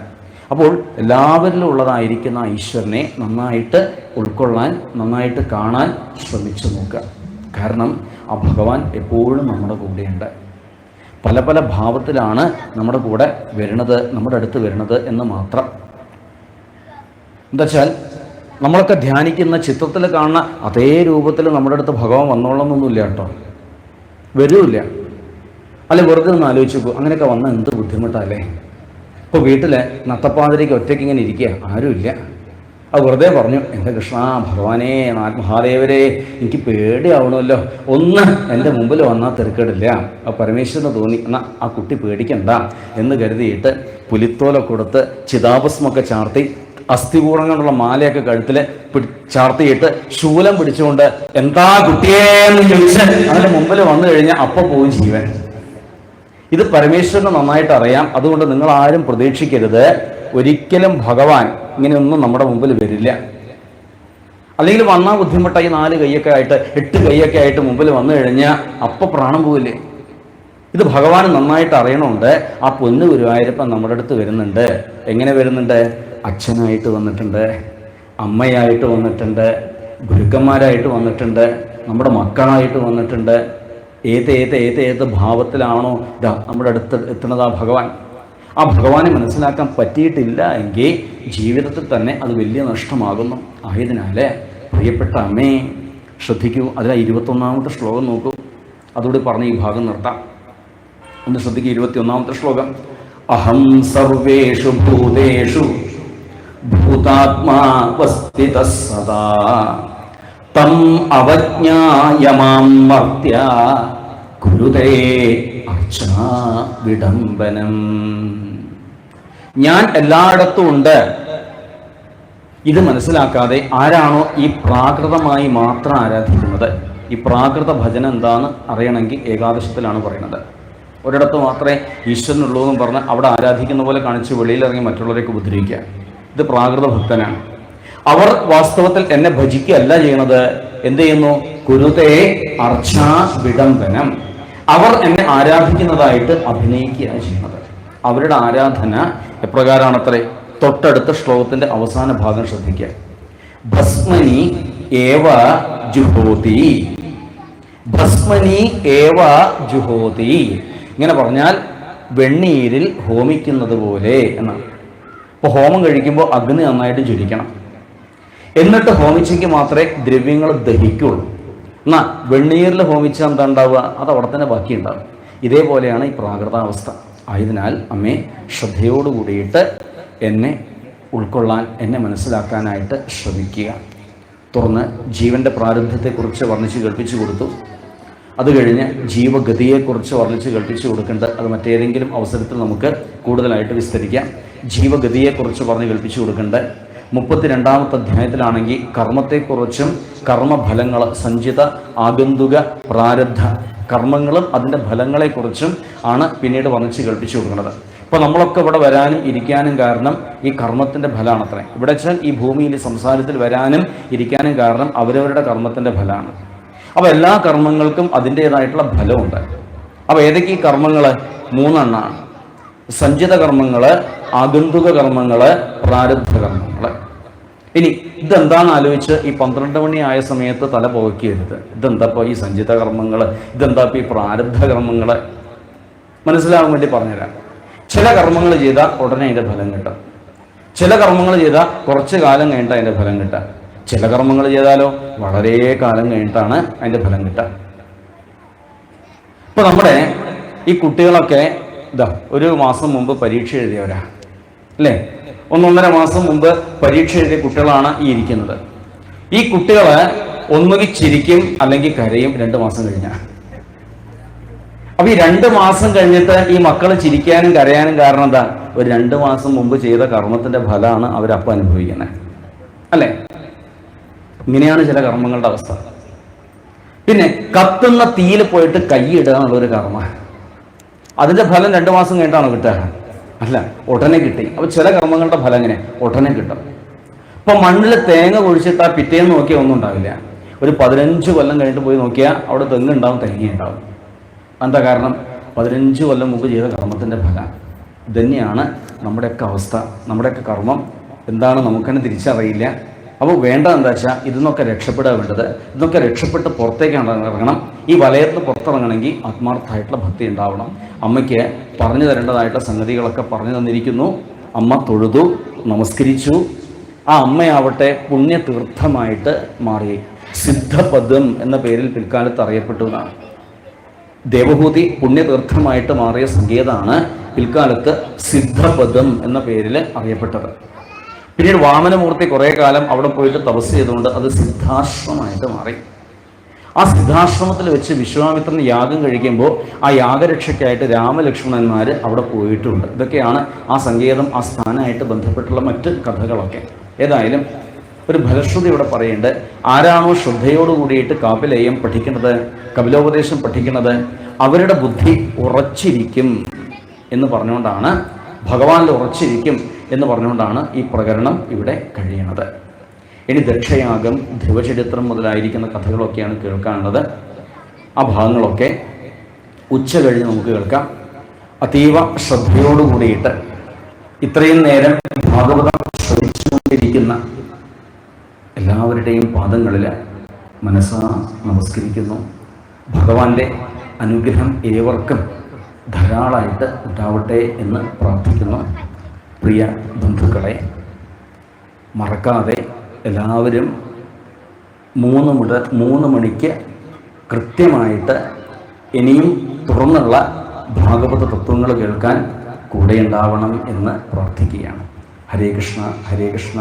അപ്പോൾ എല്ലാവരിലും ഉള്ളതായിരിക്കുന്ന ഈശ്വരനെ നന്നായിട്ട് ഉൾക്കൊള്ളാൻ, നന്നായിട്ട് കാണാൻ ശ്രമിച്ചു നോക്കുക. കാരണം ആ ഭഗവാൻ എപ്പോഴും നമ്മുടെ കൂടെയുണ്ട്. പല പല ഭാവത്തിലാണ് നമ്മുടെ കൂടെ വരുന്നത്, നമ്മുടെ അടുത്ത് വരുന്നത് എന്ന് മാത്രം. എന്താച്ചാൽ നമ്മളൊക്കെ ധ്യാനിക്കുന്ന ചിത്രത്തിൽ കാണുന്ന അതേ രൂപത്തിൽ നമ്മുടെ അടുത്ത് ഭഗവാൻ വന്നോളണമെന്നൊന്നുമില്ല കേട്ടോ, വരില്ല. അല്ലെ വെറുതെ ഒന്ന് ആലോചിച്ച് നോക്കൂ, അങ്ങനെയൊക്കെ വന്നാൽ എന്ത് ബുദ്ധിമുട്ടല്ലേ. ഇപ്പോൾ വീട്ടിൽ നത്തപ്പാതിരയ്ക്ക് ഒറ്റയ്ക്ക് ഇങ്ങനെ ഇരിക്കുക, ആരുമില്ല. അത് വെറുതെ പറഞ്ഞു, എൻ്റെ കൃഷ്ണ ഭഗവാനേ മഹാദേവരെ എനിക്ക് പേടിയാവണമല്ലോ, ഒന്ന് എൻ്റെ മുമ്പിൽ വന്നാൽ തിരക്കേടില്ല. ആ പരമേശ്വരന് തോന്നി എന്നാൽ ആ കുട്ടി പേടിക്കണ്ട എന്ന് കരുതിയിട്ട് പുലിത്തോലൊക്കെ കൊടുത്ത് ചിതാഭസ്മൊക്കെ ചാർത്തി അസ്ഥികൂടം കൊണ്ടുള്ള മാലയൊക്കെ കഴുത്തിൽ ചാർത്തിയിട്ട് ശൂലം പിടിച്ചുകൊണ്ട് എന്താ കുട്ടിയേന്ന് ചോദിച്ച് അതിൻ്റെ മുമ്പിൽ വന്നു കഴിഞ്ഞാൽ അപ്പം പോവും ജീവൻ. ഇത് പരമേശ്വരന് നന്നായിട്ട് അറിയാം. അതുകൊണ്ട് നിങ്ങൾ ആരും പ്രതീക്ഷിക്കരുത് ഒരിക്കലും ഭഗവാൻ ഇങ്ങനെയൊന്നും നമ്മുടെ മുമ്പിൽ വരില്ല. അല്ലെങ്കിൽ വന്നാൽ ബുദ്ധിമുട്ടായി 4 കൈയൊക്കെ ആയിട്ട് 8 കൈയൊക്കെ ആയിട്ട് മുമ്പിൽ വന്നു കഴിഞ്ഞാൽ അപ്പം പ്രാണം പോവില്ലേ. ഇത് ഭഗവാൻ നന്നായിട്ട് അറിയണമുണ്ട്. ആ പൊന്നു ഗുരുവായൂരപ്പൻ നമ്മുടെ അടുത്ത് വരുന്നുണ്ട്. എങ്ങനെ വരുന്നുണ്ട്? അച്ഛനായിട്ട് വന്നിട്ടുണ്ട്, അമ്മയായിട്ട് വന്നിട്ടുണ്ട്, ഗുരുക്കന്മാരായിട്ട് വന്നിട്ടുണ്ട്, നമ്മുടെ മക്കളായിട്ട് വന്നിട്ടുണ്ട്. ഏത് ഭാവത്തിലാണോ ഇതാ നമ്മുടെ അടുത്ത് എത്തുന്നത് ആ ഭഗവാൻ. ആ ഭഗവാനെ മനസ്സിലാക്കാൻ പറ്റിയിട്ടില്ല എങ്കിൽ ജീവിതത്തിൽ തന്നെ അത് വലിയ നഷ്ടമാകുന്നു. ആയതിനാൽ പ്രിയപ്പെട്ട അമ്മേ ശ്രദ്ധിക്കൂ. അതിൽ 21ാമത്തെ ശ്ലോകം നോക്കൂ. അതുകൂടി പറഞ്ഞ് ഈ ഭാഗം നിർത്താം. ഒന്ന് ശ്രദ്ധിക്കൂ. 21ാമത്തെ ശ്ലോകം. അഹം സർവേഷു ഭൂതേഷു ഭൂതാത്മാ വസ്ഥിതഃ സദാ തം അവജ്ഞായ മാം മർത്യ കുരുതേ അർച്ചാ വിഡംബനം. ഞാൻ എല്ലായിടത്തും ഉണ്ട്. ഇത് മനസ്സിലാക്കാതെ ആരാണോ ഈ പ്രാകൃതമായി മാത്രം ആരാധിക്കുന്നത്, ഈ പ്രാകൃത ഭജനം എന്താണെന്ന് അറിയണമെങ്കിൽ ഏകാദശത്തിലാണ് പറയുന്നത്. ഒരിടത്ത് മാത്രമേ ഈശ്വരനുള്ളൂ എന്നും പറഞ്ഞ് അവിടെ ആരാധിക്കുന്ന പോലെ കാണിച്ച് വെളിയിലിറങ്ങി മറ്റുള്ളവരെയൊക്കെ ഉപദ്രവിക്കുക. ഇത് പ്രാകൃത ഭക്തനാണ്. അവർ വാസ്തവത്തിൽ എന്നെ ഭജിക്കുകയല്ല ചെയ്യണത്. എന്ത് ചെയ്യുന്നു? കുരുതേ അർച്ചാ വിഡംബനം. അവർ എന്നെ ആരാധിക്കുന്നതായിട്ട് അഭിനയിക്കുകയാണ് ചെയ്യുന്നത്. അവരുടെ ആരാധന എപ്രകാരമാണത്രേ? തൊട്ടടുത്ത ശ്ലോകത്തിന്റെ അവസാന ഭാഗം ശ്രദ്ധിക്കുക. ഭസ്മനി ഏവ ജുഹോതി, ഭസ്മനി ഏവ ജുഹോതി. ഇങ്ങനെ പറഞ്ഞാൽ വെണ്ണീരിൽ ഹോമിക്കുന്നത് പോലെ എന്നാണ്. ഇപ്പോൾ ഹോമം കഴിക്കുമ്പോൾ അഗ്നി നന്നായിട്ട് ജ്വലിക്കണം. എന്നിട്ട് ഹോമിച്ചെങ്കിൽ മാത്രമേ ദ്രവ്യങ്ങൾ ദഹിക്കുള്ളൂ. എന്നാൽ വെണ്ണീരിൽ ഹോമിച്ചാൽ എന്താ ഉണ്ടാവുക? അത് അവിടെ തന്നെ ബാക്കി ഉണ്ടാവും. ഇതേപോലെയാണ് ഈ പ്രാകൃതാവസ്ഥ. ആയതിനാൽ അമ്മേ ശ്രദ്ധയോടുകൂടിയിട്ട് എന്നെ ഉൾക്കൊള്ളാൻ, എന്നെ മനസ്സിലാക്കാനായിട്ട് ശ്രമിക്കുക. തുറന്ന് ജീവൻ്റെ പ്രാരബ്ധത്തെക്കുറിച്ച് വർണ്ണിച്ച് കേൾപ്പിച്ചു കൊടുത്തു. അത് കഴിഞ്ഞ് ജീവഗതിയെക്കുറിച്ച് വർണ്ണിച്ച് കേൾപ്പിച്ചു കൊടുക്കേണ്ടത് അത് മറ്റേതെങ്കിലും അവസരത്തിൽ നമുക്ക് കൂടുതലായിട്ട് വിസ്തരിക്കാം. ജീവഗതിയെക്കുറിച്ച് പറഞ്ഞ് കേൾപ്പിച്ചു കൊടുക്കേണ്ടത് 32ാമത്തെ അധ്യായത്തിലാണെങ്കിൽ കർമ്മത്തെക്കുറിച്ചും കർമ്മഫലങ്ങൾ, സഞ്ചിത ആഗന്തുക പ്രാരബ്ധ കർമ്മങ്ങളും അതിൻ്റെ ഫലങ്ങളെക്കുറിച്ചും ആണ് പിന്നീട് വർണ്ണിച്ച് കേൾപ്പിച്ചു കൊടുക്കുന്നത്. ഇപ്പോൾ നമ്മളൊക്കെ ഇവിടെ വരാനും ഇരിക്കാനും കാരണം ഈ കർമ്മത്തിൻ്റെ ഫലമാണത്രേ. ഇവിടെ വെച്ചാൽ ഈ ഭൂമിയിൽ സംസാരത്തിൽ വരാനും ഇരിക്കാനും കാരണം അവരവരുടെ കർമ്മത്തിൻ്റെ ഫലമാണ്. അപ്പോൾ എല്ലാ കർമ്മങ്ങൾക്കും അതിൻ്റേതായിട്ടുള്ള ഫലമുണ്ട്. അപ്പോൾ ഏതൊക്കെ ഈ കർമ്മങ്ങൾ? 3 എണ്ണമാണ്. സഞ്ചിത കർമ്മങ്ങൾ, ആഗന്തുക കർമ്മങ്ങൾ, പ്രാരബ്ധ കർമ്മങ്ങൾ. ഇനി ഇതെന്താണെന്ന് ആലോചിച്ച് ഈ 12 മണി ആയ സമയത്ത് തല പുകയ്ക്കരുത്. ഇതെന്താ ഇപ്പോൾ ഈ സഞ്ചിത കർമ്മങ്ങൾ, ഇതെന്താ ഇപ്പോൾ ഈ പ്രാരബ്ധ കർമ്മങ്ങൾ? മനസ്സിലാവാൻ വേണ്ടി പറഞ്ഞുതരാം. ചില കർമ്മങ്ങൾ ചെയ്താൽ ഉടനെ അതിൻ്റെ ഫലം കിട്ടും. ചില കർമ്മങ്ങൾ ചെയ്താൽ കുറച്ച് കാലം കഴിഞ്ഞിട്ട് അതിൻ്റെ ഫലം കിട്ടുക, ചില കർമ്മങ്ങൾ ചെയ്താലോ വളരെ കാലം കഴിഞ്ഞിട്ടാണ് അതിൻ്റെ ഫലം കിട്ടുക. ഇപ്പൊ നമ്മുടെ ഈ കുട്ടികളൊക്കെ ഒരു മാസം മുമ്പ് പരീക്ഷ എഴുതിയവരാ അല്ലേ? 1.5 മാസം മുമ്പ് പരീക്ഷ എഴുതിയ കുട്ടികളാണ് ഈ ഇരിക്കുന്നത്. ഈ കുട്ടികള് ഒന്നുകിൽ ചിരിക്കും അല്ലെങ്കിൽ കരയും 2 മാസം കഴിഞ്ഞാൽ. അപ്പൊ ഈ 2 മാസം കഴിഞ്ഞിട്ട് ഈ മക്കൾ ചിരിക്കാനും കരയാനും കാരണം എന്താ? ഒരു 2 മാസം മുമ്പ് ചെയ്ത കർമ്മത്തിന്റെ ഫലമാണ് അവരപ്പം അനുഭവിക്കുന്നത് അല്ലേ? ഇങ്ങനെയാണ് ചില കർമ്മങ്ങളുടെ അവസ്ഥ. പിന്നെ കത്തുന്ന തീയിൽ പോയിട്ട് കൈയിടുക എന്നുള്ളൊരു കർമ്മ, അതിന്റെ ഫലം 2 മാസം കഴിഞ്ഞിട്ടാണോ കിട്ടുക? അല്ല, ഉടനെ കിട്ടി. അപ്പൊ ചില കർമ്മങ്ങളുടെ ഫലം എങ്ങനെ? ഉടനെ കിട്ടും. ഇപ്പൊ മണ്ണിൽ തേങ്ങ കുഴിച്ചിട്ട് ആ പിറ്റേന്ന് നോക്കിയാൽ ഒന്നും ഉണ്ടാവില്ല. ഒരു 15 കൊല്ലം കഴിഞ്ഞിട്ട് പോയി നോക്കിയാൽ അവിടെ തെങ്ങുണ്ടാവും, തേങ്ങ ഉണ്ടാവും. എന്താ കാരണം? 15 കൊല്ലം മുമ്പ് ചെയ്ത കർമ്മത്തിന്റെ ഫലം. ഇതന്നെയാണ് നമ്മുടെയൊക്കെ അവസ്ഥ. നമ്മുടെയൊക്കെ കർമ്മം എന്താണ് നമുക്ക് തന്നെ തിരിച്ചറിയില്ല. അപ്പോൾ വേണ്ടത് എന്താ വെച്ചാൽ ഇതിന്നൊക്കെ രക്ഷപ്പെടുക വേണ്ടത്. ഇതൊക്കെ രക്ഷപ്പെട്ട് പുറത്തേക്കാണ് ഇറങ്ങണം. ഈ വലയത്തിൽ പുറത്തിറങ്ങണമെങ്കിൽ ആത്മാർത്ഥമായിട്ടുള്ള ഭക്തി ഉണ്ടാവണം. അമ്മയ്ക്ക് പറഞ്ഞു തരേണ്ടതായിട്ടുള്ള സംഗതികളൊക്കെ പറഞ്ഞു തന്നിരിക്കുന്നു. അമ്മ തൊഴുതു, നമസ്കരിച്ചു. ആ അമ്മയാവട്ടെ പുണ്യതീർത്ഥമായിട്ട് മാറി. സിദ്ധപദം എന്ന പേരിൽ പിൽക്കാലത്ത് അറിയപ്പെട്ടു എന്നാണ്. ദേവഹൂതി പുണ്യതീർത്ഥമായിട്ട് മാറിയ സങ്കേതമാണ് പിൽക്കാലത്ത് സിദ്ധപദം എന്ന പേരിൽ അറിയപ്പെട്ടത്. പിന്നീട് വാമനമൂർത്തി കുറേ കാലം അവിടെ പോയിട്ട് തപസ് ചെയ്തുകൊണ്ട് അത് സിദ്ധാശ്രമമായിട്ട് മാറി. ആ സിദ്ധാശ്രമത്തിൽ വെച്ച് വിശ്വാമിത്രൻ യാഗം കഴിക്കുമ്പോൾ ആ യാഗരക്ഷയ്ക്കായിട്ട് രാമലക്ഷ്മണന്മാർ അവിടെ പോയിട്ടുണ്ട്. ഇതൊക്കെയാണ് ആ സങ്കേതം, ആ സ്ഥാനമായിട്ട് ബന്ധപ്പെട്ടുള്ള മറ്റ് കഥകളൊക്കെ. ഏതായാലും ഒരു ഫലശ്രുതി ഇവിടെ പറയുന്നുണ്ട്. ആരാണോ ശ്രദ്ധയോടുകൂടിയിട്ട് കാപിലേയം പഠിക്കുന്നത്, കപിലോപദേശം പഠിക്കുന്നത്, അവരുടെ ബുദ്ധി ഉറച്ചിരിക്കും എന്ന് പറഞ്ഞുകൊണ്ടാണ്, ഭഗവാനിൽ ഉറച്ചിരിക്കും എന്ന് പറഞ്ഞുകൊണ്ടാണ് ഈ പ്രകരണം ഇവിടെ കഴിയുന്നത്. ഇനി ദക്ഷയാഗം, ധ്രുവചരിത്രം മുതലായിരിക്കുന്ന കഥകളൊക്കെയാണ് കേൾക്കാനുള്ളത്. ആ ഭാഗങ്ങളൊക്കെ ഉച്ച കഴിഞ്ഞ് നമുക്ക് കേൾക്കാം. അതീവ ശ്രദ്ധയോടുകൂടിയിട്ട് ഇത്രയും നേരം ഭാഗവതം ശ്രമിച്ചുകൊണ്ടിരിക്കുന്ന എല്ലാവരുടെയും പാദങ്ങളിൽ മനസ്സാ നമസ്കരിക്കുന്നു. ഭഗവാന്റെ അനുഗ്രഹം ഏവർക്കും ധാരാളമായിട്ട് ഉണ്ടാവട്ടെ എന്ന് പ്രാർത്ഥിക്കുന്നു. പ്രിയ ബന്ധുക്കളെ, മറക്കാതെ എല്ലാവരും 3 മുതൽ 3 മണിക്ക് കൃത്യമായിട്ട് ഇനിയും തുറന്നുള്ള ഭാഗവത തത്വങ്ങൾ കേൾക്കാൻ കൂടെ ഉണ്ടാവണം എന്ന് പ്രാർത്ഥിക്കുകയാണ്. ഹരേ കൃഷ്ണ, ഹരേ കൃഷ്ണ.